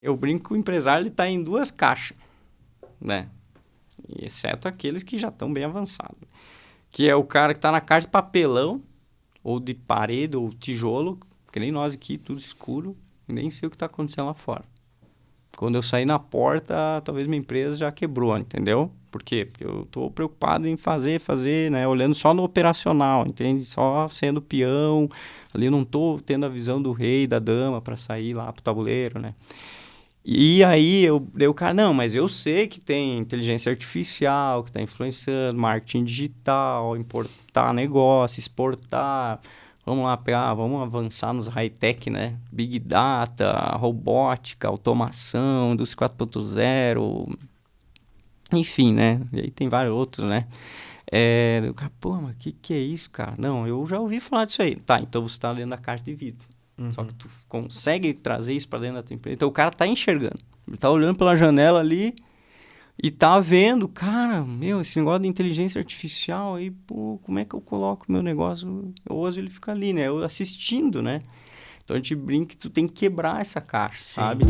Eu brinco que o empresário ele está em duas caixas, né? Exceto aqueles que já estão bem avançados. Que é o cara que está na caixa de papelão, ou de parede, ou tijolo, que nem nós aqui, tudo escuro, e nem sei o que está acontecendo lá fora. Quando eu sair na porta, talvez minha empresa já quebrou, entendeu? Por quê? Porque eu estou preocupado em fazer, né? Olhando só no operacional, entende? Só sendo peão. Ali eu não estou tendo a visão do rei, da dama para sair lá pro tabuleiro, né? E aí, o cara, não, mas eu sei que tem inteligência artificial, que está influenciando, marketing digital, importar negócio, exportar. Vamos lá, vamos avançar nos high-tech, né? Big Data, robótica, automação, indústria 4.0, enfim, né? E aí tem vários outros, né? O cara, pô, mas que é isso, cara? Não, eu já ouvi falar disso aí. Tá, então você está lendo a caixa de vidro. Só que tu consegue trazer isso para dentro da tua empresa. Então o cara tá enxergando. Ele tá olhando pela janela ali e tá vendo, cara, esse negócio de inteligência artificial aí, pô, como é que eu coloco o meu negócio? Hoje ele fica ali, né? Eu assistindo, né? Então a gente brinca que tu tem que quebrar essa caixa, sabe?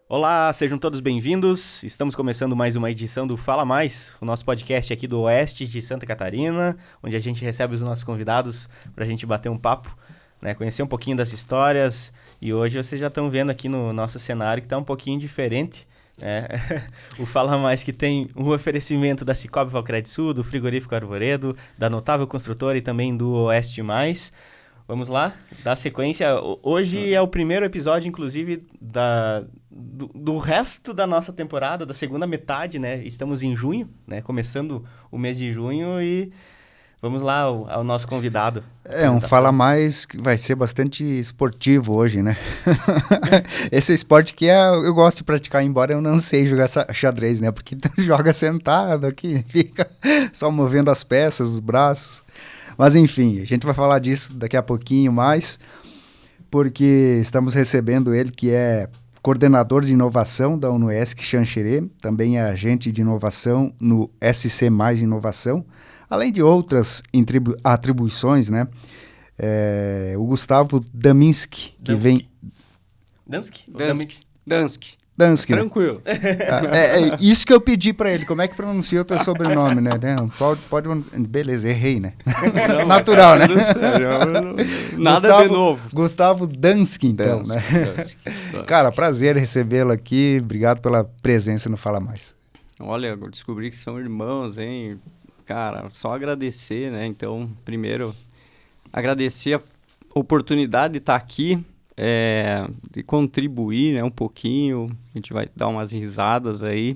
Olá, sejam todos bem-vindos. Estamos começando mais uma edição do Fala Mais, o nosso podcast aqui do Oeste de Santa Catarina, onde a gente recebe os nossos convidados para a gente bater um papo, né, conhecer um pouquinho das histórias. E hoje vocês já estão vendo aqui no nosso cenário que está um pouquinho diferente, né? O Fala Mais que tem um oferecimento da Cicobi Valcred Sul, do Frigorífico Arvoredo, da Notável Construtora e também do Oeste Mais. Vamos lá, dar sequência. Hoje é o primeiro episódio, inclusive, do resto da nossa temporada, da segunda metade, né? Estamos em junho, né? Começando o mês de junho e vamos lá ao nosso convidado. Um Fala Mais que vai ser bastante esportivo hoje, né? Esse esporte que eu gosto de praticar, embora eu não sei jogar xadrez, né? Porque tu joga sentado aqui, fica só movendo as peças, os braços. Mas enfim, a gente vai falar disso daqui a pouquinho mais, porque estamos recebendo ele, que é coordenador de inovação da UNOESC Xanxerê, também é agente de inovação no SC Mais Inovação, além de outras atribuições, né? O Gustavo Daminski, que vem... Dansky. Tranquilo. Né? Isso que eu pedi pra ele. Como é que pronuncia o teu sobrenome, né? Pode. Beleza, errei, né? Não, natural, né? Nada de novo. Gustavo Dansky, então, Dansky, né? Dansky. Cara, prazer recebê-lo aqui. Obrigado pela presença no Fala Mais. Olha, eu descobri que são irmãos, hein? Cara, só agradecer, né? Então, primeiro, agradecer a oportunidade de estar aqui. De contribuir, né, um pouquinho, a gente vai dar umas risadas aí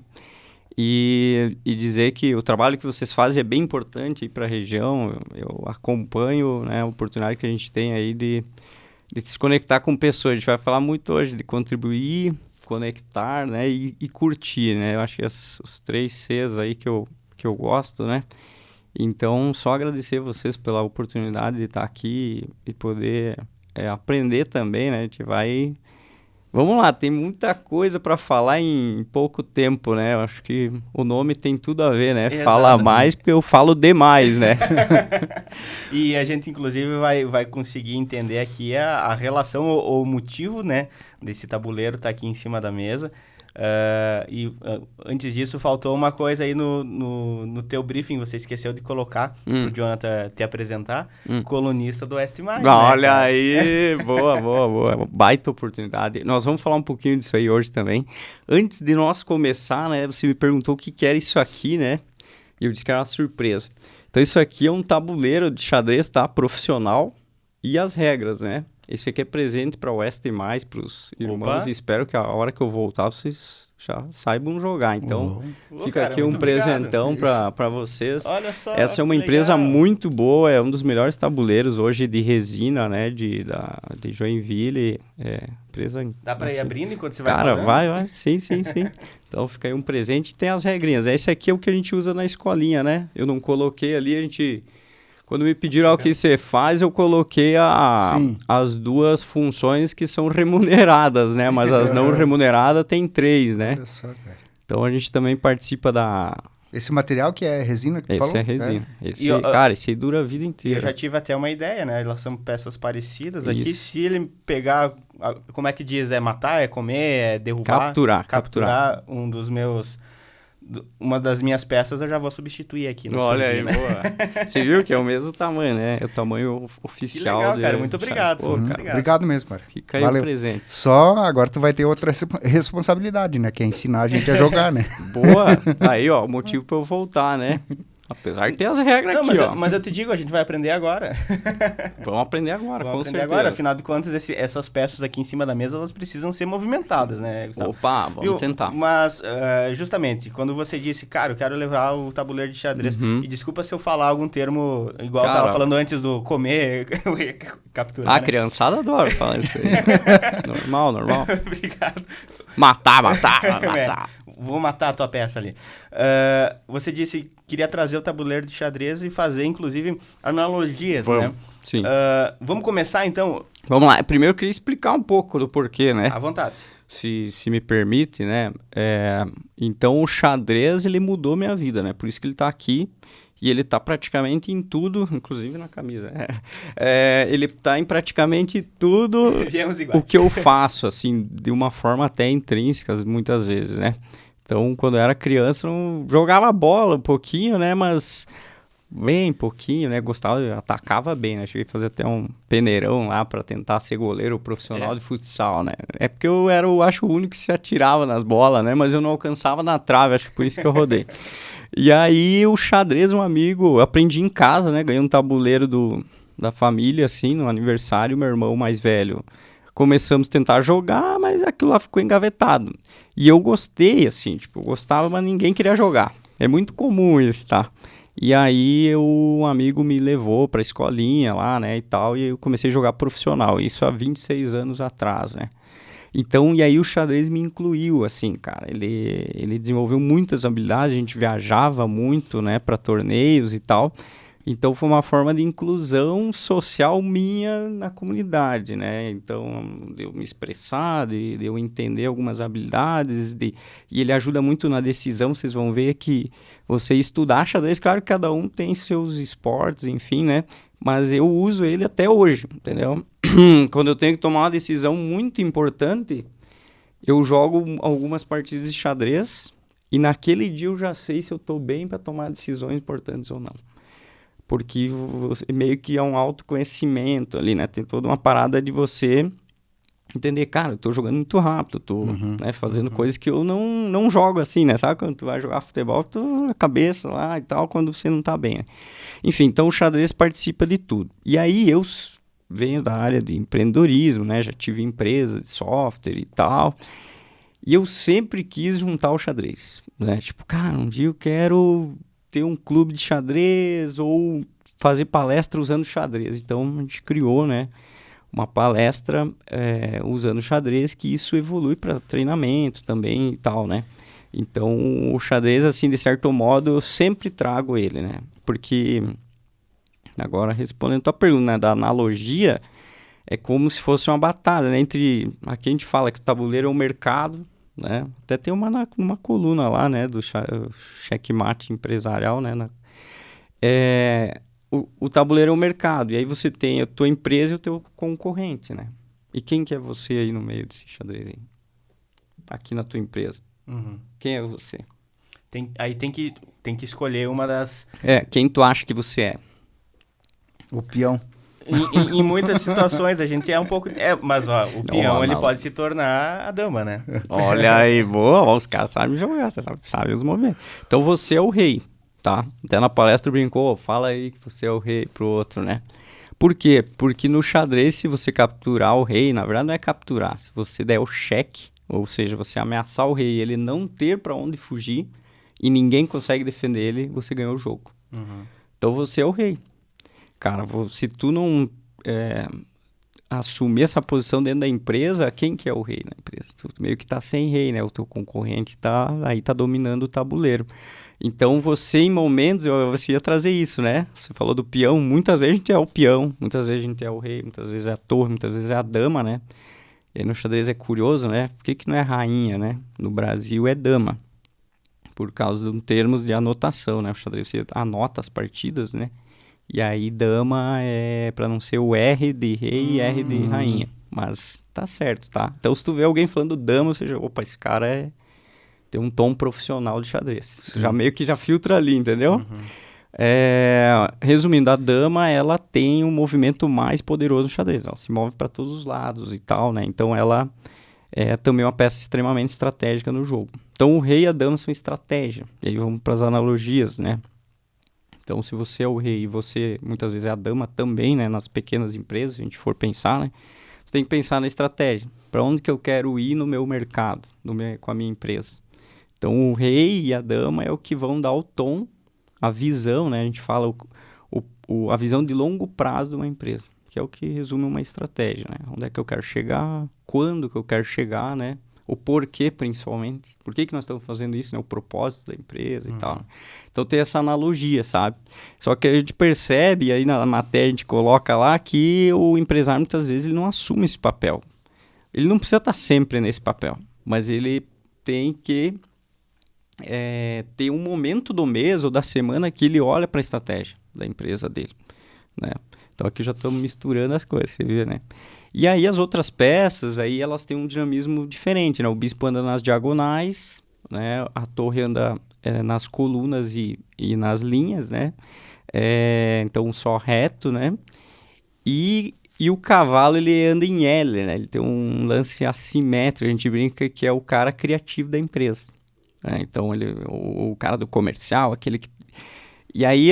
e dizer que o trabalho que vocês fazem é bem importante para a região. Eu acompanho, né, a oportunidade que a gente tem aí de se conectar com pessoas. A gente vai falar muito hoje de contribuir, conectar, né, e curtir, né? Eu acho que os 3 Cs aí que eu gosto, né? Então, só agradecer vocês pela oportunidade de estar aqui e poder... aprender também, né? A gente vai... Vamos lá, tem muita coisa para falar em pouco tempo, né? Eu acho que o nome tem tudo a ver, né? Exatamente. Fala mais porque eu falo demais, né? E a gente, inclusive, vai conseguir entender aqui a relação ou o motivo, né? Desse tabuleiro estar aqui em cima da mesa. Antes disso, faltou uma coisa aí no teu briefing, você esqueceu de colocar pro Jonathan te apresentar, colunista do Oeste Mais. Olha, né, aí, boa, baita oportunidade. Nós vamos falar um pouquinho disso aí hoje também. Antes de nós começar, né, você me perguntou o que era isso aqui, né, e eu disse que era uma surpresa. Então isso aqui é um tabuleiro de xadrez, tá, profissional, e as regras, né. Esse aqui é presente para o Oeste Mais, para os irmãos, e espero que a hora que eu voltar vocês já saibam jogar. Então, fica aqui um presentão para vocês. Olha só, essa é uma empresa muito boa, é um dos melhores tabuleiros hoje de resina, né, de Joinville. Empresa, dá para ir abrindo enquanto você vai falando? Cara, vai, sim. Então, fica aí um presente e tem as regrinhas. Esse aqui é o que a gente usa na escolinha, né? Eu não coloquei ali, a gente... Quando me pediram o que você faz, eu coloquei as 2 funções que são remuneradas, né? Mas as não remuneradas tem 3, né? Olha só, cara. Então a gente também participa Esse material que é resina que tu Esse falou? é resina. Esse, E, ó, cara, esse aí dura a vida E eu inteira. já tive até uma ideia, né? Elas são peças parecidas. Aqui, Isso. se ele pegar, como é que diz? É matar, é comer, é derrubar? Capturar. Um dos meus... Uma das minhas peças eu já vou substituir aqui no Olha surdi, aí, né? boa. Você viu que é o mesmo tamanho, né? É o tamanho Que oficial. legal, cara. dele. Muito obrigado. Pô, Muito cara, obrigado. Obrigado mesmo, cara. fica aí Valeu. o presente. Só agora tu vai ter outra responsabilidade, né? Que é ensinar a gente a jogar, né? Boa. Aí, ó, motivo pra eu voltar, né? Apesar de ter as regras Não, aqui, ó. mas eu te digo, a gente vai aprender agora. Vamos aprender agora, Vamos com aprender certeza. agora. Afinal de contas, essas peças aqui em cima da mesa, elas precisam ser movimentadas, né, Gustavo? Opa, vamos Viu? tentar. Mas, justamente, quando você disse, cara, eu quero levar o tabuleiro de xadrez, Uhum. e desculpa se eu falar algum termo, igual eu Cara, tava falando antes do comer, capturar, A né? criançada adora falar isso aí. Normal. Obrigado. Matar. Vou matar a tua peça ali. Você disse que queria trazer o tabuleiro de xadrez e fazer, inclusive, analogias, né? Vamos. Sim. Vamos começar, então? Vamos lá. Primeiro eu queria explicar um pouco do porquê, né? À vontade. Se me permite, né? Então o xadrez, ele mudou minha vida, né? Por isso que ele tá aqui. E ele tá praticamente em tudo, inclusive na camisa. Ele tá em praticamente tudo Viemos iguais. o que eu faço, assim, de uma forma até intrínseca, muitas vezes, né? Então, quando eu era criança, eu jogava bola um pouquinho, né? Mas bem pouquinho, né? Gostava, atacava bem, né? Cheguei a fazer até um peneirão lá para tentar ser goleiro profissional de futsal, né? É porque eu era, acho, o único que se atirava nas bolas, né? Mas eu não alcançava na trave, acho que por isso que eu rodei. E aí, o xadrez, um amigo, eu aprendi em casa, né? Ganhei um tabuleiro da família, assim, no aniversário, meu irmão mais velho. Começamos a tentar jogar, mas aquilo lá ficou engavetado. E eu gostei, assim, tipo, eu gostava, mas ninguém queria jogar. É muito comum isso, tá? E aí, um amigo me levou pra escolinha lá, né, e tal, e eu comecei a jogar profissional. Isso há 26 anos atrás, né? Então, e aí o xadrez me incluiu, assim, cara. Ele desenvolveu muitas habilidades, a gente viajava muito, né, para torneios e tal. Então, foi uma forma de inclusão social minha na comunidade, né? Então, de eu me expressar, de eu entender algumas habilidades, e ele ajuda muito na decisão. Vocês vão ver que você estudar xadrez, claro que cada um tem seus esportes, enfim, né? Mas eu uso ele até hoje, entendeu? Quando eu tenho que tomar uma decisão muito importante, eu jogo algumas partidas de xadrez e naquele dia eu já sei se eu estou bem para tomar decisões importantes ou não. Porque meio que é um autoconhecimento ali, né? Tem toda uma parada de você entender, cara, eu tô jogando muito rápido, tô né, fazendo coisas que eu não jogo assim, né? Sabe quando tu vai jogar futebol, tu na cabeça lá e tal, quando você não tá bem, né? Enfim, então o xadrez participa de tudo. E aí eu venho da área de empreendedorismo, né? Já tive empresa de software e tal. E eu sempre quis juntar o xadrez, né? Tipo, cara, um dia eu quero ter um clube de xadrez ou fazer palestra usando xadrez. Então a gente criou, né, uma palestra usando xadrez, que isso evolui para treinamento também e tal, né? Então o xadrez, assim, de certo modo, eu sempre trago ele, né? Porque, agora respondendo a tua pergunta, né, da analogia, é como se fosse uma batalha, né? Aqui a gente fala que o tabuleiro é o mercado, né? Até tem uma coluna lá, né, do checkmate empresarial, né? O tabuleiro é o mercado, e aí você tem a tua empresa e o teu concorrente, né? E quem que é você aí no meio desse xadrez aí? Aqui na tua empresa. Quem é você? Aí tem que escolher uma das... Quem tu acha que você é? O peão. Em muitas situações a gente é um pouco... mas ó, o peão ele pode se tornar a dama, né? Olha aí, boa, ó, os caras sabem jogar, você sabe os movimentos. Então você é o rei, tá? Até na palestra brincou, fala aí que você é o rei pro outro, né? Por quê? Porque no xadrez, se você capturar o rei, na verdade não é capturar, se você der o cheque, ou seja, você ameaçar o rei e ele não ter pra onde fugir e ninguém consegue defender ele, você ganhou o jogo. Então você é o rei. Cara, se tu não assumir essa posição dentro da empresa, quem que é o rei na empresa? Tu meio que tá sem rei, né? O teu concorrente tá dominando o tabuleiro. Então você, em momentos, você ia trazer isso, né? Você falou do peão, muitas vezes a gente é o peão, muitas vezes a gente é o rei, muitas vezes é a torre, muitas vezes é a dama, né? E aí no xadrez é curioso, né? Por que não é rainha, né? No Brasil é dama. por causa de termos de anotação, né? O xadrez você anota as partidas, né? E aí dama é para não ser o R de rei e R de rainha. Mas tá certo, tá? Então se tu vê alguém falando dama, você já, opa, esse cara tem um tom profissional de xadrez. Sim. Já meio que já filtra ali, entendeu? Resumindo, a dama, ela tem um movimento mais poderoso no xadrez. Ela se move para todos os lados e tal, né? Então ela é também uma peça extremamente estratégica no jogo. Então o rei e a dama são estratégia. E aí vamos para as analogias, né? Então se você é o rei e você muitas vezes é a dama também, né? Nas pequenas empresas, se a gente for pensar, né? Você tem que pensar na estratégia. Para onde que eu quero ir no meu mercado, com a minha empresa? Então o rei e a dama é o que vão dar o tom, a visão, né? A gente fala a visão de longo prazo de uma empresa, que é o que resume uma estratégia, né? Onde é que eu quero chegar, quando que eu quero chegar, né? O porquê, principalmente. Por que nós estamos fazendo isso, né? O propósito da empresa e tal. Então tem essa analogia, sabe? Só que a gente percebe, e aí na matéria a gente coloca lá, que o empresário muitas vezes ele não assume esse papel. Ele não precisa estar sempre nesse papel, mas ele tem que ter um momento do mês ou da semana que ele olha para a estratégia da empresa dele, né? Então aqui já estamos misturando as coisas, você vê, né? E aí as outras peças, aí elas têm um dinamismo diferente, né? O bispo anda nas diagonais, né? A torre anda nas colunas e nas linhas, né? Então só reto, né? E o cavalo, ele anda em L, né? Ele tem um lance assimétrico, a gente brinca que é o cara criativo da empresa. Então, o cara do comercial, aquele que... E aí,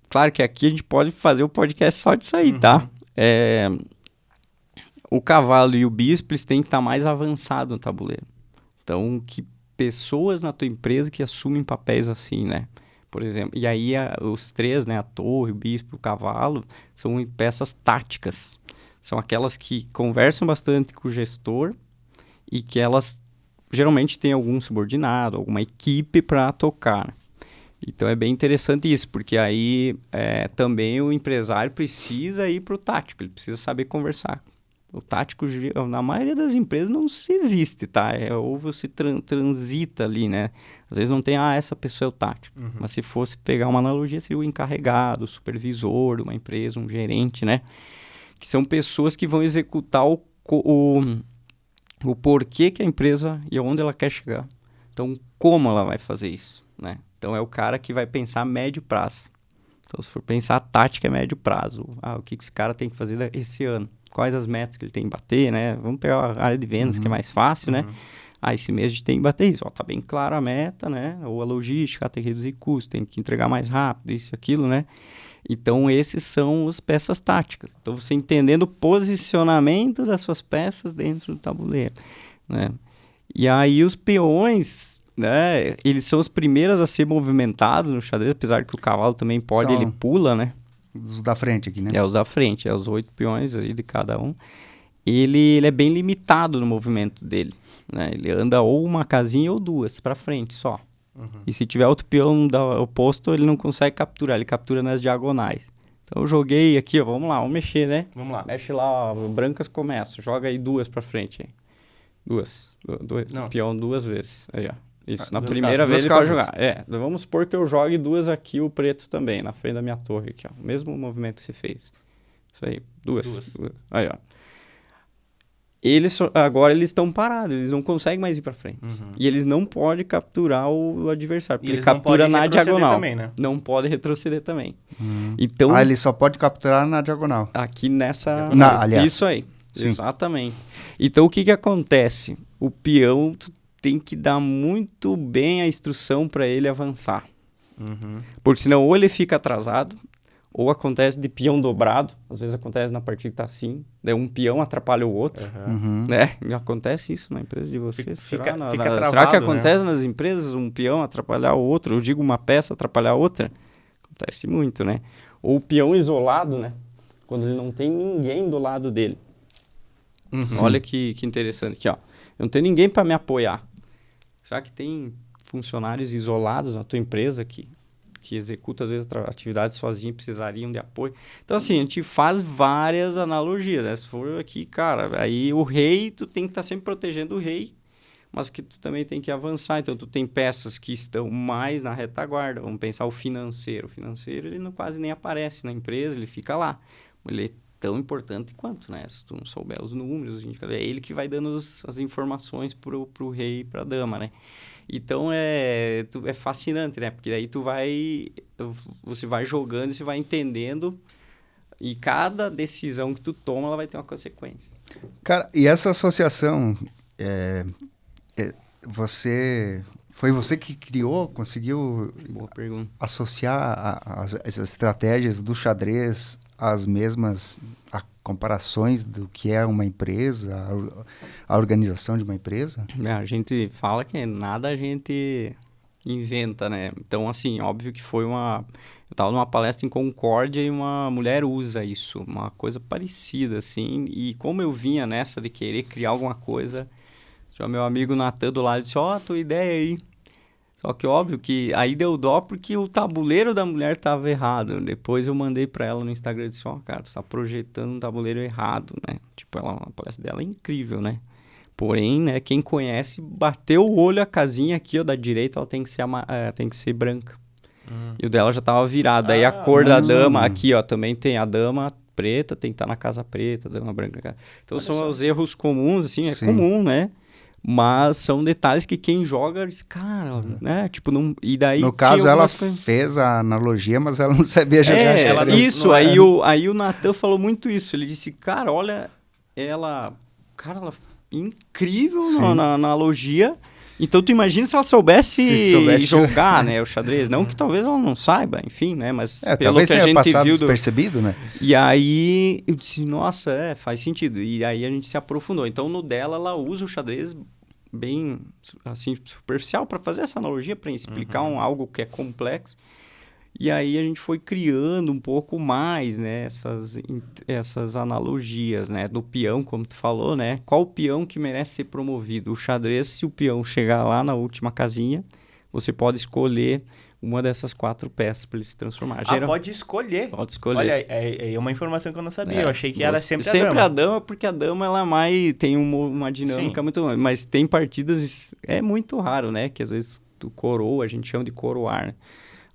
claro que aqui a gente pode fazer o podcast só disso aí, tá? O cavalo e o bispo, eles têm que estar mais avançados no tabuleiro. Então, que pessoas na tua empresa que assumem papéis assim, né? Por exemplo, e aí os três, né? A torre, o bispo e o cavalo, são peças táticas. São aquelas que conversam bastante com o gestor e que elas geralmente tem algum subordinado, alguma equipe para tocar. Então é bem interessante isso, porque aí também o empresário precisa ir para o tático, ele precisa saber conversar. O tático, na maioria das empresas, não se existe, tá? Ou você transita ali, né? Às vezes não tem, essa pessoa é o tático. Mas se fosse pegar uma analogia, seria o encarregado, o supervisor de uma empresa, um gerente, né? Que são pessoas que vão executar o porquê que a empresa e aonde ela quer chegar. Então, como ela vai fazer isso, né? Então, é o cara que vai pensar a médio prazo. Então, se for pensar, a tática é médio prazo. O que esse cara tem que fazer esse ano? Quais as metas que ele tem que bater, né? Vamos pegar a área de vendas, que é mais fácil, né? Esse mês a gente tem que bater isso. Tá bem clara a meta, né? Ou a logística, tem que reduzir custos, tem que entregar mais rápido, isso e aquilo, né? Então, esses são as peças táticas. Então, você entendendo o posicionamento das suas peças dentro do tabuleiro, né? E aí, os peões, né? Eles são os primeiros a ser movimentados no xadrez, apesar que o cavalo também pode, ele pula, né? Os da frente aqui, né? Os da frente, os 8 peões aí de cada um. Ele é bem limitado no movimento dele, né? Ele anda ou uma casinha ou duas para frente só. E se tiver outro peão oposto, ele não consegue capturar, ele captura nas diagonais. Então eu joguei aqui, vamos lá, vamos mexer, né? Vamos lá. Mexe lá, brancas começam, joga aí duas pra frente. Aí. Duas. Peão duas vezes. Aí, ó. Isso, na primeira vez ele pode jogar. Vamos supor que eu jogue duas aqui, o preto também, na frente da minha torre aqui, ó. O mesmo movimento que você fez. Isso aí, duas. Aí, ó. Agora eles estão parados, eles não conseguem mais ir para frente. E eles não podem capturar o adversário, porque ele captura na diagonal. Também, né? Não pode retroceder também. Então, ele só pode capturar na diagonal. Aqui nessa... aliás. Isso aí, Sim. Exatamente. Então, o que acontece? O peão tem que dar muito bem a instrução para ele avançar. Porque senão ou ele fica atrasado, ou acontece de peão dobrado, às vezes acontece na partida que tá assim, daí um peão atrapalha o outro, né? E acontece isso na empresa de vocês. Fica travado, será que acontece nas empresas um peão atrapalhar o outro? Eu digo uma peça atrapalhar a outra? Acontece muito, né? Ou o peão isolado, né? Quando ele não tem ninguém do lado dele. Olha que interessante aqui, ó. Eu não tenho ninguém para me apoiar. Será que tem funcionários isolados na tua empresa que executa, às vezes, atividades sozinho e precisariam de apoio? Então, assim, a gente faz várias analogias, né? Se for aqui, cara, aí o rei, tu tem que estar sempre protegendo o rei, mas que tu também tem que avançar. Então, tu tem peças que estão mais na retaguarda. Vamos pensar o financeiro. O financeiro, ele quase nem aparece na empresa, ele fica lá. Ele é tão importante quanto, né? Se tu não souber os números, é ele que vai dando as informações pro rei e pra dama, né? Então, é fascinante, né? Porque daí você vai jogando e você vai entendendo, e cada decisão que tu toma, ela vai ter uma consequência. Cara, e essa associação, foi você que criou, conseguiu Boa pergunta. associar as estratégias do xadrez às mesmas comparações do que é uma empresa, a organização de uma empresa? A gente fala que nada a gente inventa, né? Então, assim, óbvio que foi Eu estava numa palestra em Concórdia e uma mulher usa isso, uma coisa parecida, assim. E como eu vinha nessa de querer criar alguma coisa, tinha meu amigo Natan do lado disse, tua ideia aí. Só que óbvio que aí deu dó porque o tabuleiro da mulher estava errado. Depois eu mandei para ela no Instagram e disse, cara, tu tá projetando um tabuleiro errado, né? Tipo, a palestra dela é incrível, né? Porém, né, quem conhece, bateu o olho, a casinha aqui, ó, da direita, ela tem que ser branca. E o dela já tava virado. Aí a cor da dama, aqui, ó, também tem a dama preta, tem que estar na casa preta, a dama branca. Então, são os erros comuns, assim, Sim. comum, né? Mas são detalhes que quem joga diz, cara, né? Tipo, não... E daí no caso, ela fez a analogia, mas ela não sabia jogar xadrez. Isso, aí o Natan falou muito isso. Ele disse, cara, olha, ela incrível na analogia. Então, tu imagina se ela soubesse jogar, né, o xadrez. Não que talvez ela não saiba, enfim, né? Mas pelo que a gente viu... despercebido, né? E aí, eu disse, nossa, faz sentido. E aí, a gente se aprofundou. Então, no dela, ela usa o xadrez bem, assim, superficial para fazer essa analogia, para explicar algo que é complexo. E aí, a gente foi criando um pouco mais, né, essas analogias, né, do peão, como tu falou, né? Qual o peão que merece ser promovido? O xadrez, se o peão chegar lá na última casinha, você pode escolher uma dessas 4 peças para ele se transformar. Pode escolher? Pode escolher. Olha, é uma informação que eu não sabia. Eu achei que era sempre a dama. Sempre a dama, porque a dama, ela tem uma dinâmica muito... Mas tem partidas... É muito raro, né? Que às vezes tu coroa, a gente chama de coroar, né?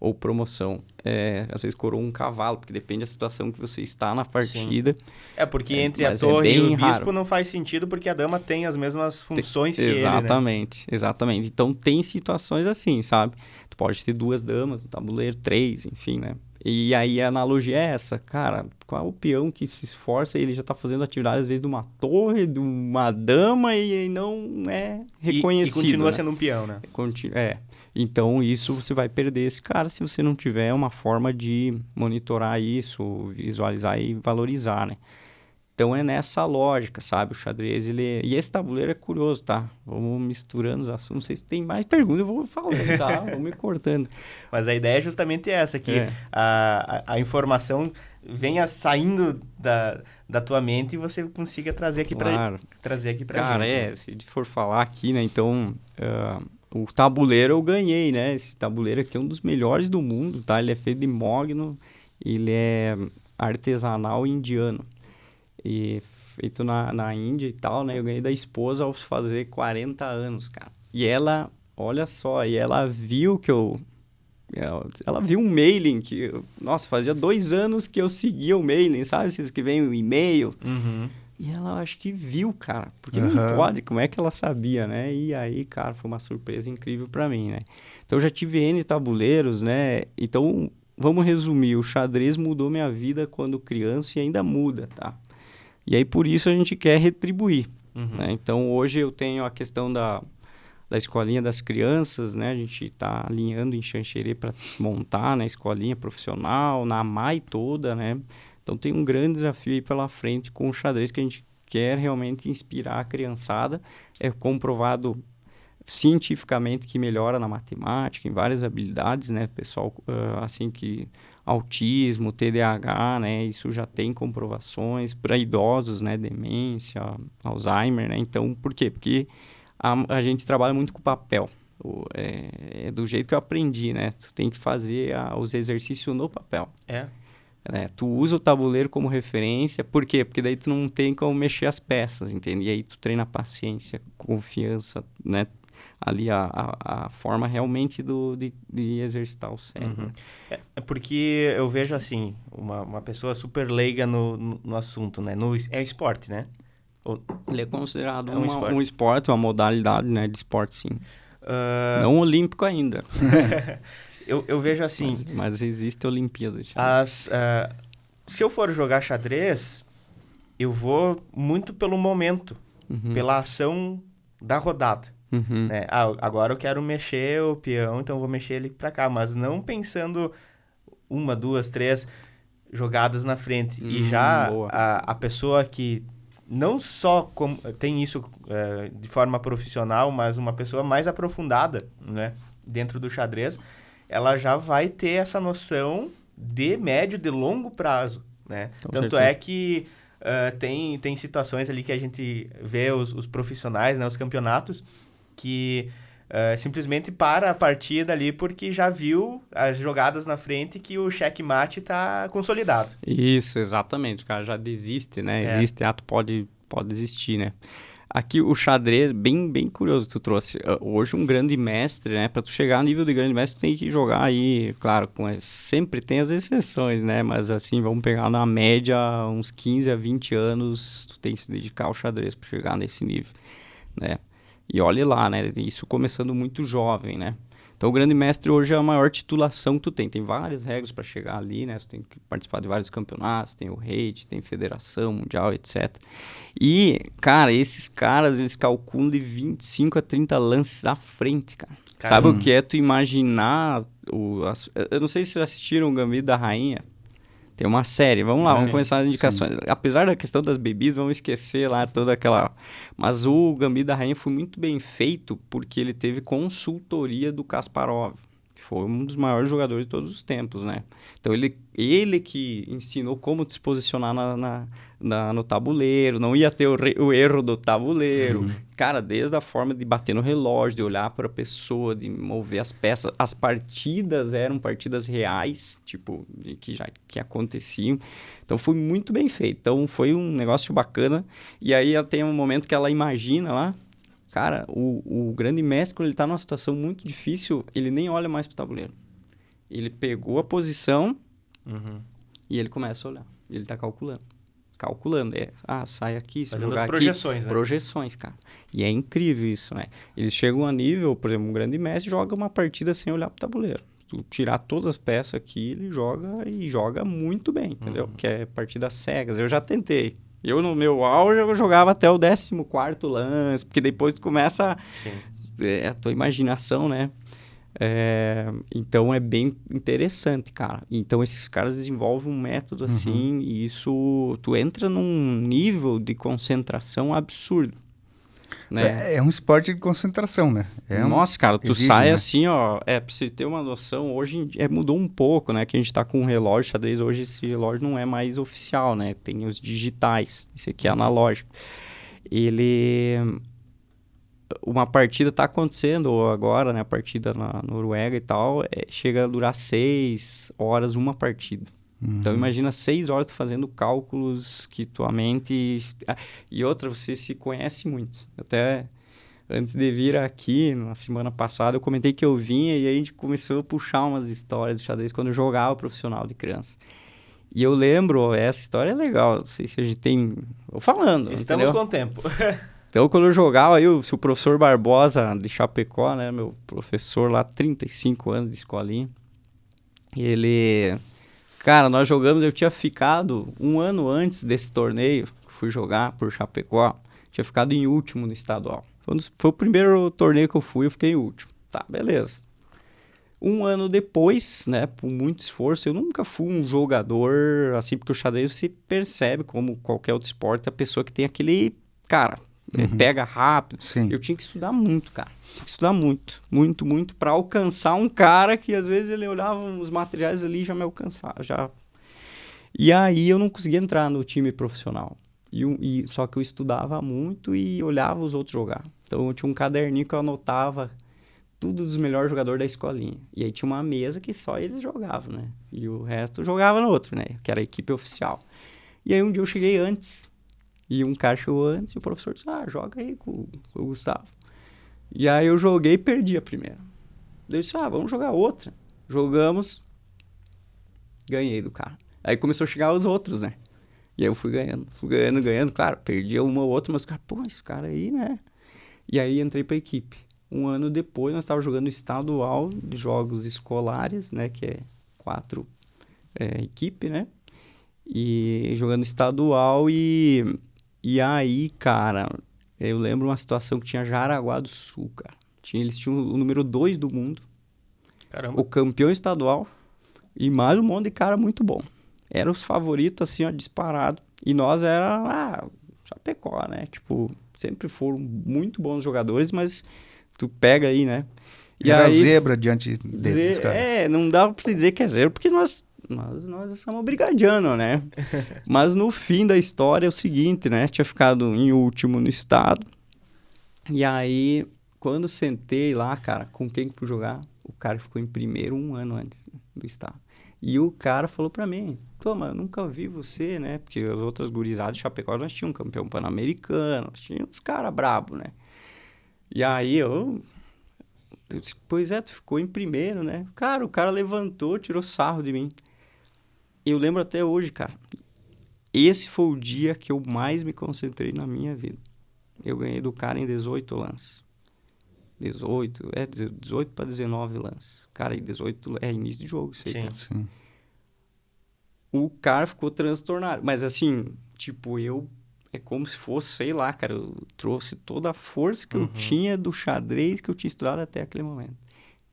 Ou promoção. Às vezes coroa um cavalo, porque depende da situação que você está na partida. Sim. Porque entre a torre e o bispo não faz sentido, porque a dama tem as mesmas funções que ele, né? Exatamente. Então, tem situações assim, sabe? Tu pode ter 2 damas no tabuleiro, 3, enfim, né? E aí, a analogia é essa. Cara, qual é o peão que se esforça e ele já está fazendo atividade, às vezes, de uma torre, de uma dama e não é reconhecido. E continua sendo um peão, né? Então, isso você vai perder esse cara se você não tiver uma forma de monitorar isso, visualizar e valorizar, né? Então, é nessa lógica, sabe? O xadrez, E esse tabuleiro é curioso, tá? Vamos misturando os assuntos. Não sei se tem mais perguntas, eu vou falando, tá? Vou me cortando. Mas a ideia é justamente essa, que a informação venha saindo da tua mente e você consiga trazer aqui pra gente. Cara, se for falar aqui, né? Então... o tabuleiro eu ganhei, né? Esse tabuleiro aqui é um dos melhores do mundo, tá? Ele é feito de mogno, ele é artesanal indiano. E feito na Índia e tal, né? Eu ganhei da esposa aos fazer 40 anos, cara. E ela, olha só, ela viu que ela viu um mailing que... Nossa, fazia 2 anos que eu seguia o mailing, sabe? Vocês que vem o e-mail... E ela acho que viu, cara, porque não pode, como é que ela sabia, né? E aí, cara, foi uma surpresa incrível pra mim, né? Então, eu já tive N tabuleiros, né? Então, vamos resumir, o xadrez mudou minha vida quando criança e ainda muda, tá? E aí, por isso, a gente quer retribuir, né? Então, hoje eu tenho a questão da escolinha das crianças, né? A gente tá alinhando em Xanxerê para montar, né? Escolinha profissional, na AMAI toda, né? Então, tem um grande desafio aí pela frente com o xadrez que a gente quer realmente inspirar a criançada. É comprovado cientificamente que melhora na matemática, em várias habilidades, né? Pessoal, assim que autismo, TDAH, né? Isso já tem comprovações para idosos, né? Demência, Alzheimer, né? Então, por quê? Porque a gente trabalha muito com papel. Do jeito que eu aprendi, né? Tu tem que fazer os exercícios no papel. Tu usa o tabuleiro como referência, por quê? Porque daí tu não tem como mexer as peças, entende? E aí tu treina paciência, confiança, né? Ali a forma realmente de exercitar o cérebro. Uhum. É porque eu vejo assim, uma pessoa super leiga no assunto, né? É esporte, né? Ele é considerado esporte. um esporte, uma modalidade, né, de esporte, sim. Uh, Não olímpico ainda. eu vejo assim... Mas existe a Olimpíada de xadrez. Se eu for jogar xadrez, eu vou muito pelo momento, pela ação da rodada. Né? Agora eu quero mexer o peão, então eu vou mexer ele pra cá. Mas não pensando 1, 2, 3 jogadas na frente. E já a pessoa que não só tem isso de forma profissional, mas uma pessoa mais aprofundada, né, dentro do xadrez, ela já vai ter essa noção de médio, de longo prazo, né? Tanto é que tem situações ali que a gente vê os profissionais, né, os campeonatos, que simplesmente para a partida ali porque já viu as jogadas na frente que o checkmate está consolidado. Isso, exatamente. O cara já desiste, né? Existe, tu pode desistir, né? Aqui o xadrez, bem curioso que tu trouxe. Hoje um grande mestre, né? Para tu chegar a nível de grande mestre, tu tem que jogar aí, claro, sempre tem as exceções, né? Mas assim, vamos pegar na média uns 15 a 20 anos, tu tem que se dedicar ao xadrez para chegar nesse nível, né? E olhe lá, né? Isso começando muito jovem, né? Então, o grande mestre hoje é a maior titulação que tu tem. Tem várias regras para chegar ali, né? Tu tem que participar de vários campeonatos, tem o rate, tem federação mundial, etc. E, cara, esses caras, eles calculam de 25 a 30 lances à frente, cara. Sabe o que é tu imaginar... Eu não sei se vocês assistiram o Gambito da Rainha. Tem uma série, vamos lá, vamos começar as indicações. Sim. Apesar da questão das bebidas, vamos esquecer lá toda aquela... Mas o Gambito da Rainha foi muito bem feito porque ele teve consultoria do Kasparov, que foi um dos maiores jogadores de todos os tempos, né? Então, ele que ensinou como te posicionar no tabuleiro, não ia ter o erro do tabuleiro. Sim. Cara, desde a forma de bater no relógio, de olhar para a pessoa, de mover as peças. As partidas eram partidas reais, tipo, que aconteciam. Então, foi muito bem feito. Então, foi um negócio bacana. E aí, tem um momento que ela imagina lá, cara, o grande mestre, quando ele tá numa situação muito difícil, ele nem olha mais pro tabuleiro. Ele pegou a posição e ele começa a olhar. Ele tá calculando. Sai aqui, se fazendo jogar as projeções, aqui. Né? Projeções, cara. E é incrível isso, né? Eles chegam a nível, por exemplo, um grande mestre joga uma partida sem olhar pro tabuleiro. Se tu tirar todas as peças aqui, ele joga muito bem, entendeu? Que é partida cegas. Eu já tentei. Eu, no meu auge, eu jogava até o 14º lance, porque depois tu começa a tua imaginação, né? Então, é bem interessante, cara. Então, esses caras desenvolvem um método assim, e isso... Tu entra num nível de concentração absurdo, né? É um esporte de concentração, né? Nossa, cara, tu exige, sai né? assim, ó... pra você ter uma noção, hoje mudou um pouco, né? Que a gente tá com um relógio xadrez, hoje esse relógio não é mais oficial, né? Tem os digitais, esse aqui é analógico. Uma partida tá acontecendo agora, né? A partida na Noruega e tal, chega a durar 6 horas uma partida. Então, imagina 6 horas tu fazendo cálculos que tua mente... E outra, você se conhece muito. Até antes de vir aqui, na semana passada, eu comentei que eu vinha e aí a gente começou a puxar umas histórias do xadrez quando eu jogava profissional de criança. E eu lembro, essa história é legal, não sei se a gente tem... Vou falando, Estamos entendeu? com o tempo. Então, quando eu jogava, se o professor Barbosa de Chapecó, né, meu professor lá, 35 anos de escolinha, ele... Cara, nós jogamos, eu tinha ficado um ano antes desse torneio, que fui jogar por Chapecó, tinha ficado em último no estadual. Foi o primeiro torneio que eu fiquei em último. Tá, beleza. Um ano depois, né, por muito esforço, eu nunca fui um jogador, assim, porque o xadrez você percebe, como qualquer outro esporte, a pessoa que tem aquele, cara... pega rápido. Sim. Eu tinha que estudar muito, cara. Tinha que estudar muito para alcançar um cara que às vezes ele olhava os materiais ali e já me alcançava. E aí eu não conseguia entrar no time profissional. Só que eu estudava muito e olhava os outros jogar. Então eu tinha um caderninho que eu anotava tudo dos melhores jogadores da escolinha. E aí tinha uma mesa que só eles jogavam, né? E o resto jogava no outro, né? Que era a equipe oficial. E aí um dia eu cheguei antes. E um cara chegou antes e o professor disse, joga aí com o Gustavo. E aí eu joguei e perdi a primeira. Eu disse, vamos jogar outra. Jogamos, ganhei do cara. Aí começou a chegar os outros, né? E aí eu fui ganhando. Claro, perdia uma ou outra, mas esse cara aí, né? E aí entrei pra equipe. Um ano depois, nós estávamos jogando estadual de jogos escolares, né? Que é 4 equipes, né? E jogando estadual e aí, cara, eu lembro uma situação que tinha Jaraguá do Sul, cara. Eles tinham o número 2 do mundo. Caramba. O campeão estadual e mais um monte de cara muito bom. Eram os favoritos, assim, disparado. E nós era Chapecó, né? Tipo, sempre foram muito bons jogadores, mas tu pega aí, né? E era aí, zebra diante deles, caras. Não dá pra se dizer que é zebra, porque nós somos brigadiano, né? Mas no fim da história é o seguinte, né? Tinha ficado em último no estado. E aí, quando sentei lá, cara, com quem que fui jogar? O cara ficou em primeiro 1 ano antes do estado. E o cara falou pra mim, mano, nunca vi você, né? Porque as outras gurizadas de Chapecó, nós tínhamos um campeão pan-americano, nós tínhamos uns caras brabos, né? E aí eu disse, pois tu ficou em primeiro, né? Cara, o cara levantou, tirou sarro de mim. Eu lembro até hoje, cara. Esse foi o dia que eu mais me concentrei na minha vida. Eu ganhei do cara em 18 lances. 18 para 19 lances. Cara, e 18 é início de jogo, isso aí, sim, cara. Sim. O cara ficou transtornado. Mas assim, tipo, é como se fosse, sei lá, cara, eu trouxe toda a força que eu tinha do xadrez que eu tinha estudado até aquele momento.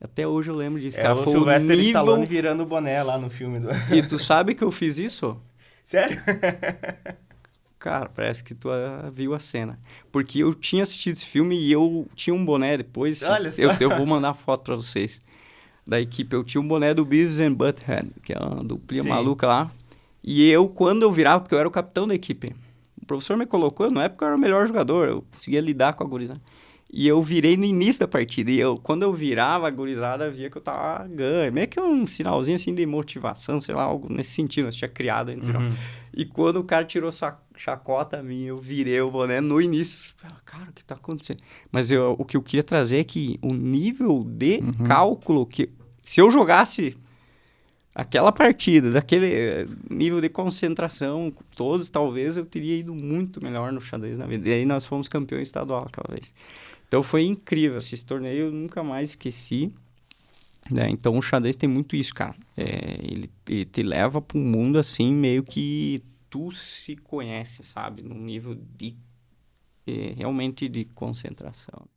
Até hoje eu lembro disso, cara. O Foi Sylvester nível... Stallone virando o boné lá no filme do... E tu sabe que eu fiz isso? Sério? Cara, parece que tu viu a cena. Porque eu tinha assistido esse filme e eu tinha um boné depois. Olha só. Eu vou mandar foto pra vocês. Da equipe. Eu tinha um boné do Beavis and Butthead, que é uma duplinha maluca lá. E quando eu virava, porque eu era o capitão da equipe. O professor me colocou, na época eu era o melhor jogador. Eu conseguia lidar com a gurizada. E eu virei no início da partida. E quando eu virava, a gurizada via que eu tava ganho. Meio que um sinalzinho assim de motivação, sei lá, algo nesse sentido. Nós tinha criado entre nós. E quando o cara tirou chacota minha, eu virei o boné no início. Cara, o que tá acontecendo? Mas o que eu queria trazer é que o nível de cálculo que... Se eu jogasse aquela partida, daquele nível de concentração, todos, talvez eu teria ido muito melhor no xadrez na vida. E aí nós fomos campeões estadual aquela vez. Então foi incrível. Esse torneio eu nunca mais esqueci. Né? Então o xadrez tem muito isso, cara. Ele te leva para um mundo assim, meio que tu se conhece, sabe? Num nível de realmente de concentração.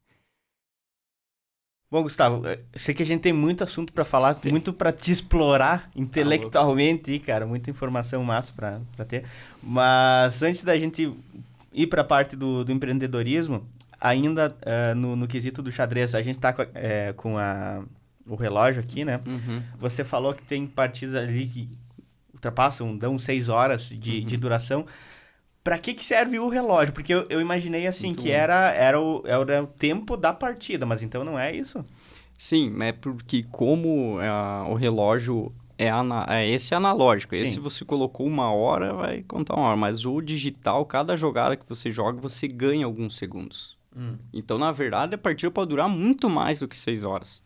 Bom, Gustavo, sei que a gente tem muito assunto para falar, muito para te explorar intelectualmente, cara, muita informação massa para ter. Mas antes da gente ir para a parte do empreendedorismo, ainda no quesito do xadrez, a gente tá com o relógio aqui, né? Você falou que tem partidas ali que dão 6 horas de duração. Pra que serve o relógio? Porque eu imaginei assim, muito que era o tempo da partida, mas então não é isso? Sim, é porque como o relógio esse é analógico. Sim. Esse você colocou 1 hora, vai contar 1 hora. Mas o digital, cada jogada que você joga, você ganha alguns segundos. Então, na verdade, a partida pode durar muito mais do que 6 horas.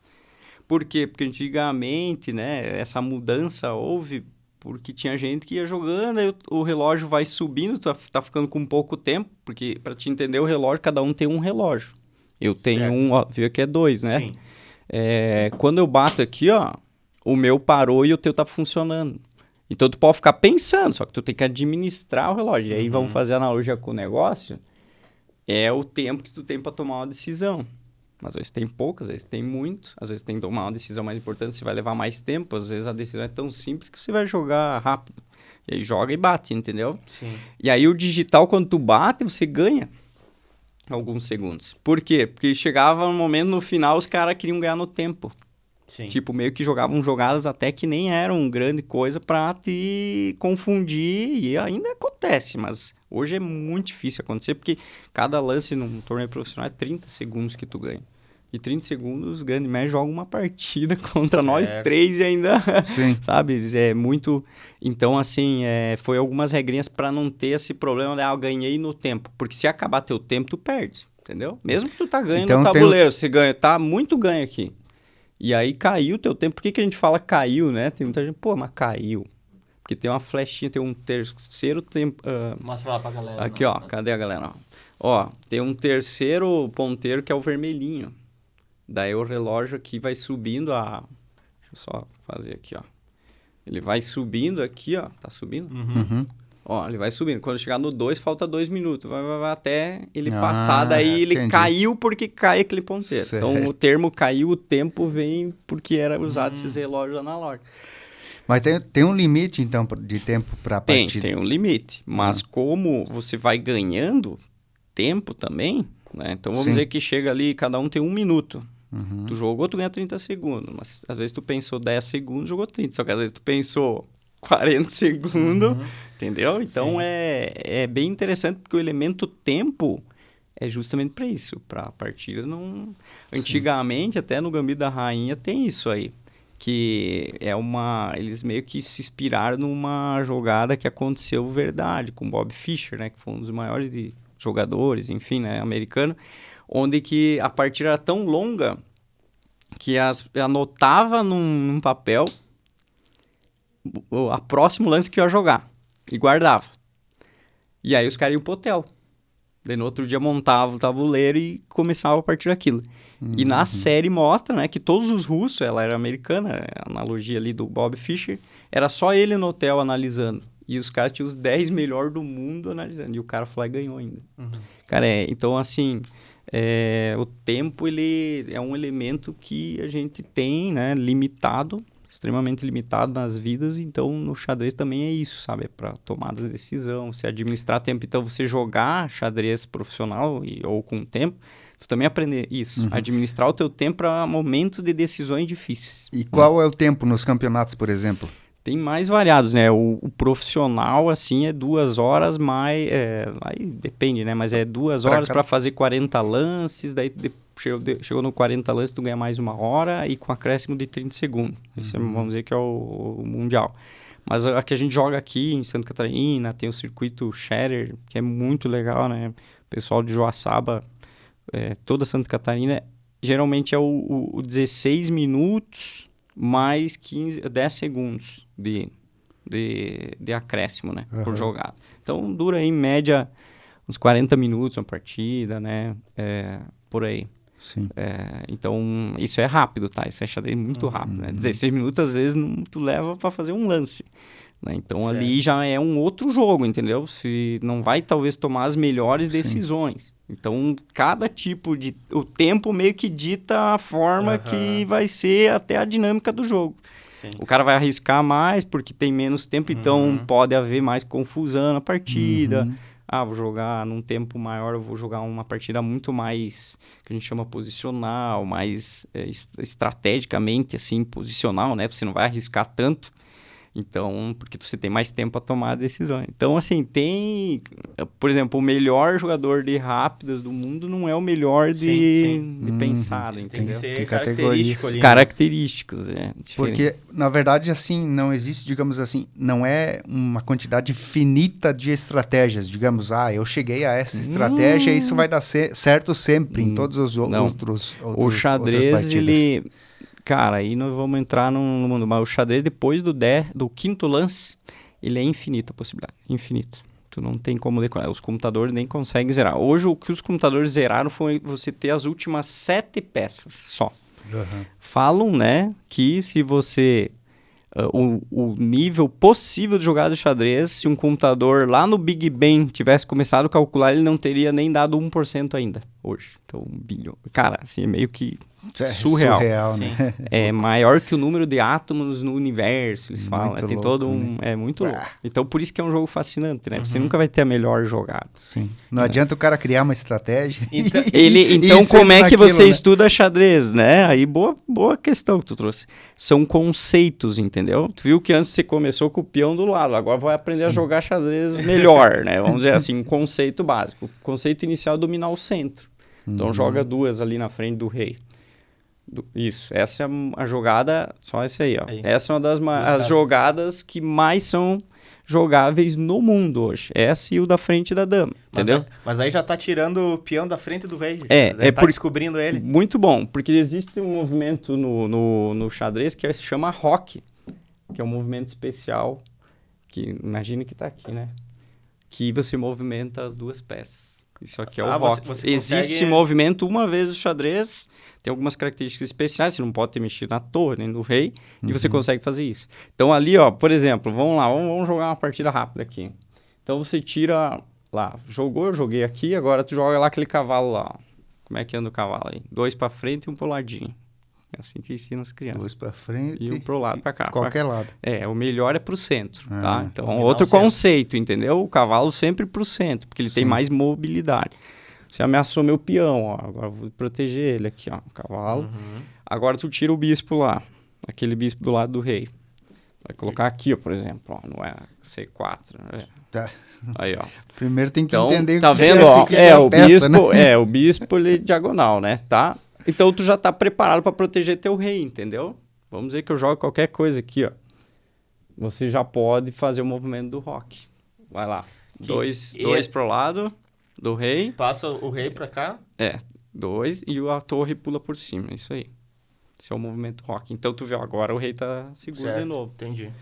Por quê? Porque antigamente, né, essa mudança houve... Porque tinha gente que ia jogando, aí o relógio vai subindo, tá ficando com pouco tempo, porque para te entender o relógio, cada um tem um relógio. Eu tenho um, viu que é 2, né? Sim. Quando eu bato aqui, ó, o meu parou e o teu tá funcionando. Então tu pode ficar pensando, só que tu tem que administrar o relógio. E aí vamos fazer analogia com o negócio, é o tempo que tu tem para tomar uma decisão. Às vezes tem pouco, às vezes tem muito. Às vezes tem que tomar uma decisão mais importante, você vai levar mais tempo. Às vezes a decisão é tão simples que você vai jogar rápido. E aí joga e bate, entendeu? Sim. E aí o digital, quando tu bate, você ganha alguns segundos. Por quê? Porque chegava um momento no final, os caras queriam ganhar no tempo. Sim. Tipo, meio que jogavam jogadas até que nem eram grande coisa pra te confundir. E ainda acontece, mas hoje é muito difícil acontecer, porque cada lance num torneio profissional é 30 segundos que tu ganha. E 30 segundos, o grande mestre joga uma partida contra nós 3 e ainda, sabe? É muito... Então, assim, foi algumas regrinhas para não ter esse problema de, eu ganhei no tempo. Porque se acabar teu tempo, tu perde, entendeu? Mesmo que tu tá ganhando no tabuleiro, você ganha, tá muito ganho aqui. E aí caiu o teu tempo. Por que a gente fala caiu, né? Tem muita gente, mas caiu. Porque tem uma flechinha, tem um terceiro tempo... Mostra lá pra galera. Aqui, ó. Cadê a galera? Ó, tem um terceiro ponteiro que é o vermelhinho. Daí o relógio aqui vai subindo Deixa eu só fazer aqui, ó. Ele vai subindo aqui, ó. Tá subindo? Ó, ele vai subindo. Quando chegar no 2, falta 2 minutos. Vai até ele passar. Daí ele caiu porque cai aquele ponteiro. Certo. Então o termo caiu o tempo vem porque era usado esses relógios analógicos. Mas tem um limite, então, de tempo para a partida? Tem um limite. Mas como você vai ganhando tempo também, né? Então vamos dizer que chega ali, cada um tem 1 minuto. Tu jogou, tu ganha 30 segundos. Mas às vezes tu pensou 10 segundos, jogou 30. Só que às vezes tu pensou 40 segundos, entendeu? Então é bem interessante porque o elemento tempo é justamente para isso. Para a partida não... Antigamente, até no Gambito da Rainha tem isso aí. Que é eles meio que se inspiraram numa jogada que aconteceu verdade com Bob Fischer, né? Que foi um dos maiores jogadores, enfim, né? Americano. Onde que a partida era tão longa que anotava num papel o próximo lance que ia jogar e guardava. E aí os caras iam pro hotel. Daí no outro dia montava o tabuleiro e começava a partir daquilo. E na série mostra, né, que todos os russos, ela era americana, a analogia ali do Bob Fischer, era só ele no hotel analisando. E os caras tinham os 10 melhores do mundo analisando. E o cara foi lá e ganhou ainda. Cara, então assim... o tempo, ele é um elemento que a gente tem, né, limitado, extremamente limitado nas vidas, então no xadrez também é isso, sabe? É para tomada de decisão, você administrar tempo. Então você jogar xadrez profissional ou com tempo, tu também aprender isso, administrar o teu tempo para momentos de decisões difíceis. E qual é o tempo nos campeonatos, por exemplo? Tem mais variados, né? O profissional, assim, é 2 horas, mais... aí depende, né? Mas é 2 horas para fazer 40 lances, daí chegou no 40 lances, tu ganha mais 1 hora e com acréscimo de 30 segundos. Esse vamos dizer que é o mundial. Mas a que a gente joga aqui em Santa Catarina, tem o circuito Shatter, que é muito legal, né? O pessoal de Joaçaba, toda Santa Catarina, geralmente é o 16 minutos... mais 10 segundos de acréscimo, né? Por jogada. Então, dura aí, em média, uns 40 minutos uma partida, né? Por aí. Sim. Então, isso é rápido, tá? Isso é xadrez muito rápido, né? 16 minutos, às vezes, tu leva para fazer um lance. Né? Então, ali já é um outro jogo, entendeu? Se não vai, talvez, tomar as melhores decisões. Então, cada tipo de... O tempo meio que dita a forma que vai ser até a dinâmica do jogo. Sim. O cara vai arriscar mais porque tem menos tempo, então pode haver mais confusão na partida. Vou jogar num tempo maior, eu vou jogar uma partida muito mais, que a gente chama posicional, mais estrategicamente, assim, posicional, né? Você não vai arriscar tanto. Então, porque você tem mais tempo para tomar decisões. Então, assim, tem... Por exemplo, o melhor jogador de rápidas do mundo não é o melhor de pensado, entendeu? Tem que ser categorias. Características, Porque, na verdade, assim, não existe, digamos assim, não é uma quantidade finita de estratégias. Digamos, eu cheguei a essa estratégia e isso vai dar certo sempre em todos os outros o xadrez, ele... Cara, aí nós vamos entrar no mundo. Mas o xadrez, depois do 5º lance, ele é infinito a possibilidade. Infinito. Tu não tem como decorar. Os computadores nem conseguem zerar. Hoje, o que os computadores zeraram foi você ter as últimas 7 peças só. Falam, né, que se você... o nível possível de jogada de xadrez, se um computador lá no Big Bang tivesse começado a calcular, ele não teria nem dado 1% ainda, hoje. Então, 1 bilhão. Cara, assim, é meio que surreal, né? É maior que o número de átomos no universo, eles falam. Tem louco, todo né? É muito louco. Então, por isso que é um jogo fascinante, né? Você nunca vai ter a melhor jogada. Sim. Não adianta o cara criar uma estratégia. Então como é que você estuda xadrez, né? Aí, boa questão que tu trouxe. São conceitos, entendeu? Tu viu que antes você começou com o peão do lado, agora vai aprender a jogar xadrez melhor, né? Vamos dizer assim, um conceito básico. O conceito inicial é dominar o centro. Então, joga 2 ali na frente do rei. Isso, essa é a jogada, só essa aí, ó. Aí. Essa é uma das as caras. jogadas que mais são jogáveis no mundo hoje. Essa e o da frente da dama, entendeu? Mas aí já tá tirando o peão da frente do rei. É tá descobrindo ele. Muito bom, porque existe um movimento no xadrez que se chama rock, que é um movimento especial, que imagine que tá aqui, né? Que você movimenta as duas peças. Isso aqui é o rock. Você Existe consegue... movimento uma vez no xadrez, tem algumas características especiais, você não pode ter mexido na torre, nem no rei, e você consegue fazer isso. Então ali, ó, por exemplo, vamos lá, vamos jogar uma partida rápida aqui. Então você tira lá, jogou, eu joguei aqui, agora tu joga lá aquele cavalo lá. Ó. Como é que anda o cavalo aí? 2 para frente e 1 pro ladinho. É assim que ensina as crianças. 2 para frente. E 1 pro lado, para cá. Qualquer lado. O melhor é pro centro, tá? Então, dominar outro o centro. conceito, entendeu? O cavalo sempre pro centro, porque ele tem mais mobilidade. Você ameaçou meu peão, ó. Agora eu vou proteger ele aqui, ó. O cavalo. Agora tu tira o bispo lá. Aquele bispo do lado do rei. Vai colocar aqui, ó, por exemplo. Ó, não é C4. Tá. Aí, ó. Primeiro tem que Então, entender tá o que vendo, ó? que a O peça, bispo, né? o bispo ele é diagonal, né? Tá? Então tu já tá preparado para proteger teu rei, entendeu? Vamos dizer que eu jogo qualquer coisa aqui, ó. Você já pode fazer o movimento do rock. Vai lá. Dois pro lado do rei. Passa o rei pra cá. 2 e a torre pula por cima. É isso aí. Esse é o movimento rock. Então tu vê, agora o rei tá seguro Certo, de novo. entendi.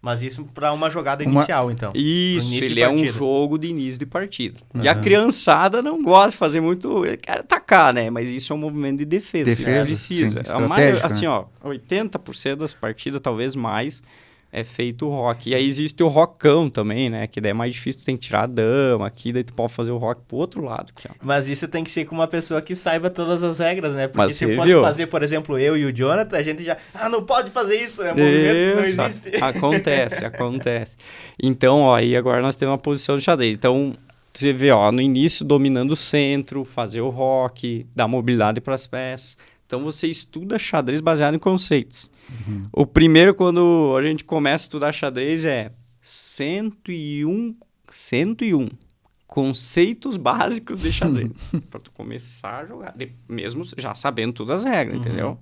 Mas isso pra uma jogada inicial, então. Isso, início ele de é um partida. jogo de início de partida. E a criançada não gosta de fazer muito... Ele quer atacar, né? Mas isso é um movimento de defesa. Defesa, precisa. sim, A maioria, estratégico, assim, ó, 80% das partidas, talvez mais, é feito o rock. E aí existe o rockão também, né? Que daí é mais difícil, tu tem que tirar a dama aqui, daí tu pode fazer o rock pro outro lado. Aqui, ó. Mas isso tem que ser com uma pessoa que saiba todas as regras, né? Porque Mas se você fosse viu? fazer, por exemplo, eu e o Jonathan, a gente já... não pode fazer isso, é um movimento que não Isso, existe. Acontece. Então, ó, aí agora nós temos uma posição de xadrez. Então, você vê, ó, no início dominando o centro, fazer o rock, dar mobilidade para as peças. Então, você estuda xadrez baseado em conceitos. O primeiro, quando a gente começa a estudar xadrez, é 101 conceitos básicos de xadrez. Para tu começar a jogar, mesmo já sabendo todas as regras, entendeu?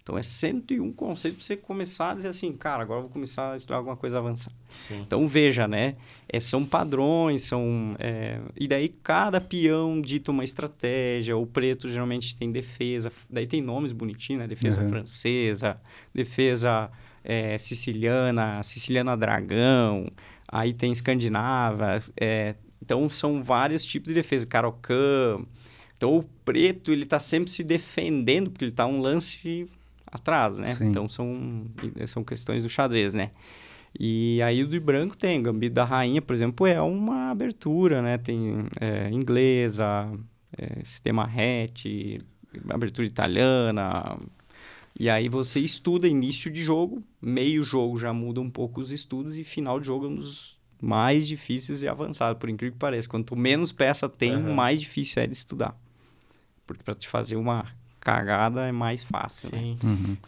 Então, é 101 conceitos para você começar a dizer assim, cara, agora eu vou começar a estudar alguma coisa avançada. Sim. Então, veja, né? São padrões, e daí cada peão dita uma estratégia. O preto geralmente tem defesa. Daí tem nomes bonitinhos, né? Defesa francesa, defesa siciliana dragão. Aí tem escandinava. Então, são vários tipos de defesa. Caro-Kann. Então, o preto, ele tá sempre se defendendo, porque ele tá um lance atrás, né? Sim. Então, são questões do xadrez, né? E aí o de branco tem Gambito da Rainha, por exemplo, é uma abertura, né? Tem inglesa, sistema hatch, abertura italiana. E aí você estuda início de jogo, meio jogo já muda um pouco os estudos e final de jogo é um dos mais difíceis e avançados, por incrível que pareça. Quanto menos peça tem, mais difícil é de estudar. Porque para te fazer uma cagada é mais fácil, né?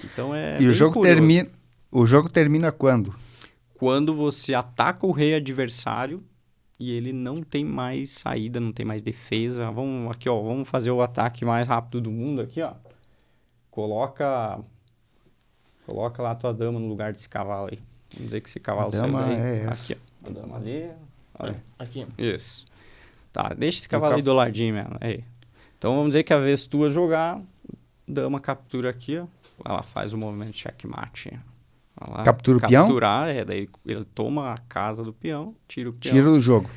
Então E o jogo termina quando? Quando você ataca o rei adversário e ele não tem mais saída, não tem mais defesa. Vamos fazer o ataque mais rápido do mundo aqui, ó. Coloca lá a tua dama no lugar desse cavalo aí. Vamos dizer que esse cavalo saiu daí. Essa. Aqui, ó. A dama ali. Olha. Aqui. Isso. Tá, deixa esse cavalo aí do ladinho mesmo. Aí. Então vamos dizer que a vez tua jogar, dama captura aqui, ó. Ela faz o movimento de checkmate. Lá, Captura o peão? Capturar, daí ele toma a casa do peão, tira o peão. Tira do jogo.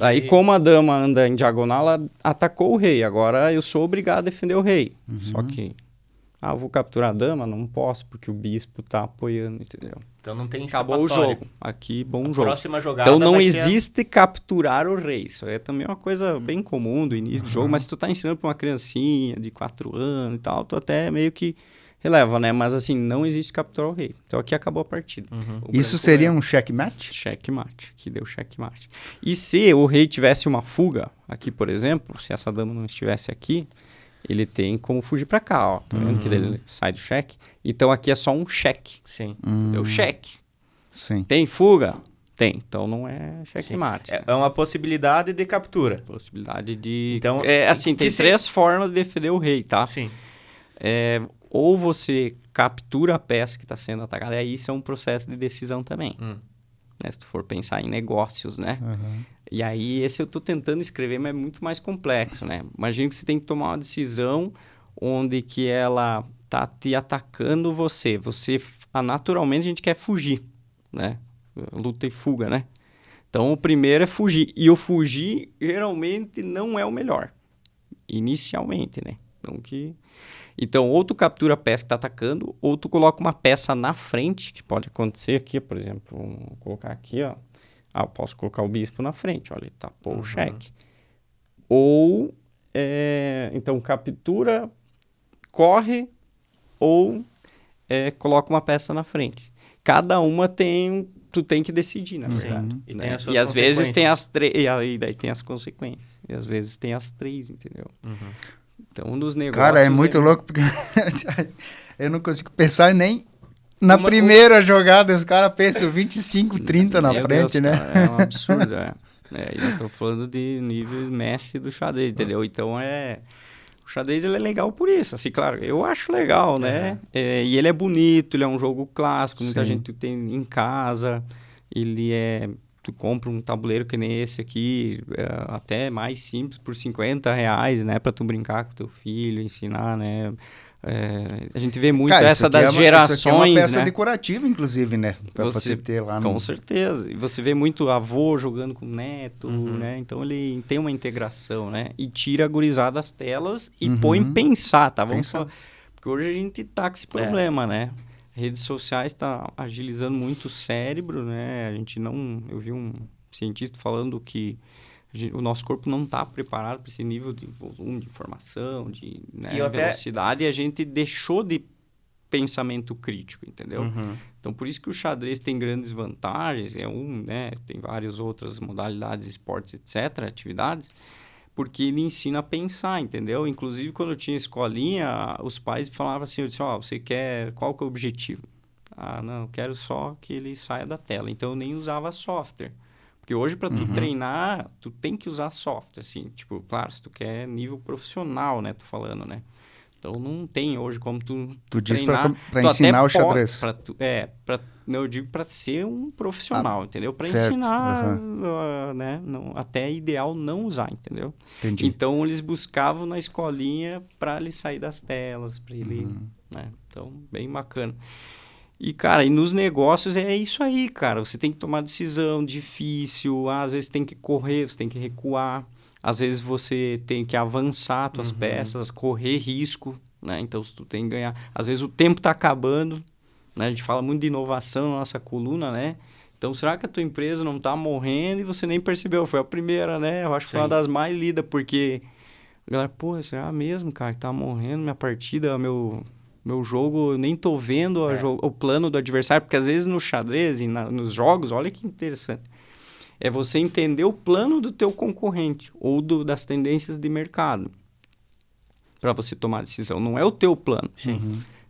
Aí, como a dama anda em diagonal, ela atacou o rei. Agora eu sou obrigado a defender o rei. Só que, eu vou capturar a dama? Não posso, porque o bispo tá apoiando, entendeu? Então não tem Acabou o escapatória. jogo. Aqui, bom jogo. Próxima jogada Então não vai existe capturar o rei. Isso é também uma coisa bem comum do início do jogo, mas se tu tá ensinando pra uma criancinha de 4 anos e tal, tu até meio que releva, né? Mas assim, não existe capturar o rei. Então aqui acabou a partida. O Isso branco seria um checkmate? checkmate, que deu checkmate. E se o rei tivesse uma fuga, aqui por exemplo, se essa dama não estivesse aqui, ele tem como fugir pra cá, ó. Tá vendo que daí ele sai do cheque? Então aqui é só um cheque. Sim. Deu cheque. Sim. Tem fuga? Tem. Então não é checkmate. É uma possibilidade de captura. Possibilidade de... Então, assim, tem que se- 3 formas de defender o rei, tá? Sim. ou você captura a peça que está sendo atacada, aí isso é um processo de decisão também. Né? Se tu for pensar em negócios, né? Uhum. E aí, esse eu estou tentando escrever, mas é muito mais complexo, né? Imagina que você tem que tomar uma decisão onde que ela tá te atacando você. Naturalmente, a gente quer fugir, né? Luta e fuga, né? Então, o primeiro é fugir. E o fugir, geralmente, não é o melhor. Inicialmente, né? Então, ou tu captura a peça que tá atacando, ou tu coloca uma peça na frente, que pode acontecer aqui, por exemplo, vou colocar aqui, ó. Eu posso colocar o bispo na frente, olha, ele tapou o cheque. Ou, então, captura, corre, ou coloca uma peça na frente. Cada uma tu tem que decidir, na verdade. E né? tem as suas E às vezes tem consequências. as três, e aí daí tem as consequências. E às vezes tem as três, entendeu? Então, nos negócios... Cara, é muito louco, porque eu não consigo pensar nem na primeira jogada. Os caras pensam 25, 30 na Meu frente, Deus, né? cara, é um absurdo, e nós estamos falando de níveis Messi do xadrez, entendeu? Então, o xadrez ele é legal por isso, assim, claro, eu acho legal, né? E ele é bonito, ele é um jogo clássico, muita Sim. gente tem em casa, tu compra um tabuleiro que nem esse aqui, até mais simples, por R$50, né? Pra tu brincar com teu filho, ensinar, né? A gente vê muito Cara, essa das gerações, isso aqui é uma peça né? decorativa, inclusive, né? Pra você ter lá Com no... certeza. E você vê muito avô jogando com neto, né? Então ele tem uma integração, né? E tira a gurizada das telas e põe pensar, tá? Porque hoje a gente tá com esse problema, né? Redes sociais tá agilizando muito o cérebro, né? Eu vi um cientista falando que o nosso corpo não está preparado para esse nível de volume de informação, de velocidade, e a gente deixou de pensamento crítico, entendeu? Então, por isso que o xadrez tem grandes vantagens, né? Tem várias outras modalidades, esportes, etc., atividades, porque ele ensina a pensar, entendeu? Inclusive, quando eu tinha escolinha, os pais falavam assim, você quer, qual que é o objetivo? Não, eu quero só que ele saia da tela. Então, eu nem usava software. Porque hoje, para tu treinar, tu tem que usar software, assim. Tipo, claro, se tu quer nível profissional, né? Tô falando, né? Então, não tem hoje como tu diz treinar. pra ensinar o xadrez. Eu digo para ser um profissional, entendeu? Para certo. ensinar, né? Não, até é ideal não usar, entendeu? Entendi. Então, eles buscavam na escolinha para ele sair das telas, para ele... né? Então, bem bacana. E, cara, e nos negócios é isso aí, cara. Você tem que tomar decisão difícil, às vezes tem que correr, você tem que recuar, às vezes você tem que avançar suas peças, correr risco, né? Então, tu tem que ganhar. Às vezes o tempo tá acabando, né? A gente fala muito de inovação na nossa coluna, né? Então, será que a tua empresa não tá morrendo e você nem percebeu? Foi a primeira, né? Eu acho que foi uma das mais lidas, porque a galera, pô, será mesmo, cara, que tá morrendo minha partida, meu jogo, eu nem tô vendo o plano do adversário, porque às vezes no xadrez e nos jogos, olha que interessante, é você entender o plano do teu concorrente ou das tendências de mercado para você tomar a decisão, não é o teu plano.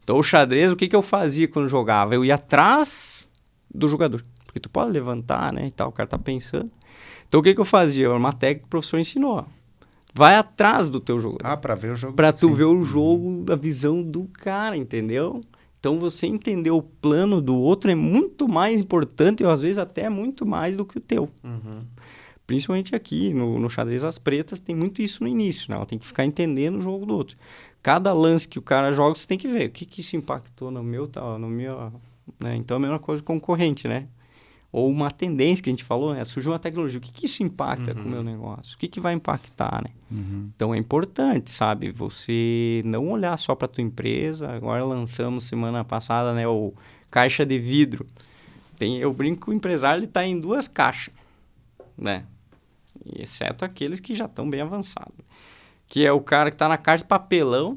Então o xadrez, o que eu fazia quando jogava? Eu ia atrás do jogador, porque tu pode levantar, né, e tal, o cara tá pensando. Então o que eu fazia? Era uma técnica que o professor ensinou. Vai atrás do teu jogador. Pra ver o jogo. Pra tu ver o jogo, a visão do cara, entendeu? Então, você entender o plano do outro é muito mais importante, ou às vezes até muito mais do que o teu. Principalmente aqui, no xadrez as pretas, tem muito isso no início, né? Ela tem que ficar entendendo o jogo do outro. Cada lance que o cara joga, você tem que ver. O que isso impactou no meu... né? Então, é a mesma coisa com o concorrente, né? Ou uma tendência que a gente falou, né? Surgiu uma tecnologia. O que isso impacta com o meu negócio? O que vai impactar, né? Então, é importante, sabe? Você não olhar só para a tua empresa. Agora lançamos semana passada, né? O caixa de vidro. Eu brinco que o empresário ele está em 2 caixas, né? Exceto aqueles que já estão bem avançados. Que é o cara que está na caixa de papelão,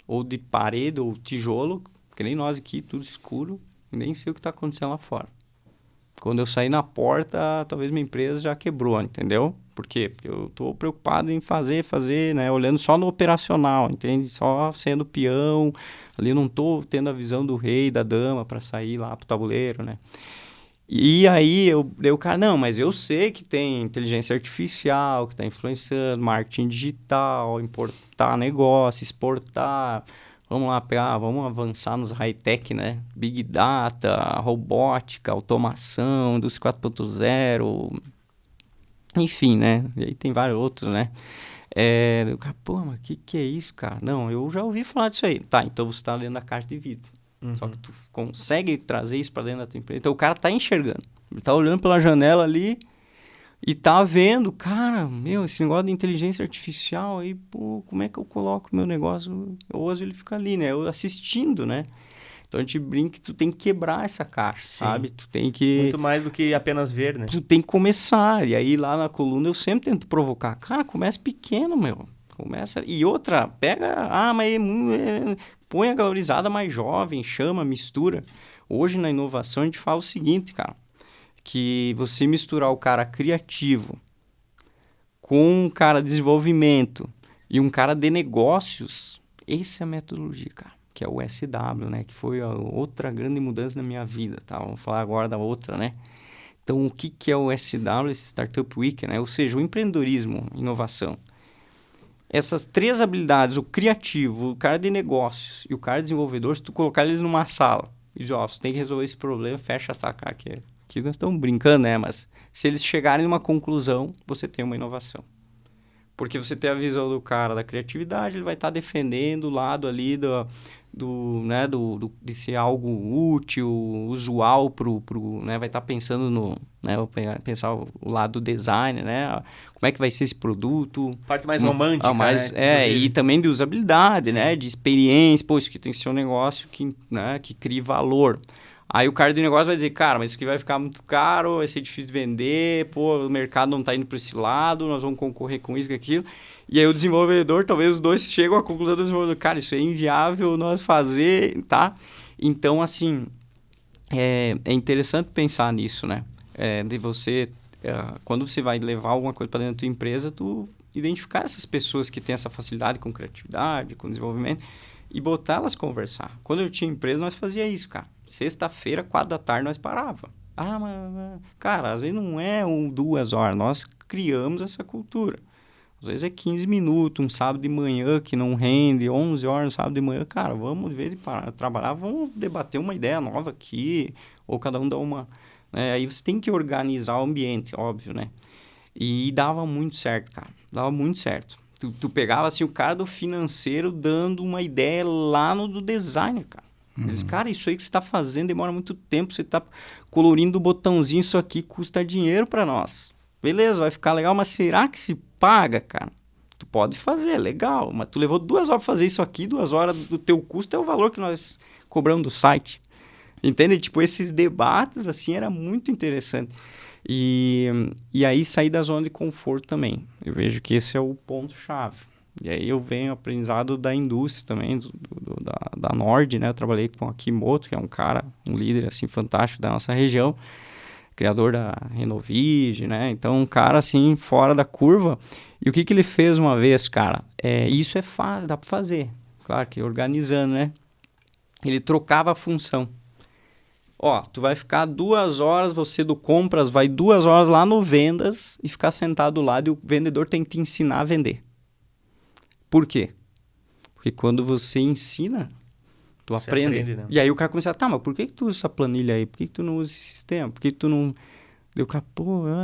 ou de parede, ou tijolo, que nem nós aqui, tudo escuro. E nem sei o que está acontecendo lá fora. Quando eu sair na porta, talvez minha empresa já quebrou, entendeu? Por quê? Porque eu estou preocupado em fazer, né? Olhando só no operacional, entende? Só sendo peão. Ali eu não estou tendo a visão do rei, da dama para sair lá pro tabuleiro, né? E aí, o cara, não, mas eu sei que tem inteligência artificial, que está influenciando, marketing digital, importar negócio, exportar, Vamos lá vamos avançar nos high-tech, né? Big Data, robótica, automação, indústria 4.0, enfim, né? E aí tem vários outros, né? O cara, pô, mas que é isso, cara? Não, eu já ouvi falar disso aí. Tá, então você tá lendo a caixa de vidro. Só que tu consegue trazer isso para dentro da tua empresa. Então o cara tá enxergando. Ele tá olhando pela janela ali e tá vendo, cara, esse negócio de inteligência artificial aí, pô, como é que eu coloco o meu negócio? Ou às vezes ele fica ali, né? Eu assistindo, né? Então a gente brinca que tu tem que quebrar essa caixa, sabe? Tu tem que... Muito mais do que apenas ver, né? Tu tem que começar. E aí lá na coluna eu sempre tento provocar. Cara, começa pequeno, meu. Começa... E outra, pega... põe a galorizada mais jovem, chama, mistura. Hoje na inovação a gente fala o seguinte, cara. Que você misturar o cara criativo com um cara de desenvolvimento e um cara de negócios, essa é a metodologia, cara, que é o SW, né? Que foi a outra grande mudança na minha vida, tá? Vamos falar agora da outra, né? Então, o que é o SW, esse Startup Week, né? Ou seja, o empreendedorismo, inovação. Essas 3 habilidades, o criativo, o cara de negócios e o cara desenvolvedor, se tu colocar eles numa sala e dizer, você tem que resolver esse problema, fecha essa cara aqui. Aqui nós estamos brincando, né? Mas se eles chegarem numa conclusão, você tem uma inovação. Porque você tem a visão do cara da criatividade, ele vai estar defendendo o lado ali de ser algo útil, usual né? Vai estar pensando né? Vou pensar o lado do design, né? Como é que vai ser esse produto? Parte mais romântica, né? E também de usabilidade, né? De experiência. Pô, isso aqui tem que ser um negócio que crie valor. Aí o cara de negócio vai dizer, cara, mas isso aqui vai ficar muito caro, vai ser difícil de vender, pô, o mercado não está indo para esse lado, nós vamos concorrer com isso e aquilo. E aí o desenvolvedor, talvez os dois chegam à conclusão do desenvolvedor, cara, isso é inviável nós fazer, tá? Então, assim, é interessante pensar nisso, né? De você, quando você vai levar alguma coisa para dentro da tua empresa, tu identificar essas pessoas que têm essa facilidade com criatividade, com desenvolvimento, e botar elas conversar. Quando eu tinha empresa, nós fazia isso, cara. Sexta-feira, 4 da tarde, nós parava. Mas... Cara, às vezes não é 2 horas. Nós criamos essa cultura. Às vezes é 15 minutos, um sábado de manhã que não rende, 11 horas no sábado de manhã. Cara, vamos, de vez em quando, trabalhar, vamos debater uma ideia nova aqui, ou cada um dá uma... Aí você tem que organizar o ambiente, óbvio, né? E dava muito certo, cara. Dava muito certo. Tu pegava, assim, o cara do financeiro dando uma ideia lá no do designer, cara. Eles, cara, isso aí que você está fazendo demora muito tempo, você está colorindo o botãozinho, isso aqui custa dinheiro para nós. Beleza, vai ficar legal, mas será que se paga, cara? Tu pode fazer, legal, mas tu levou 2 horas para fazer isso aqui, 2 horas do teu custo é o valor que nós cobramos do site. Entende? Tipo, esses debates, assim, era muito interessante. E aí sair da zona de conforto também. Eu vejo que esse é o ponto-chave. E aí eu venho aprendizado da indústria também, da Nord, né? Eu trabalhei com a Kimoto, que é um líder, assim, fantástico da nossa região, criador da Renovige, né? Então, um cara, assim, fora da curva. E o que ele fez uma vez, cara? Isso é fácil, dá para fazer. Claro que organizando, né? Ele trocava a função. Tu vai ficar 2 horas, você do compras vai 2 horas lá no vendas e ficar sentado do lado e o vendedor tem que te ensinar a vender. Por quê? Porque quando você ensina, tu aprende. Né? E aí o cara começa a, mas por que tu usa essa planilha aí? Por que tu não usa esse sistema? Por que tu não... Deu o cara,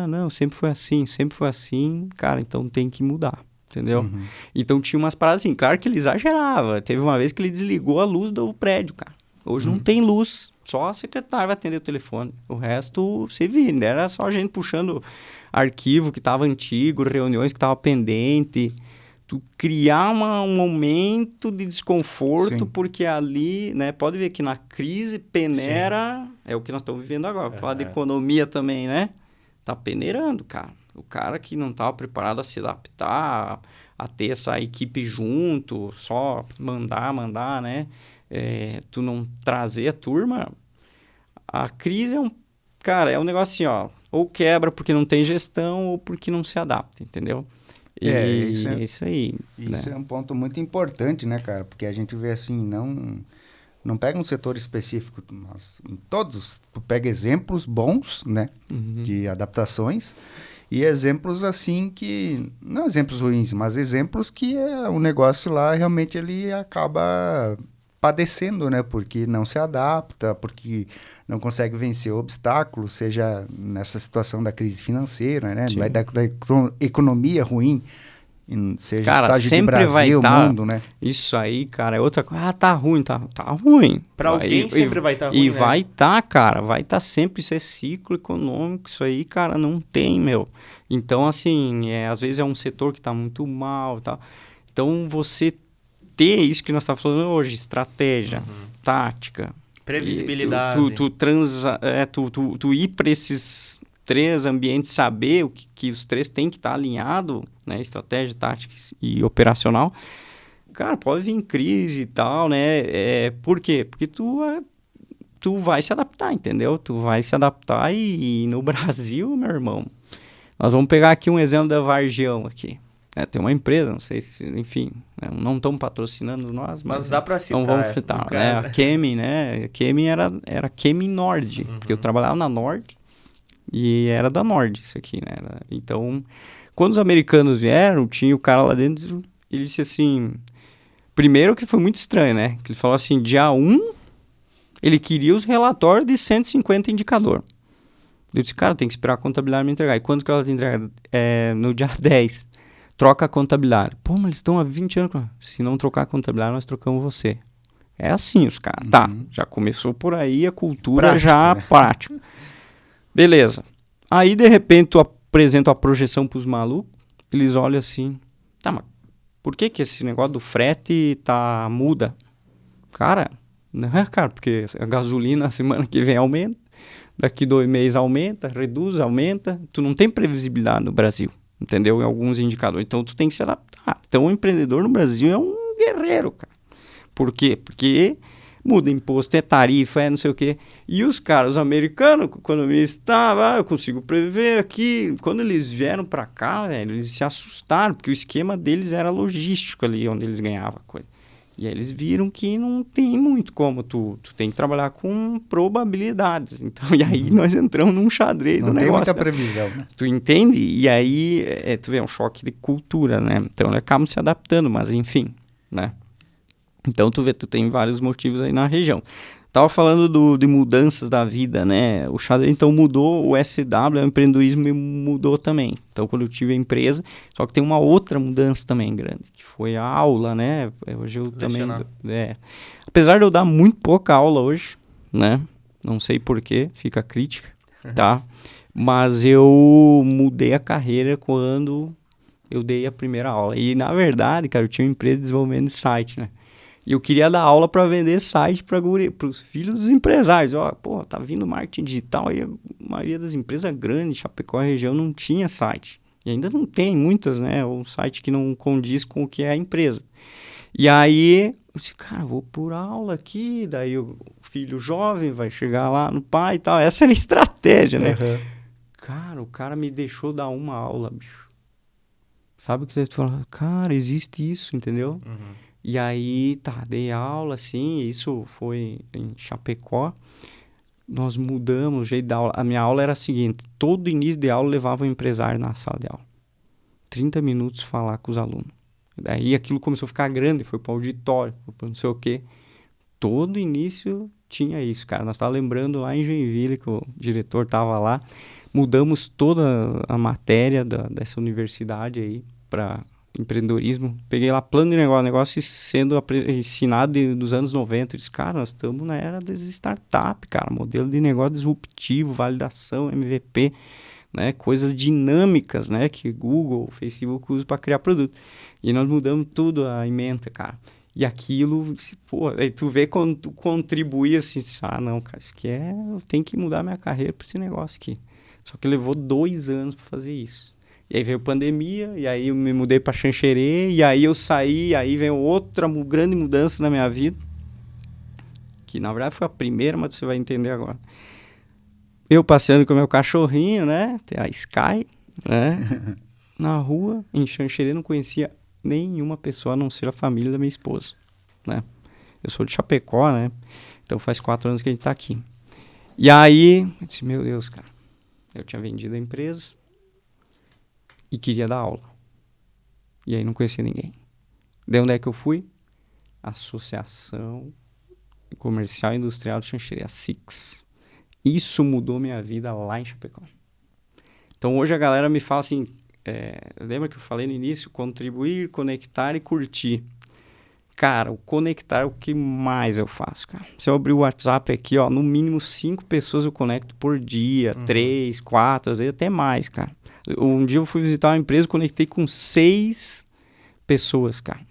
não, sempre foi assim. Cara, então tem que mudar, entendeu? Então tinha umas paradas assim, claro que ele exagerava. Teve uma vez que ele desligou a luz do prédio, cara. Hoje não tem luz, só a secretária vai atender o telefone. O resto, você vira, era só a gente puxando arquivo que estava antigo, reuniões que estavam pendente. Tu criar um momento de desconforto, sim, porque ali, né, pode ver que na crise peneira, sim, é o que nós estamos vivendo agora. Vou falar de economia também, né? Tá peneirando, cara. O cara que não estava preparado a se adaptar, a ter essa equipe junto, só mandar, né? Tu não trazer a turma, a crise é um negócio assim, ou quebra porque não tem gestão ou porque não se adapta, entendeu? Isso aí. Isso, né? É um ponto muito importante, né, cara? Porque a gente vê assim, não pega um setor específico, mas em todos, tu pega exemplos bons, né, de adaptações, e exemplos assim que, não exemplos ruins, mas exemplos que o negócio lá realmente ele acaba padecendo, né? Porque não se adapta, porque não consegue vencer o obstáculo, seja nessa situação da crise financeira, né? Sim. Da economia ruim, seja Cara, estágio de sempre vai Brasil, estar. mundo, né? Isso aí, cara, é outra coisa. Ah, tá ruim, tá ruim. Pra alguém sempre vai estar ruim, E né? vai estar, cara, vai estar sempre. Isso é ciclo econômico, isso aí, cara, não tem, meu. Então, assim, às vezes é um setor que tá muito mal e tal. Então, você ter isso que nós estamos falando hoje, estratégia, tática. Previsibilidade. Tu ir para esses 3 ambientes, saber que os 3 têm que estar alinhados, né? Estratégia, tática e operacional. Cara, pode vir crise e tal, né? Por quê? Porque tu vai se adaptar, entendeu? Tu vai se adaptar e no Brasil, meu irmão, nós vamos pegar aqui um exemplo da Vargião aqui. Tem uma empresa, não sei se, enfim, né, não estão patrocinando nós, Mas dá pra citar. não vamos citar, né? A Kemi, né? A Kemi era Kemi Nord, porque eu trabalhava na Nord e era da Nord isso aqui, né? Então, quando os americanos vieram, tinha o cara lá dentro, ele disse assim, primeiro que foi muito estranho, né? Que ele falou assim, dia 1, ele queria os relatórios de 150 indicador. Eu disse, cara, tem que esperar a contabilidade me entregar. E quando que ela te entrega? No dia 10. Troca a contabilidade. Pô, mas eles estão há 20 anos. Se não trocar a contabilidade, nós trocamos você. É assim os caras. Tá, já começou por aí a cultura Prática, já né? prática. Beleza. Aí, de repente, tu apresenta a projeção pros malucos, eles olham assim, tá, mas por que esse negócio do frete muda? Cara, não é, cara, porque a gasolina semana que vem aumenta, daqui 2 meses aumenta, reduz, aumenta. Tu não tem previsibilidade no Brasil, entendeu? Em alguns indicadores. Então, tu tem que se adaptar. Então, o empreendedor no Brasil é um guerreiro, cara. Por quê? Porque muda imposto, é tarifa, é não sei o quê. E os caras, os americanos, quando eles estavam, eu consigo prever aqui. Quando eles vieram pra cá, velho, eles se assustaram, porque o esquema deles era logístico ali, onde eles ganhavam coisa. E aí eles viram que não tem muito como, tu tem que trabalhar com probabilidades. Então, e aí nós entramos num xadrez Não do tem negócio. muita previsão, né? Tu entende? E aí, tu vê, é um choque de cultura, né? Então, eles acabam se adaptando, mas enfim, né? Então, tu vê, tu tem vários motivos aí na região. Tava falando de mudanças da vida, né? O xadrez, então, mudou, o SW, o empreendedorismo mudou também. Então, quando eu tive a empresa, só que tem uma outra mudança também grande, que foi a aula, né? Hoje eu Lecionar. também... Apesar de eu dar muito pouca aula hoje, né? Não sei porquê, fica a crítica, tá? Mas eu mudei a carreira quando eu dei a primeira aula. E, na verdade, cara, eu tinha uma empresa de desenvolvimento de site, né? E eu queria dar aula para vender site para os filhos dos empresários. Ó, pô, tá vindo marketing digital e a maioria das empresas grandes, Chapecó e região, não tinha site. E ainda não tem muitas, né? Um site que não condiz com o que é a empresa. E aí, eu disse, cara, vou por aula aqui. Daí o filho jovem vai chegar lá no pai e tal. Essa era a estratégia, né? Cara, o cara me deixou dar uma aula, bicho. Sabe o que você fala? Cara, existe isso, entendeu? E aí, dei aula, assim, isso foi em Chapecó. Nós mudamos o jeito da aula. A minha aula era a seguinte, todo início de aula levava um empresário na sala de aula. 30 minutos falar com os alunos. Daí aquilo começou a ficar grande, foi para o auditório, foi para não sei o quê. Todo início tinha isso, cara. Nós estávamos lembrando lá em Joinville, que o diretor estava lá. Mudamos toda a matéria dessa universidade aí para empreendedorismo. Peguei lá plano de negócio sendo ensinado dos anos 90. Eu disse, cara, nós estamos na era das startups, cara. Modelo de negócio disruptivo, validação, MVP, né? Coisas dinâmicas, né? Que Google, Facebook usam para criar produto. E nós mudamos tudo a ementa, cara. E aquilo, pô, aí tu vê quando tu contribui assim, não, cara, isso aqui eu tenho que mudar minha carreira para esse negócio aqui. Só que levou 2 anos para fazer isso. E aí veio pandemia, e aí eu me mudei para Xanxerê, e aí eu saí, aí veio outra grande mudança na minha vida, que na verdade foi a primeira, mas você vai entender agora. Eu passeando com o meu cachorrinho, né, a Sky, né, na rua, em Xanxerê, não conhecia nenhuma pessoa, a não ser a família da minha esposa, né. Eu sou de Chapecó, né, então faz 4 anos que a gente tá aqui. E aí, eu disse, meu Deus, cara, eu tinha vendido a empresa, e queria dar aula. E aí não conhecia ninguém. Daí onde é que eu fui? Associação Comercial e Industrial de Xanxerê, a SIX. Isso mudou minha vida lá em Chapecó. Então, hoje a galera me fala assim, lembra que eu falei no início? Contribuir, conectar e curtir. Cara, o conectar é o que mais eu faço, cara. Se eu abrir o WhatsApp aqui, ó, no mínimo 5 pessoas eu conecto por dia, 3, 4, às vezes até mais, cara. Um dia eu fui visitar uma empresa e conectei com 6 pessoas, cara.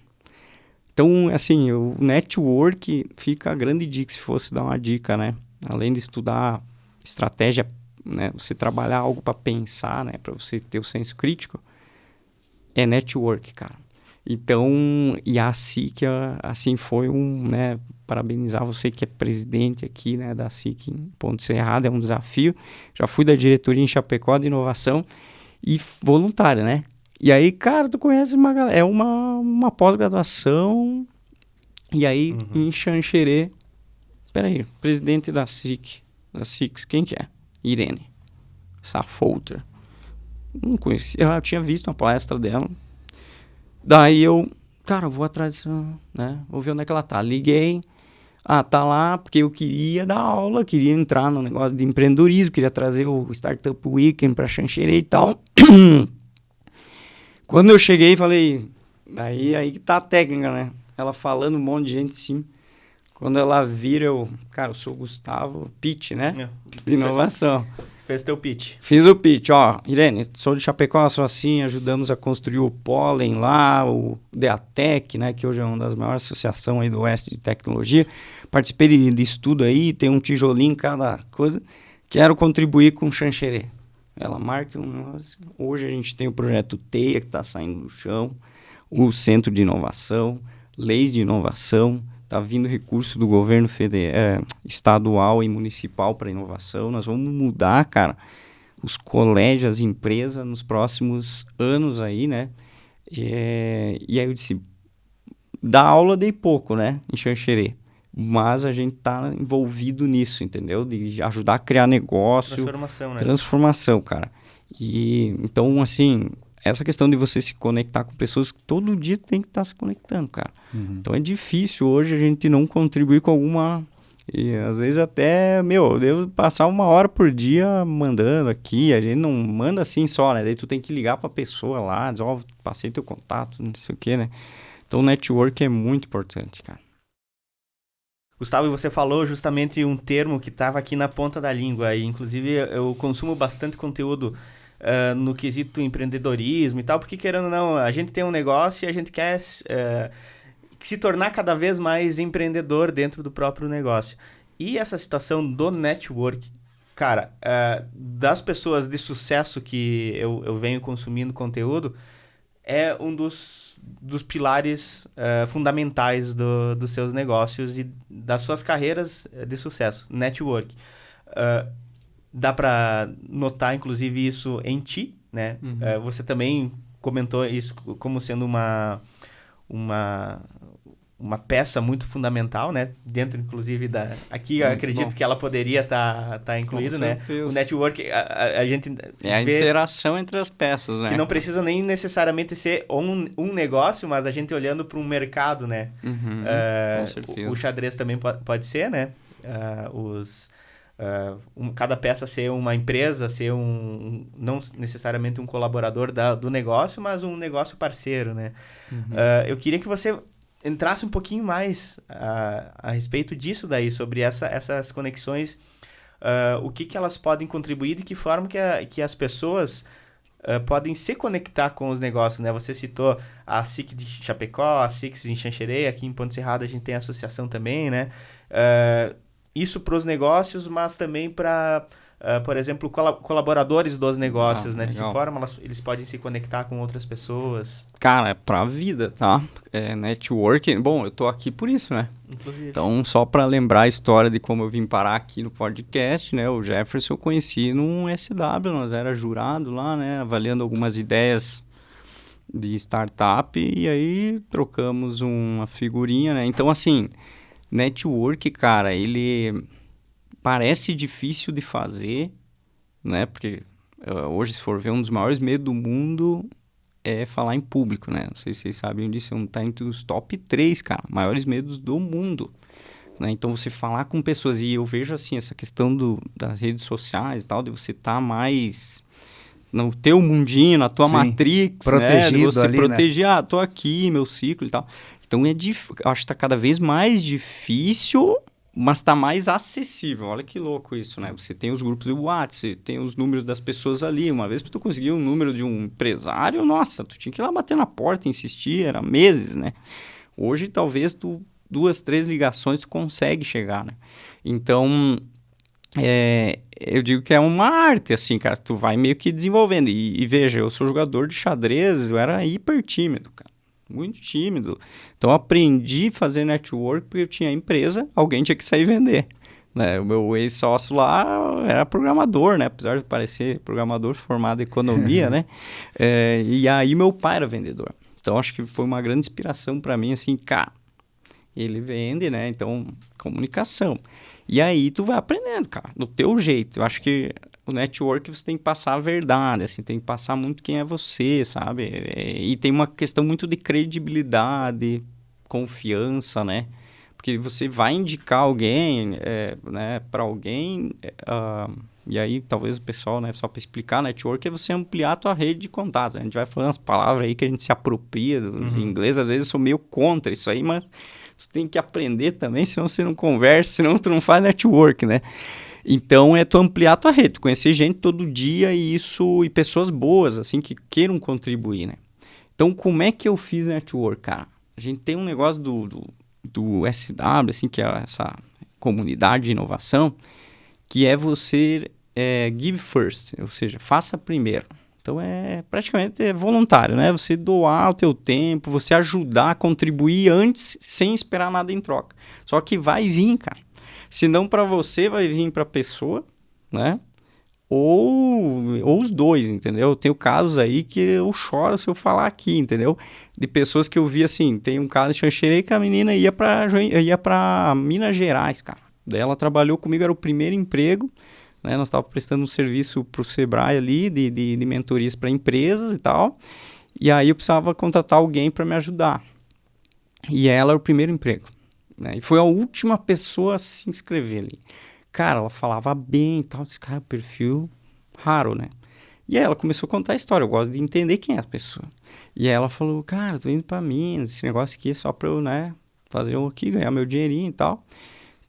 Então, assim, o network fica a grande dica, se fosse dar uma dica, né? Além de estudar estratégia, né? Você trabalhar algo para pensar, né? Para você ter o senso crítico, é network, cara. Então, e a SIC, assim, foi né? Parabenizar você que é presidente aqui, né? Da SIC em Ponte Serrada, é um desafio. Já fui da diretoria em Chapecó de inovação e voluntária, né? E aí, cara, tu conhece uma galera, é uma pós-graduação, e aí em Xanxerê, peraí, presidente da SIC, quem que é? Irene Safolter. Não conhecia, eu tinha visto uma palestra dela. Daí eu, cara, vou atrás disso, né? Vou ver onde é que ela tá. Liguei, tá lá porque eu queria dar aula, queria entrar no negócio de empreendedorismo, queria trazer o Startup Weekend pra Xanxerê e tal. Quando eu cheguei, falei, aí que tá a técnica, né? Ela falando um monte de gente sim. Quando ela vira, cara, eu sou o Gustavo Pitt, né? De inovação. Fez teu pitch. Fiz o pitch, ó. Irene, sou de Chapecó, sou assim, ajudamos a construir o Pólen lá, o DEATEC, né? Que hoje é uma das maiores associações aí do Oeste de Tecnologia. Participei de estudo aí, tem um tijolinho em cada coisa. Quero contribuir com o Xanxerê. Ela marca um negócio. Hoje a gente tem o projeto TEIA, que está saindo do chão, o Centro de Inovação, leis de inovação, está vindo recurso do governo estadual e municipal para inovação. Nós vamos mudar, cara, os colégios, as empresas nos próximos anos aí, né? E aí eu disse, dar aula dei pouco, né? Em Xanxerê. Mas a gente tá envolvido nisso, entendeu? De ajudar a criar negócio. Transformação, né? Transformação, cara. E então, assim, essa questão de você se conectar com pessoas que todo dia tem que estar se conectando, cara. Então é difícil hoje a gente não contribuir com alguma... E às vezes até, eu devo passar 1 hora por dia mandando aqui. A gente não manda assim só, né? Daí tu tem que ligar pra pessoa lá, dizer, passei teu contato, não sei o quê, né? Então o network é muito importante, cara. Gustavo, você falou justamente um termo que estava aqui na ponta da língua. E, inclusive, eu consumo bastante conteúdo no quesito empreendedorismo e tal, porque, querendo ou não, a gente tem um negócio e a gente quer se tornar cada vez mais empreendedor dentro do próprio negócio. E essa situação do network, cara, das pessoas de sucesso que eu venho consumindo conteúdo, é um dos pilares fundamentais dos seus negócios e das suas carreiras de sucesso, network. Dá para notar, inclusive, isso em ti, né? Você também comentou isso como sendo uma peça muito fundamental, né? Dentro, inclusive, aqui eu acredito que ela poderia estar incluída, né? O network, a gente é a interação entre as peças, né? Que não precisa nem necessariamente ser um negócio, mas a gente olhando para um mercado, né? Com certeza. O xadrez também pode ser, né? Cada peça ser uma empresa, ser não necessariamente um colaborador do negócio, mas um negócio parceiro, né? Eu queria que você entrasse um pouquinho mais a respeito disso daí, sobre essas conexões, o que elas podem contribuir, de que forma que as pessoas podem se conectar com os negócios, né? Você citou a SIC de Chapecó, a SIC em Xanxerê, aqui em Ponte Serrada a gente tem a associação também, né? Isso para os negócios, mas também para, por exemplo, colaboradores dos negócios, né? Legal. De que forma eles podem se conectar com outras pessoas? Cara, é pra vida, tá? Networking. Bom, eu tô aqui por isso, né? Inclusive. Então, só pra lembrar a história de como eu vim parar aqui no podcast, né? O Jefferson eu conheci num SW, nós era jurado lá, né? Avaliando algumas ideias de startup e aí trocamos uma figurinha, né? Então, assim, network, cara, ele parece difícil de fazer, né? Porque hoje, se for ver, um dos maiores medos do mundo é falar em público, né? Não sei se vocês sabem disso, tá entre os top 3, cara, maiores medos do mundo. né? Então, você falar com pessoas, e eu vejo, assim, essa questão das redes sociais e tal, de você estar mais no teu mundinho, na tua Sim, matrix, protegido, né? De você ali, proteger, tô aqui, meu ciclo e tal. Então, eu acho que tá cada vez mais difícil, mas tá mais acessível. Olha que louco isso, né? Você tem os grupos do WhatsApp, tem os números das pessoas ali. Uma vez que tu conseguiu um número de um empresário, nossa, tu tinha que ir lá bater na porta, insistir, era meses, né? Hoje, talvez, 2, 3 ligações tu consegue chegar, né? Então, eu digo que é uma arte, assim, cara. Tu vai meio que desenvolvendo. E veja, eu sou jogador de xadrez, eu era hiper tímido, cara. Muito tímido. Então, eu aprendi a fazer network porque eu tinha empresa, alguém tinha que sair vender. Né? O meu ex-sócio lá era programador, né? Apesar de parecer programador formado em economia, né? E aí, meu pai era vendedor. Então, acho que foi uma grande inspiração para mim, assim, cara. Ele vende, né? Então, comunicação. E aí, tu vai aprendendo, cara, do teu jeito. Eu acho que o network você tem que passar a verdade, assim, tem que passar muito quem é você, sabe? E tem uma questão muito de credibilidade, confiança, né? Porque você vai indicar alguém, né, para alguém, e aí talvez o pessoal, né, só para explicar, network é você ampliar a tua rede de contatos. A gente vai falando as palavras aí que a gente se apropria dos inglês, às vezes eu sou meio contra isso aí, mas tu tem que aprender também, senão você não conversa, senão tu não faz network, né? Então, tu ampliar a tua rede, tu conhecer gente todo dia e pessoas boas, assim, que queiram contribuir, né? Então, como é que eu fiz network, cara? A gente tem um negócio do SW, assim, que é essa comunidade de inovação, que é você give first, ou seja, faça primeiro. Então, praticamente voluntário, né? Você doar o teu tempo, você ajudar, contribuir antes, sem esperar nada em troca. Só que vai vir, cara. Se não para você, vai vir para a pessoa, né? Ou os dois, entendeu? Tem casos aí que eu choro se eu falar aqui, entendeu? De pessoas que eu vi assim, tem um caso de Xanxerê que a menina ia para Minas Gerais, cara. Daí ela trabalhou comigo, era o primeiro emprego, né? Nós estávamos prestando um serviço para o Sebrae ali, de mentorias para empresas e tal. E aí eu precisava contratar alguém para me ajudar. E ela era o primeiro emprego. Né? E foi a última pessoa a se inscrever ali. Cara, ela falava bem e tal. Disse, cara, perfil raro, né? E aí ela começou a contar a história. Eu gosto de entender quem é a pessoa. E aí ela falou, cara, tô indo pra Minas. Esse negócio aqui é só pra eu, né, fazer aqui, ganhar meu dinheirinho e tal.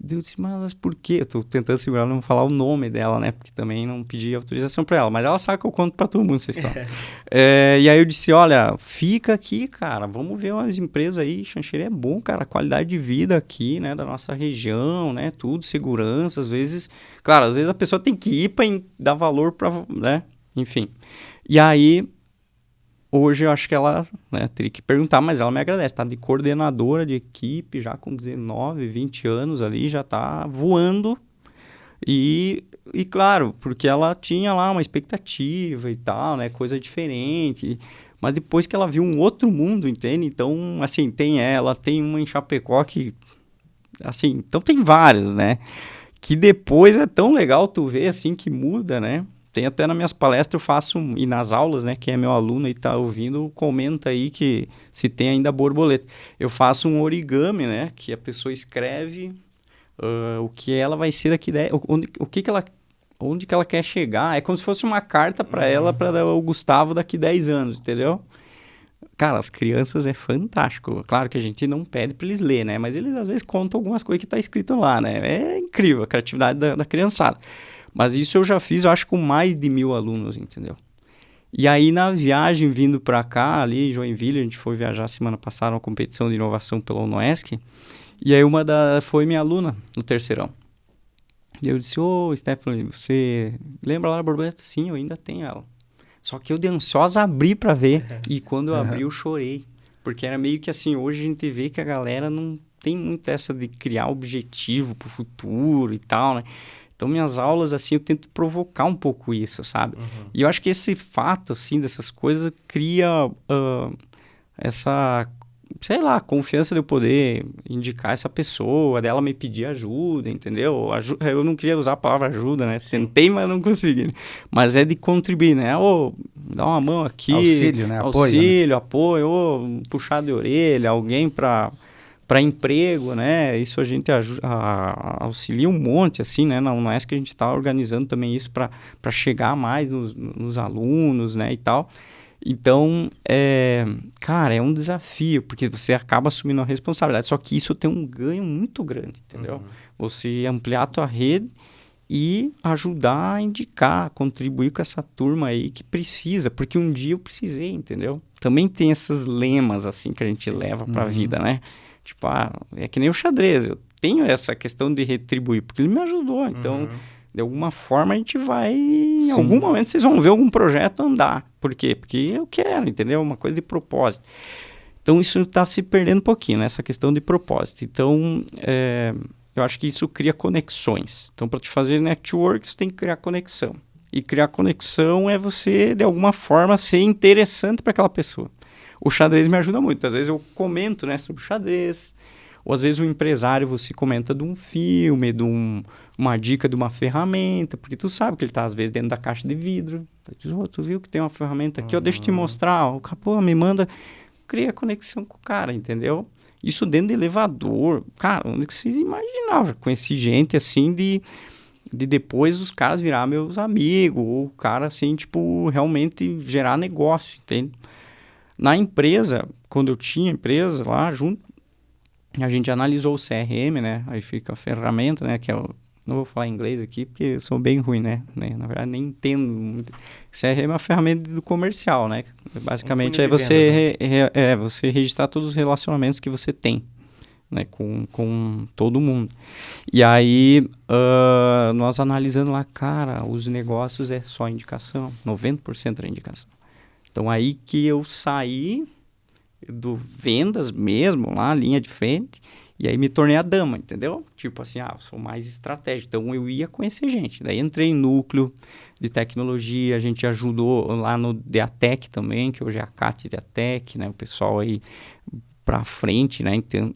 Eu disse, mas por quê? Eu tô tentando segurar não falar o nome dela, né? Porque também não pedi autorização pra ela. Mas ela sabe que eu conto pra todo mundo essa história. E aí eu disse, olha, fica aqui, cara. Vamos ver umas empresas aí. Xanxerê é bom, cara. A qualidade de vida aqui, né? Da nossa região, né? Tudo, segurança. Às vezes... Claro, às vezes a pessoa tem que ir pra dar valor pra... né? Enfim. E aí... Hoje eu acho que ela, né, teria que perguntar, mas ela me agradece. Tá de coordenadora de equipe, já com 19, 20 anos ali, já tá voando. E claro, porque ela tinha lá uma expectativa e tal, né, coisa diferente. Mas depois que ela viu um outro mundo, entende? Então, assim, tem uma em Chapecó que, assim, então tem várias, né? Que depois é tão legal tu ver, assim, que muda, né? Tem até nas minhas palestras, eu faço, e nas aulas, né? Quem é meu aluno e tá ouvindo, comenta aí que se tem ainda borboleta. Eu faço um origami, né? Que a pessoa escreve o que ela vai ser daqui, onde que ela quer chegar. É como se fosse uma carta para ela, para o Gustavo daqui 10 anos, entendeu? Cara, as crianças é fantástico. Claro que a gente não pede para eles lerem, né? Mas eles às vezes contam algumas coisas que tá escrito lá, né? É incrível a criatividade da criançada. Mas isso eu já fiz, eu acho, com mais de 1.000 alunos, entendeu? E aí, na viagem, vindo para cá, ali em Joinville, a gente foi viajar semana passada, uma competição de inovação pela UNOESC, e aí foi minha aluna no terceirão. E eu disse, Stephanie, você lembra lá da borboleta? Sim, eu ainda tenho ela. Só que eu de ansiosa abri para ver, e quando eu abri, eu chorei. Porque era meio que assim, hoje a gente vê que a galera não tem muito essa de criar objetivo pro futuro e tal, né? Então, minhas aulas, assim, eu tento provocar um pouco isso, sabe? E eu acho que esse fato, assim, dessas coisas cria essa, sei lá, confiança de eu poder indicar essa pessoa, dela me pedir ajuda, entendeu? Eu não queria usar a palavra ajuda, né? Tentei, mas não consegui. Né? Mas é de contribuir, né? Dá uma mão aqui. Auxílio, né? Auxílio, apoio, puxar de orelha, alguém para para emprego, né? Isso a gente auxilia um monte, assim, né? Na UNESC que a gente está organizando também isso para chegar mais nos alunos, né? E tal. Então, cara, é um desafio, porque você acaba assumindo a responsabilidade. Só que isso tem um ganho muito grande, entendeu? Você ampliar a tua rede e ajudar a indicar, contribuir com essa turma aí que precisa, porque um dia eu precisei, entendeu? Também tem esses lemas, assim, que a gente leva para a vida, né? Tipo, é que nem o xadrez, eu tenho essa questão de retribuir, porque ele me ajudou, então, de alguma forma a gente vai, em algum momento vocês vão ver algum projeto andar. Por quê? Porque eu quero, entendeu? Uma coisa de propósito. Então, isso está se perdendo um pouquinho, né? Essa questão de propósito. Então, eu acho que isso cria conexões. Então, para te fazer network, você tem que criar conexão. E criar conexão é você, de alguma forma, ser interessante para aquela pessoa. O xadrez me ajuda muito. Às vezes eu comento, né, sobre o xadrez. Ou às vezes o empresário, você comenta de um filme, de uma dica de uma ferramenta. Porque tu sabe que ele está, às vezes, dentro da caixa de vidro. Tu viu que tem uma ferramenta aqui? Deixa eu te mostrar. O cara, me manda... Cria conexão com o cara, entendeu? Isso dentro de elevador. Cara, onde que vocês imaginavam? Eu já conheci gente, assim, de depois os caras virar meus amigos. Ou o cara, assim, tipo, realmente gerar negócio, entende? Na empresa, quando eu tinha empresa lá junto, a gente analisou o CRM, né? Aí fica a ferramenta, né? Que é o... Não vou falar inglês aqui, porque eu sou bem ruim, né? Na verdade, nem entendo muito. CRM é uma ferramenta do comercial, né? Basicamente, é você, você registrar todos os relacionamentos que você tem, né? Com todo mundo. E aí, nós analisando lá, cara, os negócios é só indicação. 90% era indicação. Então, aí que eu saí do vendas mesmo, lá, linha de frente, e aí me tornei a dama, entendeu? Tipo assim, eu sou mais estratégico, então eu ia conhecer gente. Daí entrei em núcleo de tecnologia, a gente ajudou lá no Deatec também, que hoje é a CAT Deatec, né? O pessoal aí pra frente, né? Então,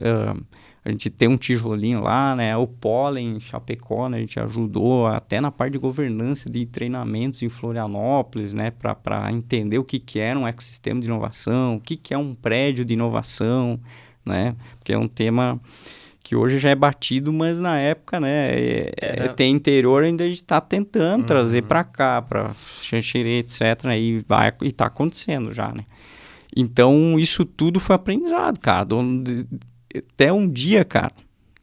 a gente tem um tijolinho lá, né? O Pólen, Chapecó, né? A gente ajudou até na parte de governança de treinamentos em Florianópolis, né? Para entender o que era um ecossistema de inovação, o que é um prédio de inovação, né? Porque é um tema que hoje já é batido, mas na época, né? Tem interior, ainda a gente está tentando trazer para cá, para Xanxerê, etc. Né? E está acontecendo já, né? Então, isso tudo foi aprendizado, cara. Até um dia, cara.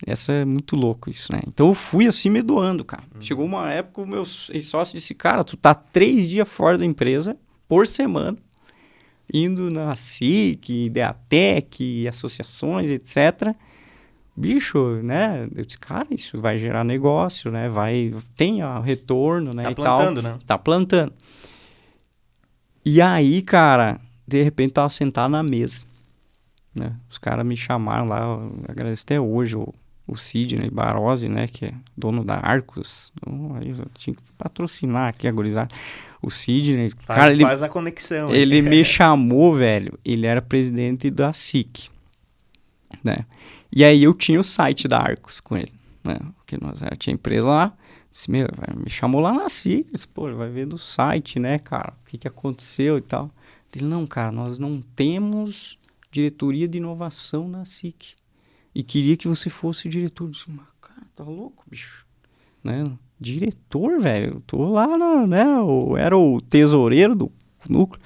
Essa é muito louco isso, né? Então, eu fui assim me doando, cara. Chegou uma época, o meu sócio disse, cara, tu tá 3 dias fora da empresa, por semana, indo na SIC, Deatec, associações, etc. Bicho, né? Eu disse, cara, isso vai gerar negócio, né? Tem retorno, né? Tá plantando, né? Tá plantando. E aí, cara, de repente tava sentado na mesa, né? Os caras me chamaram lá, eu agradeço até hoje, o Sidney Barozzi, né? Que é dono da Arcos. Então, aí eu tinha que patrocinar aqui a gurizada. O Sidney, cara, faz a conexão. Ele me chamou, velho. Ele era presidente da SIC, né? E aí eu tinha o site da Arcos com ele, né? Porque nós tinha empresa lá. Disse, me chamou lá na SIC. Disse, pô, ele vai ver do site, né, cara? O que aconteceu e tal. Ele, não, cara, nós não temos diretoria de inovação na SIC. E queria que você fosse diretor. Eu disse, mas, cara, tá louco, bicho? Né? Diretor, velho? Eu tô lá, né? Eu era o tesoureiro do núcleo.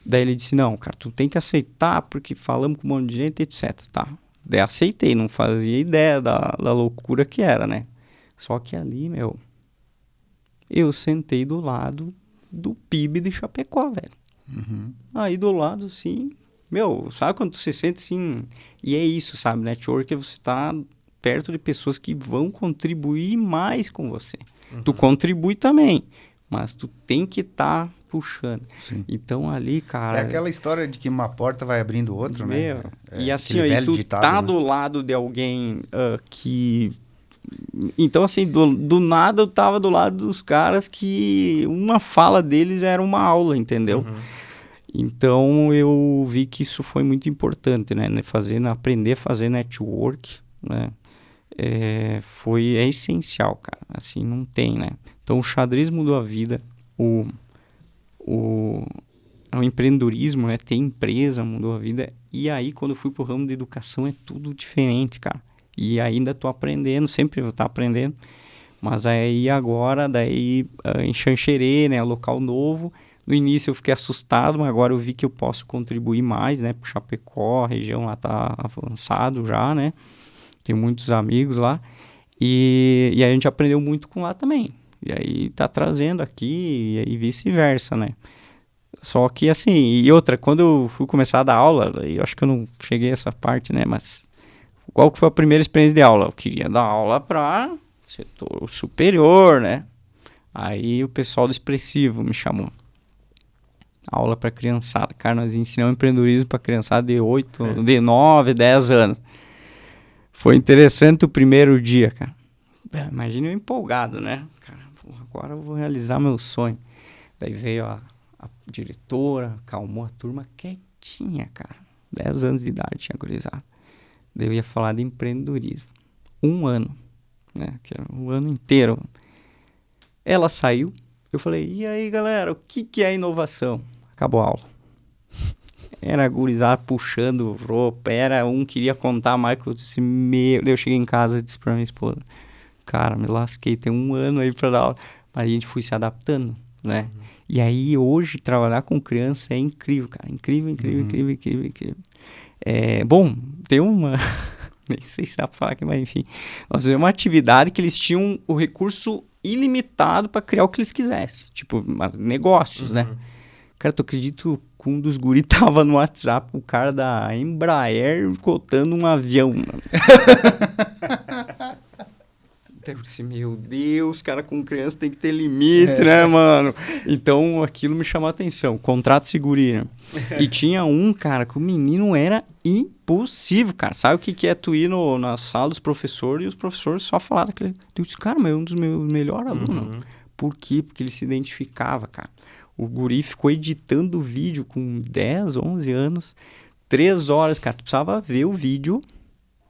Daí ele disse, não, cara, tu tem que aceitar, porque falamos com um monte de gente, etc. Tá. Daí aceitei, não fazia ideia da loucura que era, né? Só que ali, eu sentei do lado do PIB de Chapecó, velho. Aí do lado, assim, sabe quando tu se sente assim, e é isso, sabe, network é você tá perto de pessoas que vão contribuir mais com você. Tu contribui também, mas tu tem que estar puxando. Sim. Então ali, cara... É aquela história de que uma porta vai abrindo outra, né? E assim, aí, tu ditado, tá, né? Do lado de alguém que... Então, assim, do nada eu tava do lado dos caras que uma fala deles era uma aula, entendeu? Então, eu vi que isso foi muito importante, né? Aprender a fazer network, né? É essencial, cara. Assim, não tem, né? Então, o xadrez mudou a vida. o empreendedorismo, né? Ter empresa mudou a vida. E aí, quando eu fui pro ramo de educação, é tudo diferente, cara. E ainda tô aprendendo, sempre vou estar aprendendo. Mas aí agora, daí, em Xanxerê, né? Local novo. No início eu fiquei assustado, mas agora eu vi que eu posso contribuir mais, né? Pro Chapecó, a região lá tá avançado já, né? Tenho muitos amigos lá. E aí a gente aprendeu muito com lá também. E aí tá trazendo aqui e vice-versa, né? Só que assim, e outra, quando eu fui começar a dar aula, eu acho que eu não cheguei a essa parte, né? Mas qual que foi a primeira experiência de aula? Eu queria dar aula para setor superior, né? Aí o pessoal do Expressivo me chamou. Aula para criançada. Cara, nós ensinamos empreendedorismo para criançada de 8, de 9, 10 anos. Foi interessante o primeiro dia, cara. Imagina eu empolgado, né? Cara, agora eu vou realizar meu sonho. Daí veio a diretora, acalmou a turma quietinha, cara. 10 anos de idade tinha gurizada. Daí eu ia falar de empreendedorismo. 1 ano, né? Que era um ano inteiro. Ela saiu. Eu falei, e aí, galera, o que é inovação? Acabou a aula. Era gurizada puxando roupa, era um queria contar mais que eu disse, eu cheguei em casa e disse pra minha esposa, cara, me lasquei, tem 1 ano aí pra dar aula. Mas a gente foi se adaptando, né? E aí, hoje, trabalhar com criança é incrível, cara. Incrível. Bom, tem uma... Nem sei se dá pra falar aqui, mas enfim. Nós fizemos uma atividade que eles tinham o recurso ilimitado pra criar o que eles quisessem. Tipo, negócios, né? Cara, tu acredito que um dos guris tava no WhatsApp, o cara da Embraer cotando um avião, mano. Eu disse, meu Deus, cara, com criança tem que ter limite, né, mano? Então, aquilo me chamou a atenção. Contrato segurinho. E tinha um, cara, que o menino era impossível, cara. Sabe o que é tu ir na sala dos professores e os professores só falaram daquele... Eu disse, cara, mas é um dos meus melhores alunos. Por quê? Porque ele se identificava, cara. O guri ficou editando o vídeo com 10, 11 anos. 3 horas, cara. Tu precisava ver o vídeo,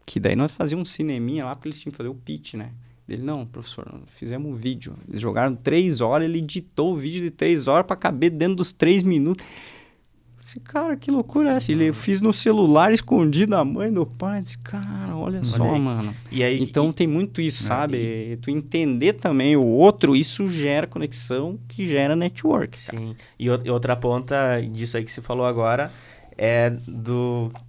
que daí nós fazíamos um cineminha lá, porque eles tinham que fazer o pitch, né? Ele, não, professor, fizemos um vídeo. Eles jogaram 3 horas, ele editou o vídeo de 3 horas pra caber dentro dos 3 minutos. Disse, cara, que loucura é essa? Eu fiz no celular, escondido da mãe do pai. Disse, cara, olha só, mano. E aí, então tem muito isso, sabe? Tu entender também o outro, isso gera conexão, que gera network. Cara. Sim. E outra ponta disso aí que você falou agora é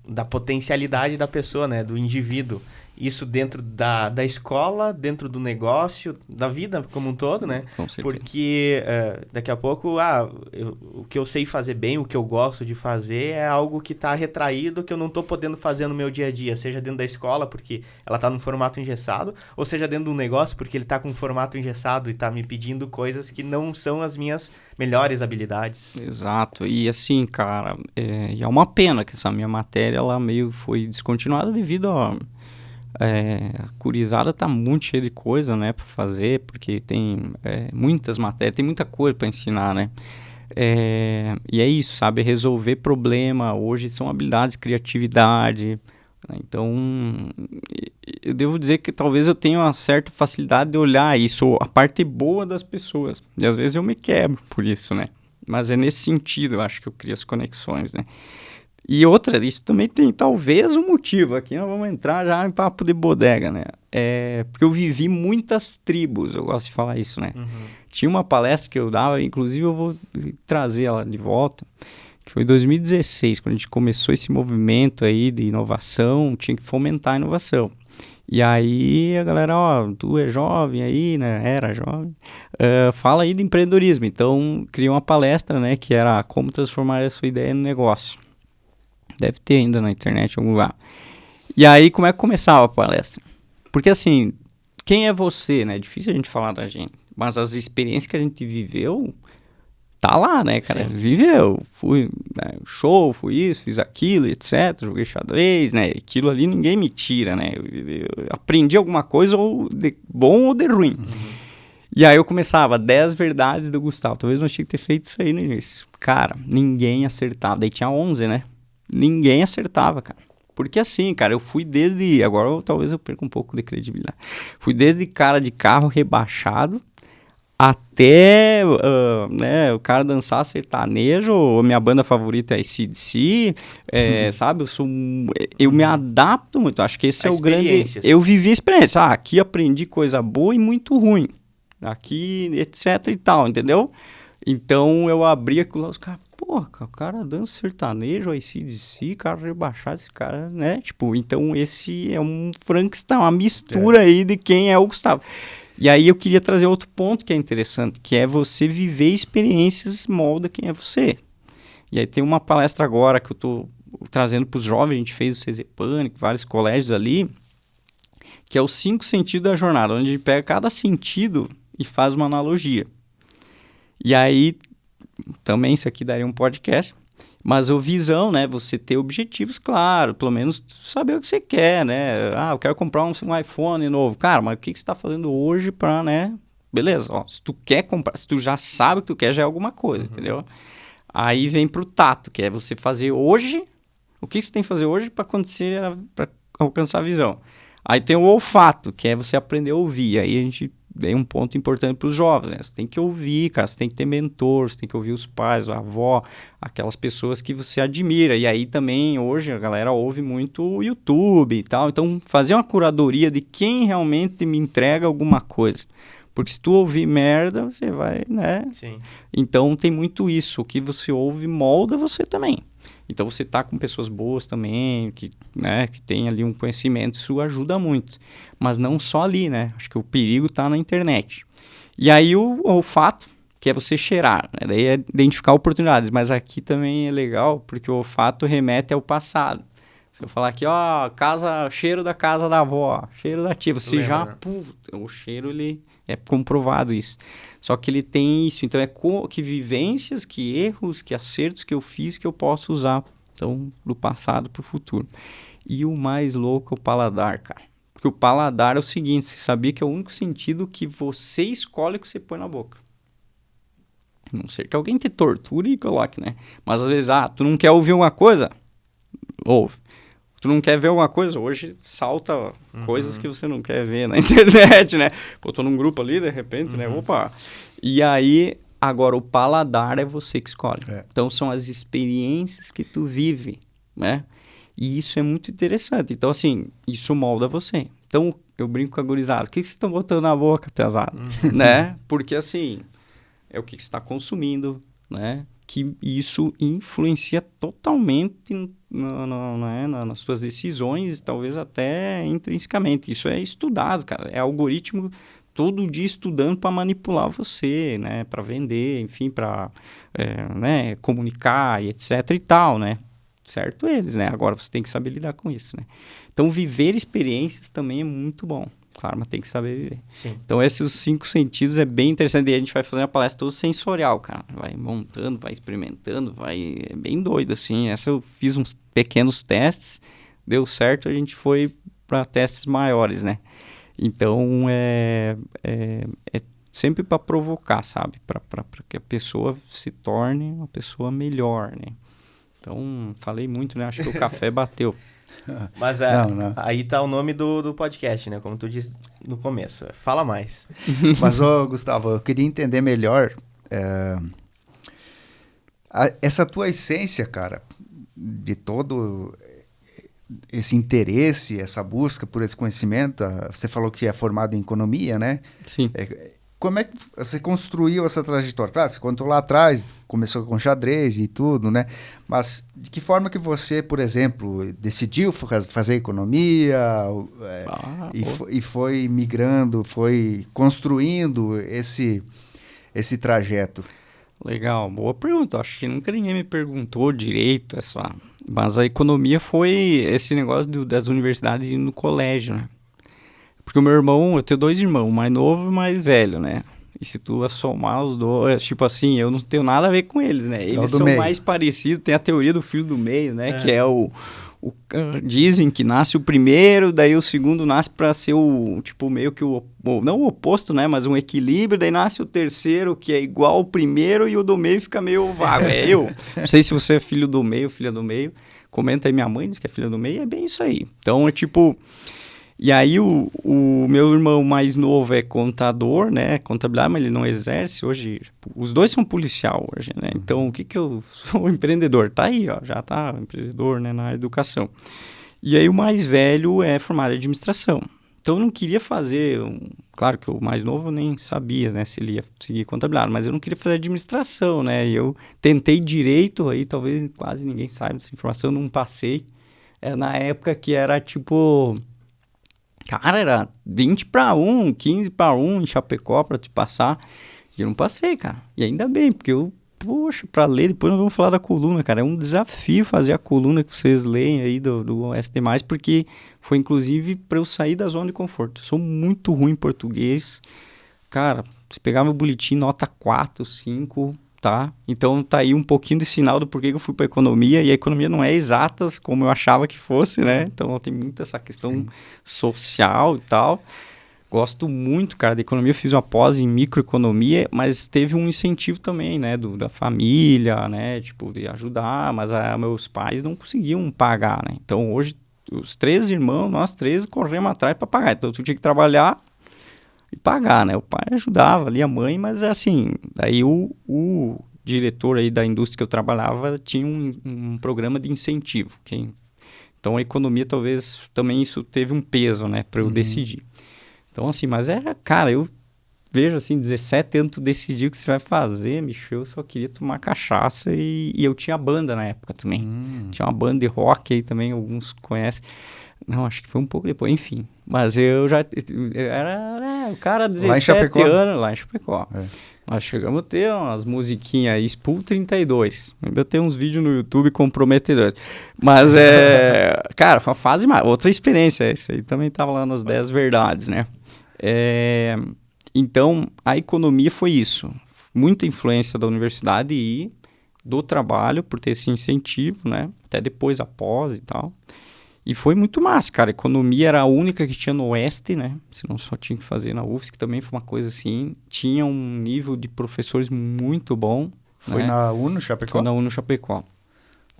da potencialidade da pessoa, né? Do indivíduo. Isso dentro da escola, dentro do negócio, da vida como um todo, né? Com certeza. Porque daqui a pouco, o que eu sei fazer bem, o que eu gosto de fazer é algo que está retraído, que eu não estou podendo fazer no meu dia a dia, seja dentro da escola, porque ela está num formato engessado, ou seja dentro de um negócio, porque ele está com um formato engessado e está me pedindo coisas que não são as minhas melhores habilidades. Exato. E assim, cara, é uma pena que essa minha matéria, ela meio foi descontinuada devido a... a curizada tá muito cheia de coisa, né, para fazer, porque tem muitas matérias, tem muita coisa para ensinar, né, e é isso, sabe, resolver problema, hoje são habilidades, criatividade, né? Então, eu devo dizer que talvez eu tenha uma certa facilidade de olhar isso, a parte boa das pessoas, e às vezes eu me quebro por isso, né, mas é nesse sentido, eu acho que eu crio as conexões, né. E outra, isso também tem talvez um motivo, aqui nós vamos entrar já em papo de bodega, né? Porque eu vivi muitas tribos, eu gosto de falar isso, né? Tinha uma palestra que eu dava, inclusive eu vou trazer ela de volta, que foi em 2016, quando a gente começou esse movimento aí de inovação, tinha que fomentar a inovação. E aí a galera, tu é jovem aí, né? Era jovem. Fala aí de empreendedorismo. Então, criei uma palestra, né? Que era como transformar a sua ideia no negócio. Deve ter ainda na internet em algum lugar. E aí, como é que começava a palestra? Porque assim, quem é você, né? É difícil a gente falar da gente. Mas as experiências que a gente viveu, tá lá, né, cara? Sim. Viveu. Fui show, fui isso, fiz aquilo, etc. Joguei xadrez, né? Aquilo ali ninguém me tira, né? Eu aprendi alguma coisa ou de bom ou de ruim. E aí eu começava, 10 verdades do Gustavo. Talvez nós tínhamos que ter feito isso aí no início. Cara, ninguém acertava. Daí tinha 11, né? Ninguém acertava, cara. Porque assim, cara, eu fui desde... Agora talvez eu perca um pouco de credibilidade. Fui desde cara de carro rebaixado até né, o cara dançar sertanejo, minha banda favorita é AC/DC, sabe? Eu me adapto muito, acho que esse é o grande... Eu vivi a experiência, aqui aprendi coisa boa e muito ruim, aqui etc e tal, entendeu? Então eu abri aquilo lá, os caras, porra, o cara dança sertanejo, AC/DC, cara rebaixado, esse cara, né? Tipo, então esse é um Frankenstein, uma mistura aí de quem é o Gustavo. E aí eu queria trazer outro ponto que é interessante, que é você viver experiências molda quem é você. E aí tem uma palestra agora que eu tô trazendo para os jovens, a gente fez o CZPAN, vários colégios ali, que é os 5 sentidos da jornada, onde a gente pega cada sentido e faz uma analogia. E aí, também isso aqui daria um podcast, mas a visão, né, você ter objetivos claros, pelo menos saber o que você quer, né? Eu quero comprar um iPhone novo. Cara, mas o que você está fazendo hoje para, né? Beleza, ó, se tu quer comprar, se tu já sabe o que tu quer, já é alguma coisa, entendeu? Aí vem pro tato, que é você fazer hoje, o que você tem que fazer hoje para alcançar a visão. Aí tem o olfato, que é você aprender a ouvir. Aí a gente tem um ponto importante para os jovens, né? Você tem que ouvir, cara, você tem que ter mentor, você tem que ouvir os pais, a avó, aquelas pessoas que você admira. E aí também, hoje, a galera ouve muito o YouTube e tal. Então, fazer uma curadoria de quem realmente me entrega alguma coisa. Porque se tu ouvir merda, você vai, né? Sim. Então, tem muito isso. O que você ouve molda você também. Então, você tá com pessoas boas também, que tem ali um conhecimento, isso ajuda muito. Mas não só ali, né? Acho que o perigo tá na internet. E aí, o olfato, que é você cheirar, né? Daí é identificar oportunidades. Mas aqui também é legal, porque o olfato remete ao passado. Se eu falar aqui, ó, cheiro da casa da avó, cheiro da tia, você o cheiro, ele é comprovado isso. Só que ele tem isso, então que vivências, que erros, que acertos que eu fiz que eu posso usar, então, do passado para o futuro. E o mais louco é o paladar, cara. Porque o paladar é o seguinte, você sabia que é o único sentido que você escolhe o que você põe na boca. A não ser que alguém te torture e coloque, né? Mas às vezes, tu não quer ouvir uma coisa? Ouve. Tu não quer ver alguma coisa? Hoje salta coisas que você não quer ver na internet, né? Pô, tô num grupo ali, de repente, né? Opa! E aí, agora, o paladar é você que escolhe. Então, são as experiências que tu vive, né? E isso é muito interessante. Então, assim, isso molda você. Então, eu brinco com a gurizada. O que vocês estão botando na boca, pesado? Né? Porque, assim, é o que você está consumindo, né? Que isso influencia totalmente nas suas decisões, talvez até intrinsecamente. Isso é estudado, cara. É algoritmo todo dia estudando para manipular você, né? Para vender, enfim, para comunicar e etc e tal, né? Certo eles, né? Agora você tem que saber lidar com isso, né? Então, viver experiências também é muito bom. Claro, mas tem que saber viver. Sim. Então, esses 5 sentidos é bem interessante. E a gente vai fazer uma palestra toda sensorial, cara. Vai montando, vai experimentando, é bem doido, assim. Essa eu fiz uns pequenos testes, deu certo, a gente foi para testes maiores, né? Então, é sempre para provocar, sabe? Para que a pessoa se torne uma pessoa melhor, né? Então, falei muito, né? Acho que o café bateu. Mas aí tá o nome do podcast, né? Como tu disse no começo. Fala mais. Mas, Gustavo, eu queria entender melhor essa tua essência, cara, de todo esse interesse, essa busca por esse conhecimento. Você falou que é formado em economia, né? Sim. Como é que você construiu essa trajetória? Claro, você contou lá atrás, começou com xadrez e tudo, né? Mas de que forma que você, por exemplo, decidiu fazer economia e foi migrando, foi construindo esse trajeto? Legal, boa pergunta. Acho que nunca ninguém me perguntou direito mas a economia foi esse negócio das universidades e no colégio, né? Porque o meu irmão, eu tenho 2 irmãos, mais novo e mais velho, né? E se tu somar os dois, tipo assim, eu não tenho nada a ver com eles, né? Eles são mais parecidos, tem a teoria do filho do meio, né? Que é dizem que nasce o primeiro, daí o segundo nasce para ser tipo, meio que não o oposto, né? Mas um equilíbrio, daí nasce o terceiro, que é igual ao primeiro, e o do meio fica meio vago. É eu. Não sei se você é filho do meio, filha do meio. Comenta aí, minha mãe diz que é filha do meio, é bem isso aí. Então, é tipo... E aí o meu irmão mais novo é contador, né? Contabilidade, mas ele não exerce hoje. Os dois são policial hoje, né? Então, o que eu sou empreendedor? Tá aí, ó, já tá empreendedor, né, na educação. E aí o mais velho é formado em administração. Então eu não queria fazer, claro que o mais novo nem sabia, né, se ele ia seguir contabilidade, mas eu não queria fazer administração, né? E eu tentei direito, aí talvez quase ninguém saiba dessa informação, não passei. Na época que era tipo... Cara, era 20-1, 15-1 em Chapecó pra te passar. E eu não passei, cara. E ainda bem, porque poxa, pra ler, depois nós vamos falar da coluna, cara. É um desafio fazer a coluna que vocês leem aí do OST+, porque foi inclusive pra eu sair da zona de conforto. Eu sou muito ruim em português. Cara, se pegar meu boletim, nota 4, 5... Tá? Então tá aí um pouquinho de sinal do porquê que eu fui para economia, e a economia não é exatas como eu achava que fosse, né? Então tem muito essa questão social e tal. Gosto muito, cara, da economia. Eu fiz uma pós em microeconomia, mas teve um incentivo também, né? Da família, né? Tipo, de ajudar, mas meus pais não conseguiam pagar, né? Então hoje, os 3 irmãos, nós 3 corremos atrás para pagar. Então eu tinha que trabalhar e pagar, né? O pai ajudava ali, a mãe, mas assim, daí o diretor aí da indústria que eu trabalhava tinha um programa de incentivo. Então a economia talvez também isso teve um peso, né? Para eu decidir. Então assim, mas era, cara, eu vejo assim, 17 anos tu decidiu o que você vai fazer, bicho, eu só queria tomar cachaça e eu tinha banda na época também. Tinha uma banda de rock aí também, alguns conhecem. Não, acho que foi um pouco depois, enfim. Mas eu era o cara de 17 anos lá em Chapecó. Nós chegamos a ter umas musiquinhas aí, Spool 32. Ainda tem uns vídeos no YouTube comprometedores. Mas cara, foi uma fase mais. Outra experiência, esse aí também tava lá nas 10 verdades, né? Então, a economia foi isso. Muita influência da universidade e do trabalho, por ter esse incentivo, né? Até depois a pós e tal. E foi muito massa, cara. A economia era a única que tinha no Oeste, né? Senão só tinha que fazer na UFSC, que também foi uma coisa assim. Tinha um nível de professores muito bom. Foi, né? Na UNO Chapecó? Foi na UNO Chapecó.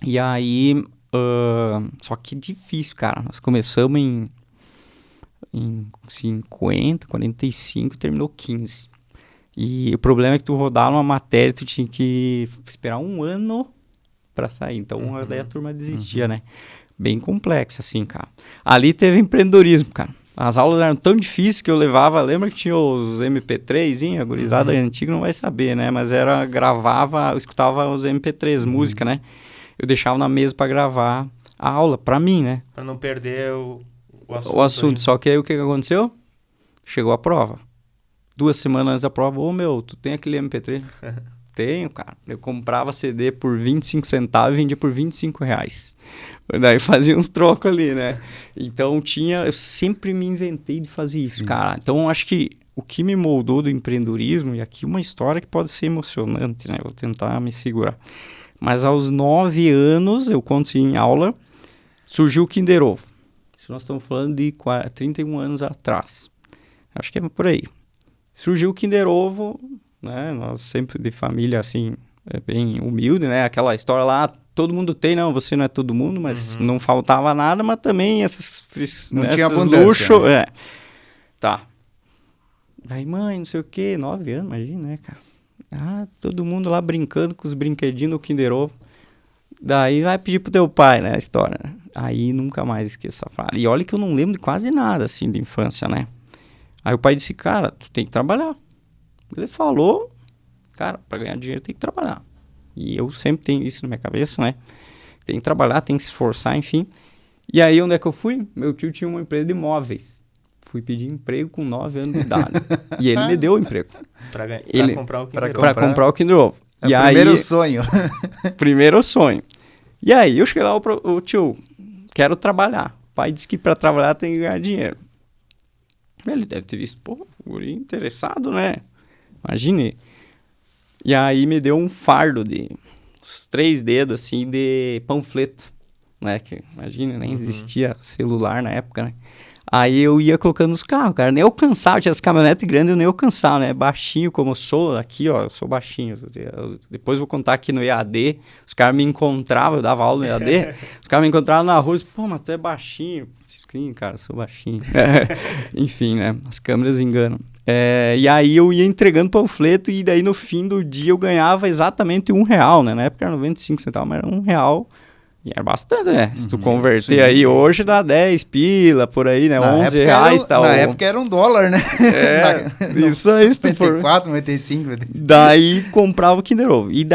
E aí... só que difícil, cara. Nós começamos em 50, 45 e terminou 15. E o problema é que tu rodava uma matéria, tu tinha que esperar um ano pra sair. Então, daí a turma desistia, né? Bem complexo, assim, cara. Ali teve empreendedorismo, cara. As aulas eram tão difíceis que eu levava... Lembra que tinha os MP3, a gurizada antiga não vai saber, né? Mas eu escutava os MP3, música, né? Eu deixava na mesa pra gravar a aula, pra mim, né? Pra não perder o assunto. O assunto. Só que aí o que aconteceu? Chegou a prova. 2 semanas antes da prova, tu tem aquele MP3? Tenho, cara. Eu comprava CD por 25 centavos e vendia por R$25. Daí fazia uns trocos ali, né? Então eu sempre me inventei de fazer isso, cara. Então eu acho que o que me moldou do empreendedorismo, e aqui uma história que pode ser emocionante, né? Vou tentar me segurar. Mas aos 9 anos, eu conto em aula, surgiu o Kinder Ovo. Isso nós estamos falando de 31 anos atrás. Acho que é por aí. Surgiu o Kinder Ovo, né? Nós sempre de família, assim, bem humilde, né? Aquela história lá, todo mundo tem, não, você não é todo mundo, mas não faltava nada, mas também não tinha abundância, luxo, né? Tá. Daí, mãe, não sei o quê, 9 anos, imagina, né, cara? Todo mundo lá brincando com os brinquedinhos do Kinder Ovo. Daí vai pedir pro teu pai, né, a história. Aí nunca mais esqueço essa frase. E olha que eu não lembro de quase nada, assim, de infância, né? Aí o pai disse, cara, tu tem que trabalhar. Ele falou, cara, pra ganhar dinheiro tem que trabalhar. E eu sempre tenho isso na minha cabeça, né? Tem que trabalhar, tem que se esforçar, enfim. E aí, onde é que eu fui? Meu tio tinha uma empresa de móveis. Fui pedir emprego com 9 anos de idade. E ele me deu o emprego. Pra comprar o Kinder Ovo. Pra comprar o Kinder Ovo. É o primeiro sonho. Primeiro sonho. E aí, eu cheguei lá, o tio, quero trabalhar. O pai disse que pra trabalhar tem que ganhar dinheiro. Ele deve ter visto, pô, guri interessado, né? Imagine. E aí me deu um fardo de uns 3 dedos, assim, de panfleto, né? Que, imagina, nem existia celular na época, né? Aí eu ia colocando os carros, cara, nem alcançava, tinha as caminhonetes grandes, eu nem alcançava, né, baixinho como eu sou, aqui, ó, eu sou baixinho, depois vou contar aqui no EAD, os caras me encontravam, eu dava aula no EAD, os caras me encontravam na rua, pô, mas tu é baixinho, sim, cara, eu sou baixinho, enfim, né, as câmeras enganam. E aí eu ia entregando panfleto e daí no fim do dia eu ganhava exatamente R$1, né, na época era 95 centavos, mas era R$1. E era bastante, né? Se tu converter aí, hoje dá 10 pila, por aí, né? R$11 tá. Na época era $1, né? Isso aí. 94, 95. Daí comprava o Kinder Ovo. E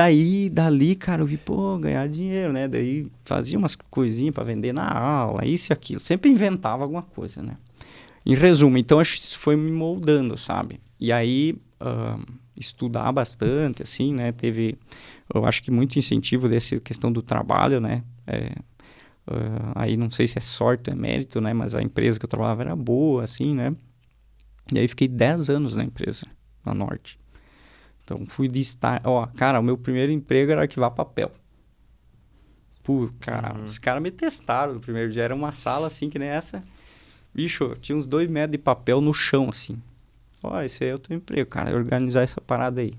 dali, cara, eu vi, pô, ganhar dinheiro, né? Daí fazia umas coisinhas pra vender na aula, isso e aquilo. Sempre inventava alguma coisa, né? Em resumo, então acho que isso foi me moldando, sabe? E aí, estudar bastante, assim, né? Teve, eu acho que muito incentivo dessa questão do trabalho, né? Aí não sei se é sorte ou é mérito, né? Mas a empresa que eu trabalhava era boa, assim, né? E aí fiquei 10 anos na empresa, na Norte. Então fui de estar... cara, o meu primeiro emprego era arquivar papel. Pô, cara, os caras me testaram no primeiro dia. Era uma sala assim, que nem essa. Bicho, tinha uns 2 metros de papel no chão, assim. Esse aí é o teu emprego, cara. Organizar essa parada aí.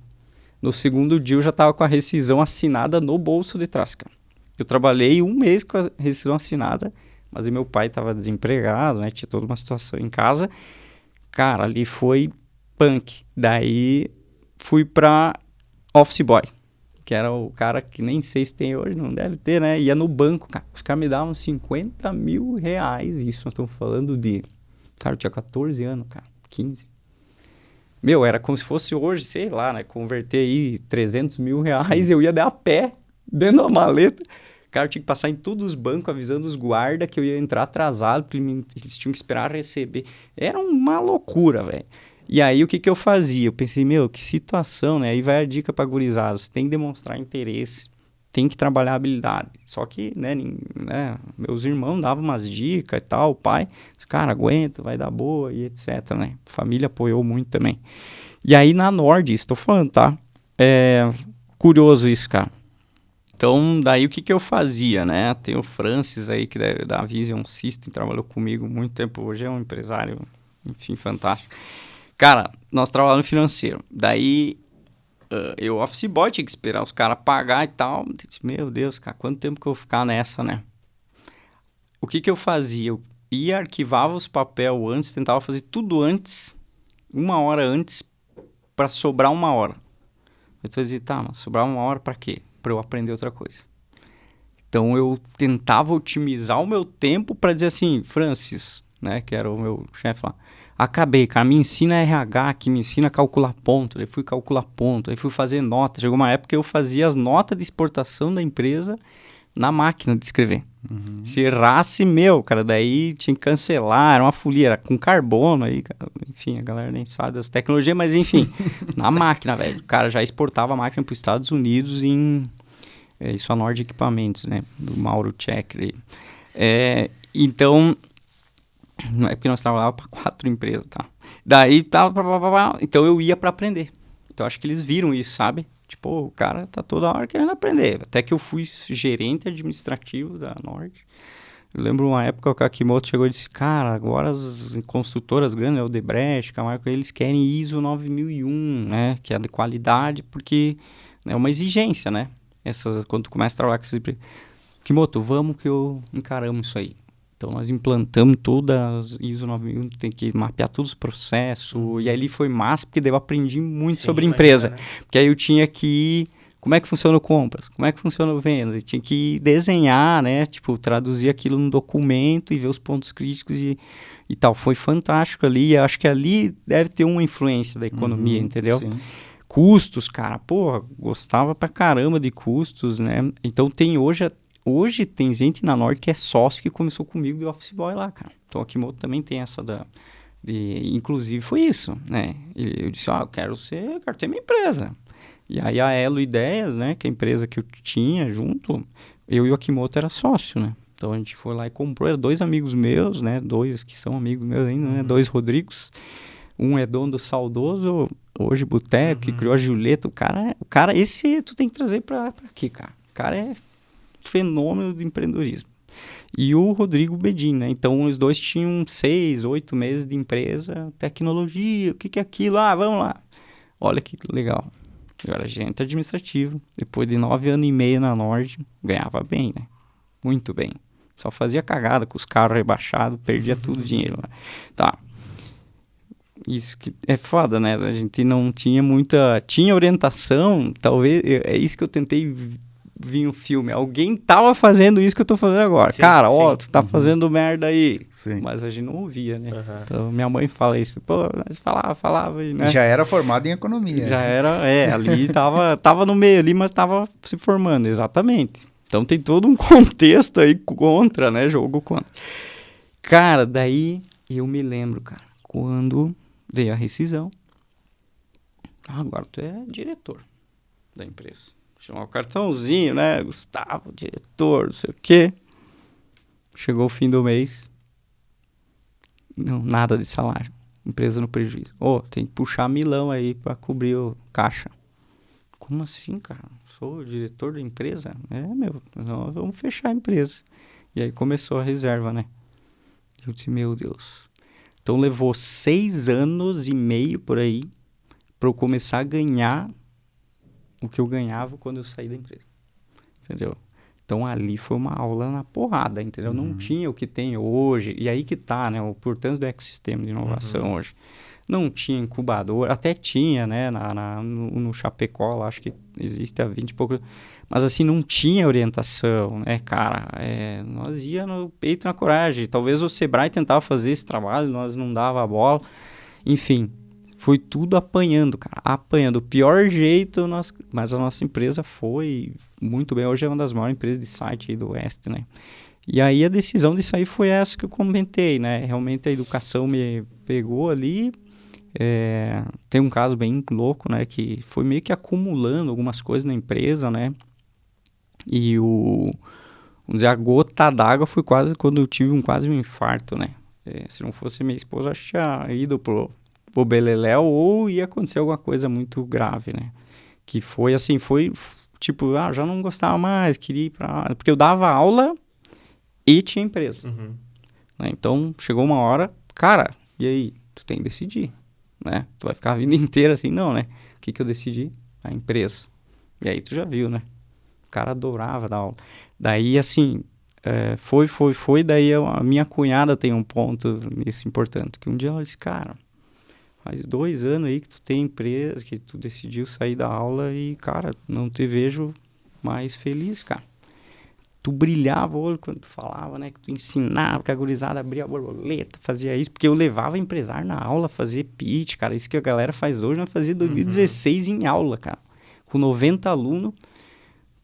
No segundo dia eu já tava com a rescisão assinada no bolso de trás, cara. Eu trabalhei 1 mês com a rescisão assinada, mas meu pai estava desempregado, né? Tinha toda uma situação em casa. Cara, ali foi punk. Daí fui pra office boy, que era o cara que nem sei se tem hoje, não deve ter, né? Ia no banco, cara. Os caras me davam R$50 mil. Isso nós estamos falando de... Cara, eu tinha 14 anos, cara. 15. Meu, era como se fosse hoje, sei lá, né? Converter aí R$300 mil, eu ia dar a pé dentro da maleta. Cara, eu tinha que passar em todos os bancos avisando os guardas que eu ia entrar atrasado, porque eles tinham que esperar receber. Era uma loucura, velho. E aí, o que eu fazia? Eu pensei, meu, que situação, né? Aí vai a dica pra gurizada. Você tem que demonstrar interesse, tem que trabalhar habilidade. Só que, né, meus irmãos davam umas dicas e tal, o pai, cara, aguenta, vai dar boa e etc, né? A família apoiou muito também. E aí, na Nord, estou falando, tá? Curioso isso, cara. Então, daí o que eu fazia, né? Tem o Francis aí, que é da Vision System, trabalhou comigo muito tempo, hoje é um empresário, enfim, fantástico. Cara, nós trabalhamos no financeiro. Daí, eu, office boy, tinha que esperar os caras pagar e tal. Meu Deus, cara, quanto tempo que eu vou ficar nessa, né? O que eu fazia? Eu ia, arquivava os papel antes, tentava fazer tudo antes, 1 hora antes, para sobrar 1 hora. Eu fazia, mas sobrar 1 hora para quê? Para eu aprender outra coisa. Então eu tentava otimizar o meu tempo para dizer assim, Francis, né, que era o meu chefe lá, acabei, cara, me ensina RH, que me ensina a calcular ponto. Aí fui calcular ponto, aí fui fazer nota. Chegou uma época que eu fazia as notas de exportação da empresa na máquina de escrever. Se errasse, cara, daí tinha que cancelar, era uma folia, era com carbono aí, cara. Enfim, a galera nem sabe das tecnologias, mas enfim, na máquina, velho. O cara já exportava a máquina para os Estados Unidos em... isso a Nord Equipamentos, né? Do Mauro Checker. Então, não é porque nós trabalhávamos para 4 empresas, tá? Daí, então eu ia para aprender. Então, acho que eles viram isso, sabe? Tipo, o cara tá toda hora querendo aprender. Até que eu fui gerente administrativo da Nord. Eu lembro uma época o Kakimoto chegou e disse, cara, agora as construtoras grandes, o Odebrecht, Camargo, eles querem ISO 9001, né? Que é de qualidade, porque é uma exigência, né? Quando tu começa a trabalhar com essas empresas. Kimoto, vamos que encaramos isso aí. Então, nós implantamos todas as ISO 9001, tem que mapear todos os processos. E aí foi massa, porque daí eu aprendi muito sobre empresa. Né? Porque aí eu tinha que... Como é que funciona compras? Como é que funciona venda? Eu tinha que desenhar, né? Tipo, traduzir aquilo num documento e ver os pontos críticos e tal. Foi fantástico ali. Eu acho que ali deve ter uma influência da economia, entendeu? Sim. Custos, cara. Porra, gostava pra caramba de custos, né? Então, Hoje tem gente na Nord que é sócio que começou comigo de office boy lá, cara. Então a Kimoto também tem essa inclusive foi isso, né? Eu disse, eu quero ter minha empresa. E aí a Elo Ideias, né? Que é a empresa que eu tinha junto, eu e o Akimoto era sócio, né? Então a gente foi lá e comprou, eram 2 amigos meus, né? 2 que são amigos meus ainda, né? 2 Rodrigos. Um é dono do saudoso, hoje Boteco, que criou a Julieta. O cara, esse tu tem que trazer pra aqui, cara. O cara é fenômeno de empreendedorismo. e o Rodrigo Bedin, né? Então, os dois tinham 6, 8 meses de empresa, tecnologia, o que é aquilo? Ah, vamos lá. Olha que legal. Eu era gerente administrativo, depois de 9 anos e meio na Nord, ganhava bem, né? Muito bem. Só fazia cagada com os carros rebaixados, perdia tudo o dinheiro lá. Tá. Isso que é foda, né? A gente não tinha muita... Tinha orientação, talvez... É isso que eu tentei vir o filme. Alguém tava fazendo isso que eu tô fazendo agora. Sim, cara, sim. ó, tu tá fazendo merda aí. Sim. Mas a gente não ouvia, né? Uhum. Então, minha mãe fala isso. Pô, mas falava e, né? Já era formado em economia. Já era, ali tava no meio ali, mas tava se formando, exatamente. Então tem todo um contexto aí contra, né? Jogo contra. Cara, daí eu me lembro, cara, quando veio a rescisão. Agora tu é diretor da empresa. Chamar o cartãozinho, né? Gustavo, diretor, não sei o quê. Chegou o fim do mês. Não, nada de salário. Empresa no prejuízo. Tem que puxar milão aí pra cobrir o caixa. Como assim, cara? Sou o diretor da empresa? Nós vamos fechar a empresa. E aí começou a reserva, né? Eu disse, meu Deus. Então levou 6 anos e meio por aí pra eu começar a ganhar o que eu ganhava quando eu saí da empresa. Entendeu? Então ali foi uma aula na porrada, entendeu? Não tinha o que tem hoje. E aí que tá, né? O portanto do ecossistema de inovação hoje. Não tinha incubador, até tinha, né? No Chapecó, lá, acho que existe há 20 e pouco. Mas assim, não tinha orientação, né, cara? Nós ia no peito e na coragem. Talvez o Sebrae tentava fazer esse trabalho, nós não dava a bola. Enfim, foi tudo apanhando, cara. Apanhando. O pior jeito, mas a nossa empresa foi muito bem. Hoje é uma das maiores empresas de site aí do Oeste, né? E aí a decisão de sair foi essa que eu comentei, né? Realmente a educação me pegou ali. Tem um caso bem louco, né? Que foi meio que acumulando algumas coisas na empresa, né? E vamos dizer, a gota d'água foi quase quando eu tive quase um infarto, né? Se não fosse minha esposa, acho que tinha ido pro beleléu ou ia acontecer alguma coisa muito grave, né? Que foi assim, tipo, já não gostava mais, queria ir pra... Porque eu dava aula e tinha empresa. Né? Então, chegou uma hora, cara, e aí? Tu tem que decidir, né? Tu vai ficar a vida inteira assim, não, né? O que eu decidi? A empresa. E aí tu já viu, né? O cara adorava dar aula. Daí, assim, foi, daí a minha cunhada tem um ponto nisso importante, que um dia ela disse, cara, faz 2 anos aí que tu tem empresa, que tu decidiu sair da aula e, cara, não te vejo mais feliz, cara. Tu brilhava o olho quando tu falava, né? Que tu ensinava, que a gurizada abria a borboleta, fazia isso. Porque eu levava empresário na aula, fazer pitch, cara. Isso que a galera faz hoje, nós fazia em 2016 em aula, cara. Com 90 alunos.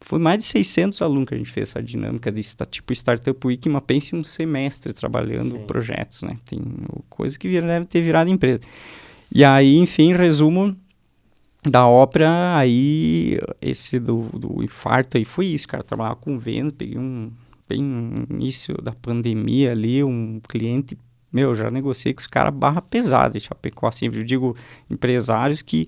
Foi mais de 600 alunos que a gente fez essa dinâmica de tipo Startup Week, mas pense um semestre trabalhando projetos, né? Tem coisa que deve ter virado empresa. E aí, enfim, resumo da ópera, aí esse do infarto aí foi isso, cara. Eu trabalhava com venda, peguei bem no início da pandemia ali, um cliente, já negociei com os caras barra pesada de Chapecó, assim, eu digo empresários que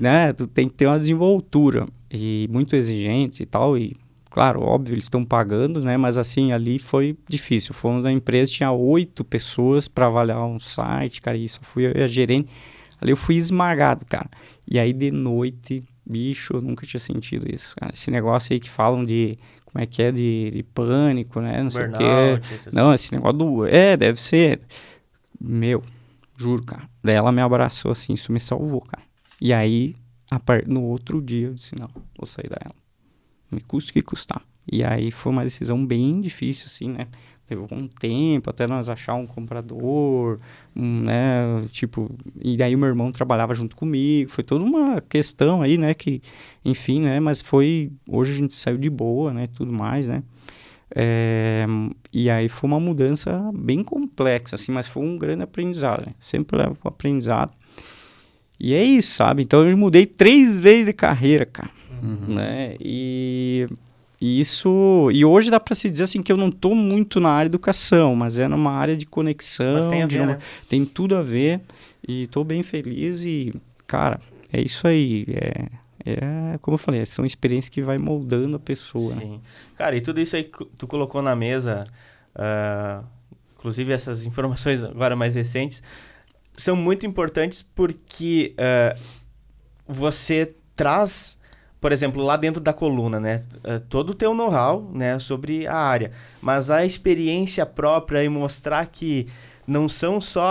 né, tu tem que ter uma desenvoltura e muito exigentes e tal, e claro, óbvio, eles estão pagando, né, mas assim, ali foi difícil. Fomos na empresa, tinha 8 pessoas para avaliar um site, cara, e só fui a gerente. Ali eu fui esmagado, cara. E aí de noite, bicho, eu nunca tinha sentido isso, cara. Esse negócio aí que falam de, como é que é, de pânico, né, não sei o quê. Não, esse negócio deve ser, juro, cara. Daí ela me abraçou assim, isso me salvou, cara. E aí, no outro dia eu disse, não, vou sair dela. Me custa o que custar. E aí foi uma decisão bem difícil, assim, né? Levou um tempo até nós achar um comprador, né? Tipo, e daí o meu irmão trabalhava junto comigo. Foi toda uma questão aí, né? Que, enfim, né? Mas hoje a gente saiu de boa, né? Tudo mais, né? E aí foi uma mudança bem complexa, assim, mas foi um grande aprendizado, né? Sempre leva para o aprendizado. E é isso, sabe? Então eu mudei 3 vezes de carreira, cara. Né? E hoje dá para se dizer assim que eu não tô muito na área de educação, mas é numa área de conexão, mas tem a ver, né? Tem tudo a ver e tô bem feliz e, cara, é isso aí, como eu falei, são experiências que vai moldando a pessoa. Né? Sim. Cara, e tudo isso aí que tu colocou na mesa, inclusive essas informações agora mais recentes, são muito importantes porque você traz, por exemplo, lá dentro da coluna, né, todo o teu know-how, né, sobre a área, mas a experiência própria e mostrar que não são só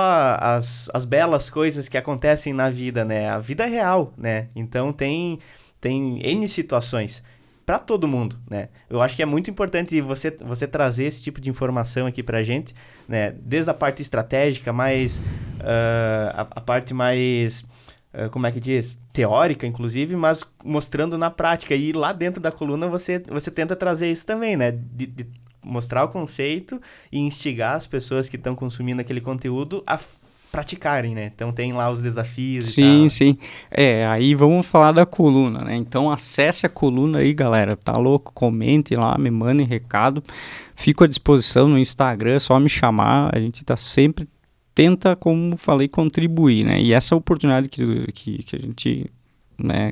as belas coisas que acontecem na vida, né, a vida é real, né, então tem N situações para todo mundo, né? Eu acho que é muito importante você trazer esse tipo de informação aqui pra gente, né? Desde a parte estratégica, mais a parte mais, como é que diz? Teórica, inclusive, mas mostrando na prática. E lá dentro da coluna você tenta trazer isso também, né? De mostrar o conceito e instigar as pessoas que estão consumindo aquele conteúdo a praticarem, né? Então tem lá os desafios e tal. Sim. Aí vamos falar da coluna, né? Então acesse a coluna aí, galera. Tá louco? Comente lá, me mandem recado. Fico à disposição no Instagram, é só me chamar. A gente tá sempre tenta, como falei, contribuir, né? E essa oportunidade que a gente, né,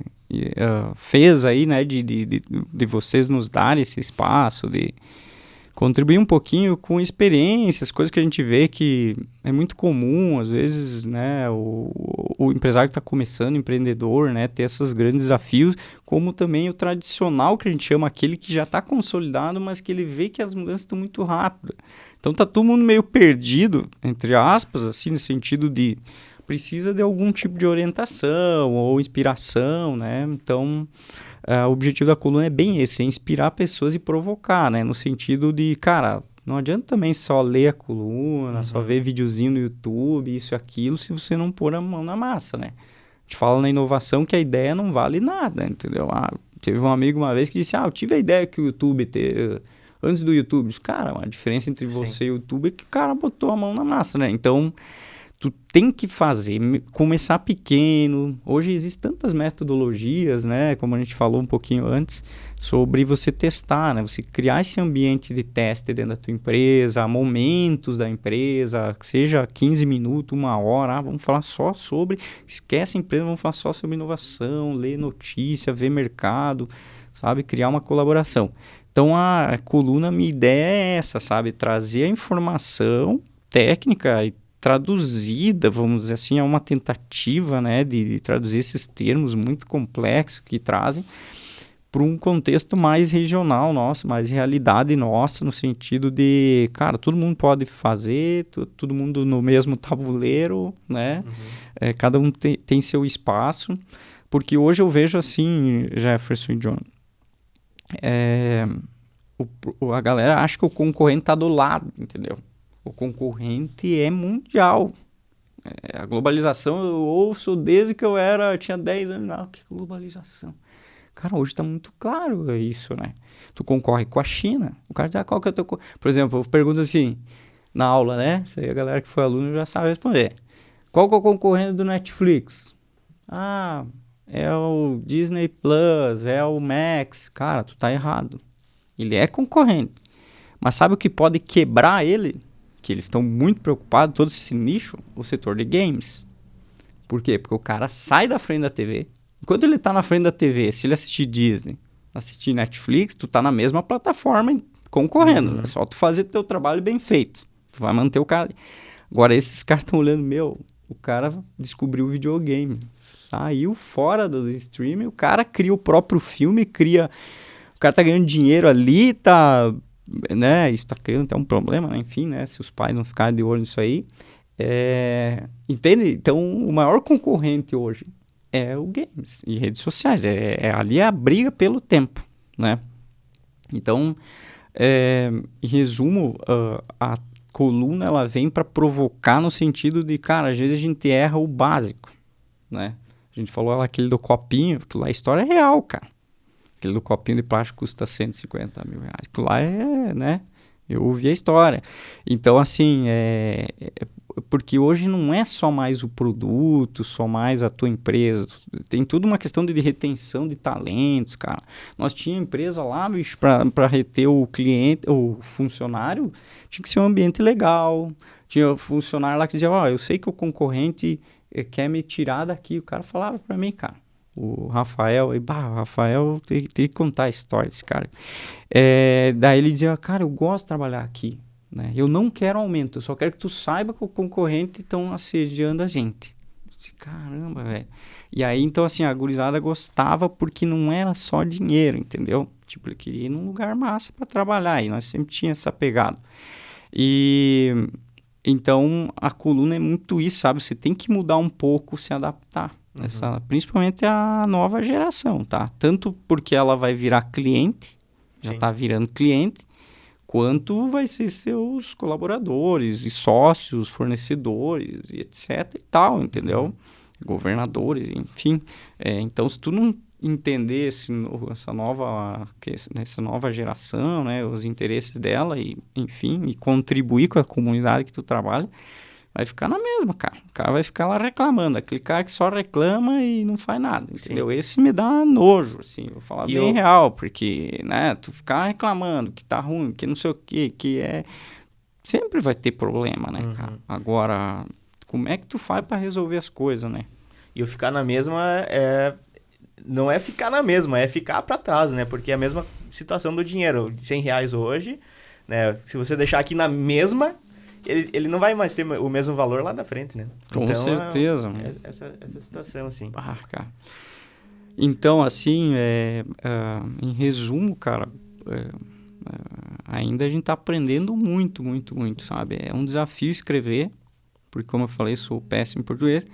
fez aí, né, de vocês nos darem esse espaço, de contribuir um pouquinho com experiências, coisas que a gente vê que é muito comum, às vezes, né, o empresário que está começando, empreendedor, né, ter esses grandes desafios, como também o tradicional que a gente chama, aquele que já está consolidado, mas que ele vê que as mudanças estão muito rápidas. Então tá todo mundo meio perdido, entre aspas, assim, no sentido de precisa de algum tipo de orientação ou inspiração, né, então... o objetivo da coluna é bem esse, é inspirar pessoas e provocar, né? No sentido de, cara, não adianta também só ler a coluna, só ver videozinho no YouTube, isso e aquilo, se você não pôr a mão na massa, né? A gente fala na inovação que a ideia não vale nada, entendeu? Teve um amigo uma vez que disse, eu tive a ideia que o YouTube antes do YouTube. Cara, a diferença entre você e o YouTube é que o cara botou a mão na massa, né? Então... Tu tem que fazer, começar pequeno. Hoje existem tantas metodologias, né? Como a gente falou um pouquinho antes, sobre você testar, né? Você criar esse ambiente de teste dentro da tua empresa, momentos da empresa, que seja 15 minutos, 1 hora. Vamos falar só sobre... Esquece a empresa, vamos falar só sobre inovação, ler notícia, ver mercado, sabe? Criar uma colaboração. Então, a coluna, minha ideia é essa, sabe? Trazer a informação técnica e traduzida, vamos dizer assim, é uma tentativa, né, de traduzir esses termos muito complexos que trazem para um contexto mais regional nosso, mais realidade nossa, no sentido de, cara, todo mundo pode fazer, todo mundo no mesmo tabuleiro, né, cada um tem seu espaço, porque hoje eu vejo assim, Jefferson e John, a galera acha que o concorrente está do lado, entendeu? O concorrente é mundial. A globalização, eu ouço desde que eu tinha 10 anos. Não, que globalização? Cara, hoje está muito claro isso, né? Tu concorre com a China. O cara diz, qual que é o teu... Por exemplo, eu pergunto assim, na aula, né? Isso aí a galera que foi aluno já sabe responder. Qual que é o concorrente do Netflix? É o Disney Plus, é o Max. Cara, tu tá errado. Ele é concorrente. Mas sabe o que pode quebrar ele? Que eles estão muito preocupados, todo esse nicho, o setor de games. Por quê? Porque o cara sai da frente da TV. Enquanto ele tá na frente da TV, se ele assistir Disney, assistir Netflix, tu tá na mesma plataforma concorrendo. É só tu fazer teu trabalho bem feito. Tu vai manter o cara ali. Agora, esses caras estão olhando, o cara descobriu o videogame. Saiu fora do streaming, o cara cria o próprio filme, o cara tá ganhando dinheiro ali, tá... né, isso está criando até um problema, né? Enfim, né, se os pais não ficarem de olho nisso aí, entende? Então, o maior concorrente hoje é o games e redes sociais, ali é a briga pelo tempo, né? Então, em resumo, a coluna ela vem para provocar no sentido de, cara, às vezes a gente erra o básico, né? A gente falou lá aquele do copinho, que lá a história é real, cara. Aquele do copinho de plástico custa 150 mil reais. Aquilo lá né? Eu ouvi a história. Então, assim, porque hoje não é só mais o produto, só mais a tua empresa. Tem tudo uma questão de retenção de talentos, cara. Nós tínhamos empresa lá, bicho, para reter o cliente, o funcionário, tinha que ser um ambiente legal. Tinha funcionário lá que dizia, eu sei que o concorrente quer me tirar daqui. O cara falava para mim, cara, o Rafael, e o Rafael tem que contar a história desse cara. Daí ele dizia, cara, eu gosto de trabalhar aqui, né? Eu não quero aumento, eu só quero que tu saiba que o concorrente estão assediando a gente. Eu disse, caramba, velho. E aí, então, assim, a gurizada gostava porque não era só dinheiro, entendeu? Tipo, ele queria ir num lugar massa para trabalhar, e nós sempre tínhamos essa pegada. E então a coluna é muito isso, sabe? Você tem que mudar um pouco, se adaptar. Principalmente a nova geração, tá? Tanto porque ela vai virar cliente, já está virando cliente, quanto vai ser seus colaboradores e sócios, fornecedores e etc e tal, entendeu? Governadores, enfim. Então, se tu não entender essa nova geração, né, os interesses dela e, enfim, e contribuir com a comunidade que tu trabalha, vai ficar na mesma, cara. O cara vai ficar lá reclamando. Aquele cara que só reclama e não faz nada, entendeu? Sim. Esse me dá nojo, assim. Vou falar bem real, porque, né, tu ficar reclamando que tá ruim, que não sei o quê, que é... Sempre vai ter problema, né, cara? Agora, como é que tu faz pra resolver as coisas, né? E eu ficar na mesma não é ficar na mesma, é ficar pra trás, né? Porque é a mesma situação do dinheiro. R$100 hoje, né? Se você deixar aqui na mesma... Ele não vai mais ter o mesmo valor lá na frente, né? Com certeza. Essa situação, assim. Cara. Então, assim, em resumo, cara, ainda a gente tá aprendendo muito, muito, muito, sabe? É um desafio escrever, porque, como eu falei, sou péssimo em português,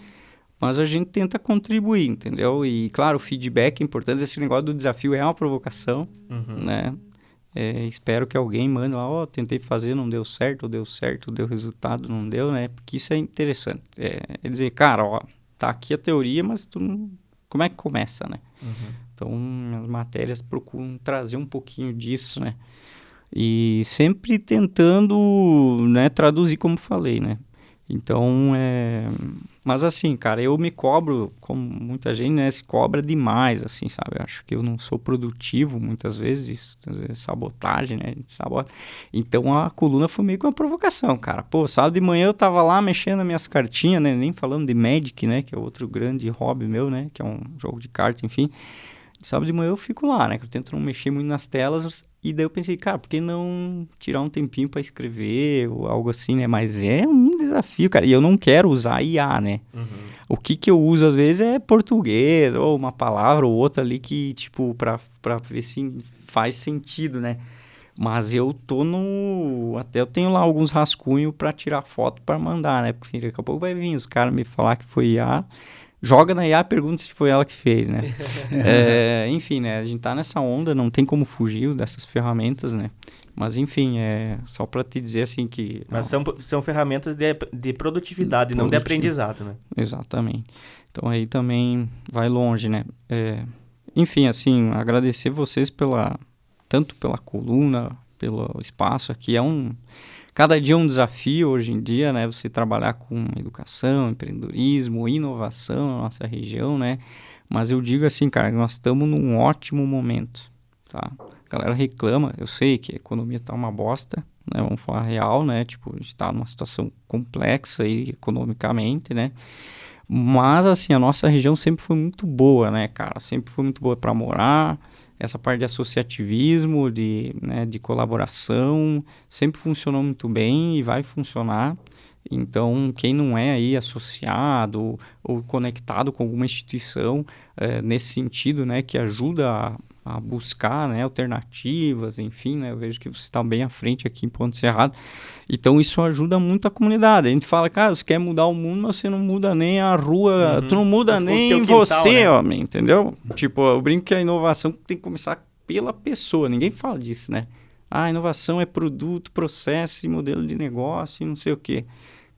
mas a gente tenta contribuir, entendeu? E, claro, o feedback é importante. Esse negócio do desafio é uma provocação, né? Espero que alguém mande lá, tentei fazer, não deu certo, deu resultado, não deu, né? Porque isso é interessante. É dizer, cara, tá aqui a teoria, mas como é que começa, né? Então, as matérias procuram trazer um pouquinho disso, né? E sempre tentando, né, traduzir como falei, né? Então, mas assim, cara, eu me cobro, como muita gente, né, se cobra demais, assim, sabe? Eu acho que eu não sou produtivo muitas vezes, sabotagem, né? A gente sabota. Então, a coluna foi meio que uma provocação, cara. Pô, sábado de manhã eu tava lá mexendo nas minhas cartinhas, né? Nem falando de Magic, né? Que é outro grande hobby meu, né? Que é um jogo de cartas, enfim. Sábado de manhã eu fico lá, né? Que eu tento não mexer muito nas telas. E daí eu pensei, cara, por que não tirar um tempinho para escrever ou algo assim, né? Mas é um desafio, cara. E eu não quero usar IA, né? O que eu uso às vezes é português ou uma palavra ou outra ali que, tipo, pra ver se faz sentido, né? Mas eu tô até eu tenho lá alguns rascunhos para tirar foto para mandar, né? Porque assim, daqui a pouco vai vir os caras me falar que foi IA. Joga na IA, pergunta se foi ela que fez, né? Enfim, né? A gente tá nessa onda, não tem como fugir dessas ferramentas, né? Mas, enfim, só para te dizer assim que... Mas são ferramentas de produtividade, não de aprendizado, né? Exatamente. Então, aí também vai longe, né? Enfim, assim, agradecer vocês tanto pela coluna, pelo espaço aqui. Cada dia é um desafio hoje em dia, né? Você trabalhar com educação, empreendedorismo, inovação na nossa região, né? Mas eu digo assim, cara, nós estamos num ótimo momento, tá? A galera reclama, eu sei que a economia tá uma bosta, né? Vamos falar real, né? Tipo, a gente tá numa situação complexa aí, economicamente, né? Mas, assim, a nossa região sempre foi muito boa, né, cara? Sempre foi muito boa para morar. Essa parte de associativismo, de colaboração, sempre funcionou muito bem e vai funcionar. Então, quem não é aí associado ou conectado com alguma instituição nesse sentido, né, que ajuda a buscar, né, alternativas, enfim, né, eu vejo que você está bem à frente aqui em Ponte Serrada. Então, isso ajuda muito a comunidade. A gente fala, cara, você quer mudar o mundo, mas você não muda nem a rua, tu não muda nem você, né? Homem, entendeu? Tipo, eu brinco que a inovação tem que começar pela pessoa. Ninguém fala disso, né? A inovação é produto, processo e modelo de negócio e não sei o quê.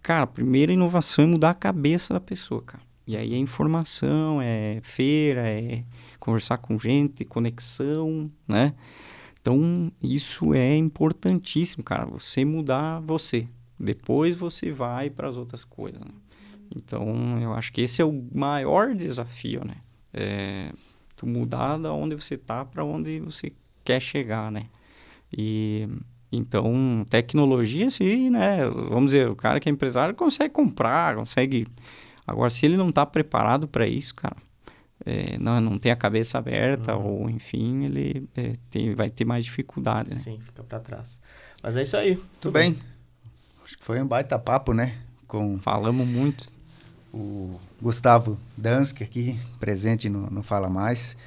Cara, a primeira inovação é mudar a cabeça da pessoa, cara. E aí é informação, é feira, é conversar com gente, conexão, né? Então, isso é importantíssimo, cara. Você mudar você. Depois você vai para as outras coisas, né? Então, eu acho que esse é o maior desafio, né? Tu mudar da onde você tá para onde você quer chegar, né? E... Então, tecnologia, sim, né? Vamos dizer, o cara que é empresário consegue comprar, consegue... Agora, se ele não está preparado para isso, cara, não tem a cabeça aberta, ou enfim, ele vai ter mais dificuldade, né? Sim, fica para trás. Mas é isso aí. Tudo bem. Acho que foi um baita papo, né? Com Falamos muito. o Gustavo Dansky aqui, presente no Fala Mais.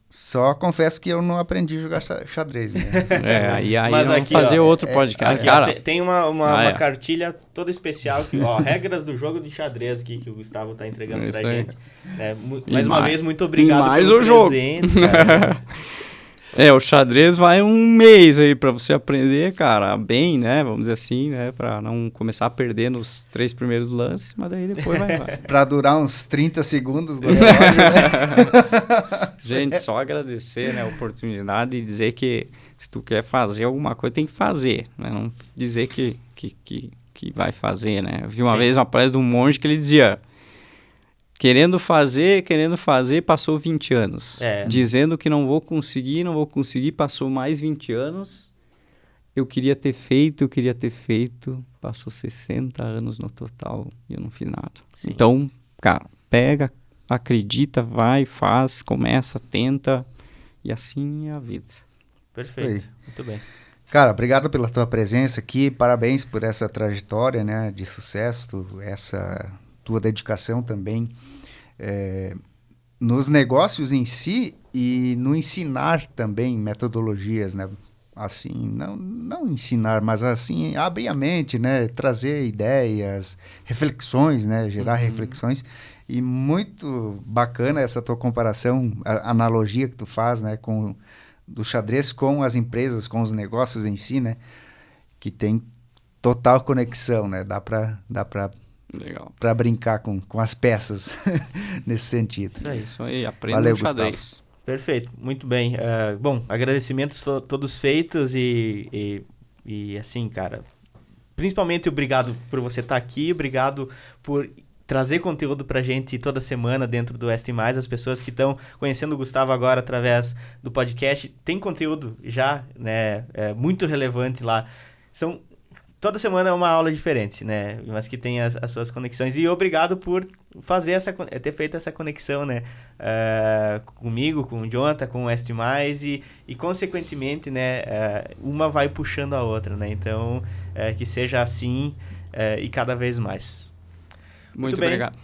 Só confesso que eu não aprendi a jogar xadrez, né? Aí Mas vamos aqui, fazer ó, outro podcast. Aqui, Cara, tem uma cartilha toda especial, que, regras do jogo de xadrez aqui, que o Gustavo tá entregando pra gente. Mais uma vez, muito obrigado pelo presente, cara. O xadrez vai um mês aí pra você aprender, cara, bem, né? Vamos dizer assim, né? Pra não começar a perder nos 3 primeiros lances, mas daí depois vai. Pra durar uns 30 segundos do relógio, né? Gente, só agradecer, né, a oportunidade e dizer que se tu quer fazer alguma coisa, tem que fazer, né? Não dizer que vai fazer, né? Eu vi uma vez uma palestra de um monge que ele dizia... Querendo fazer, passou 20 anos. Dizendo que não vou conseguir, passou mais 20 anos. Eu queria ter feito, passou 60 anos no total e eu não fiz nada. Sim. Então, cara, pega, acredita, vai, faz, começa, tenta e assim é a vida. Perfeito, muito bem. Cara, obrigado pela tua presença aqui, parabéns por essa trajetória, né, de sucesso, essa... tua dedicação também nos negócios em si e no ensinar também metodologias, né? Assim, não ensinar, mas assim, abrir a mente, né? Trazer ideias, reflexões, né? Gerar reflexões. E muito bacana essa tua comparação, a analogia que tu faz, né? Do xadrez com as empresas, com os negócios em si, né? Que tem total conexão, né? Dá para brincar com as peças nesse sentido. Isso aí, aprenda Valeu, o xadrez. Gustavo. Perfeito, muito bem. Bom, agradecimentos todos feitos e assim, cara, principalmente obrigado por você estar aqui, obrigado por trazer conteúdo pra gente toda semana dentro do Oeste Mais. As pessoas que estão conhecendo o Gustavo agora através do podcast, tem conteúdo já, né, muito relevante lá. Toda semana é uma aula diferente, né? Mas que tem as suas conexões. E obrigado por ter feito essa conexão, né? Comigo, com o Jonathan, com o Oeste Mais e consequentemente, né? Uma vai puxando a outra, né? Então, que seja assim e cada vez mais. Muito bem. Obrigado.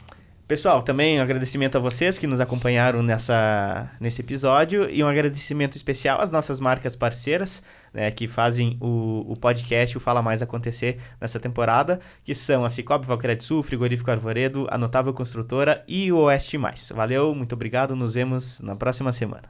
Pessoal, também um agradecimento a vocês que nos acompanharam nesse episódio e um agradecimento especial às nossas marcas parceiras, né, que fazem o podcast, o Fala Mais acontecer nessa temporada, que são a Cicobi Valcredsul, Frigorífico Arvoredo, a Notável Construtora e o Oeste Mais. Valeu, muito obrigado, nos vemos na próxima semana.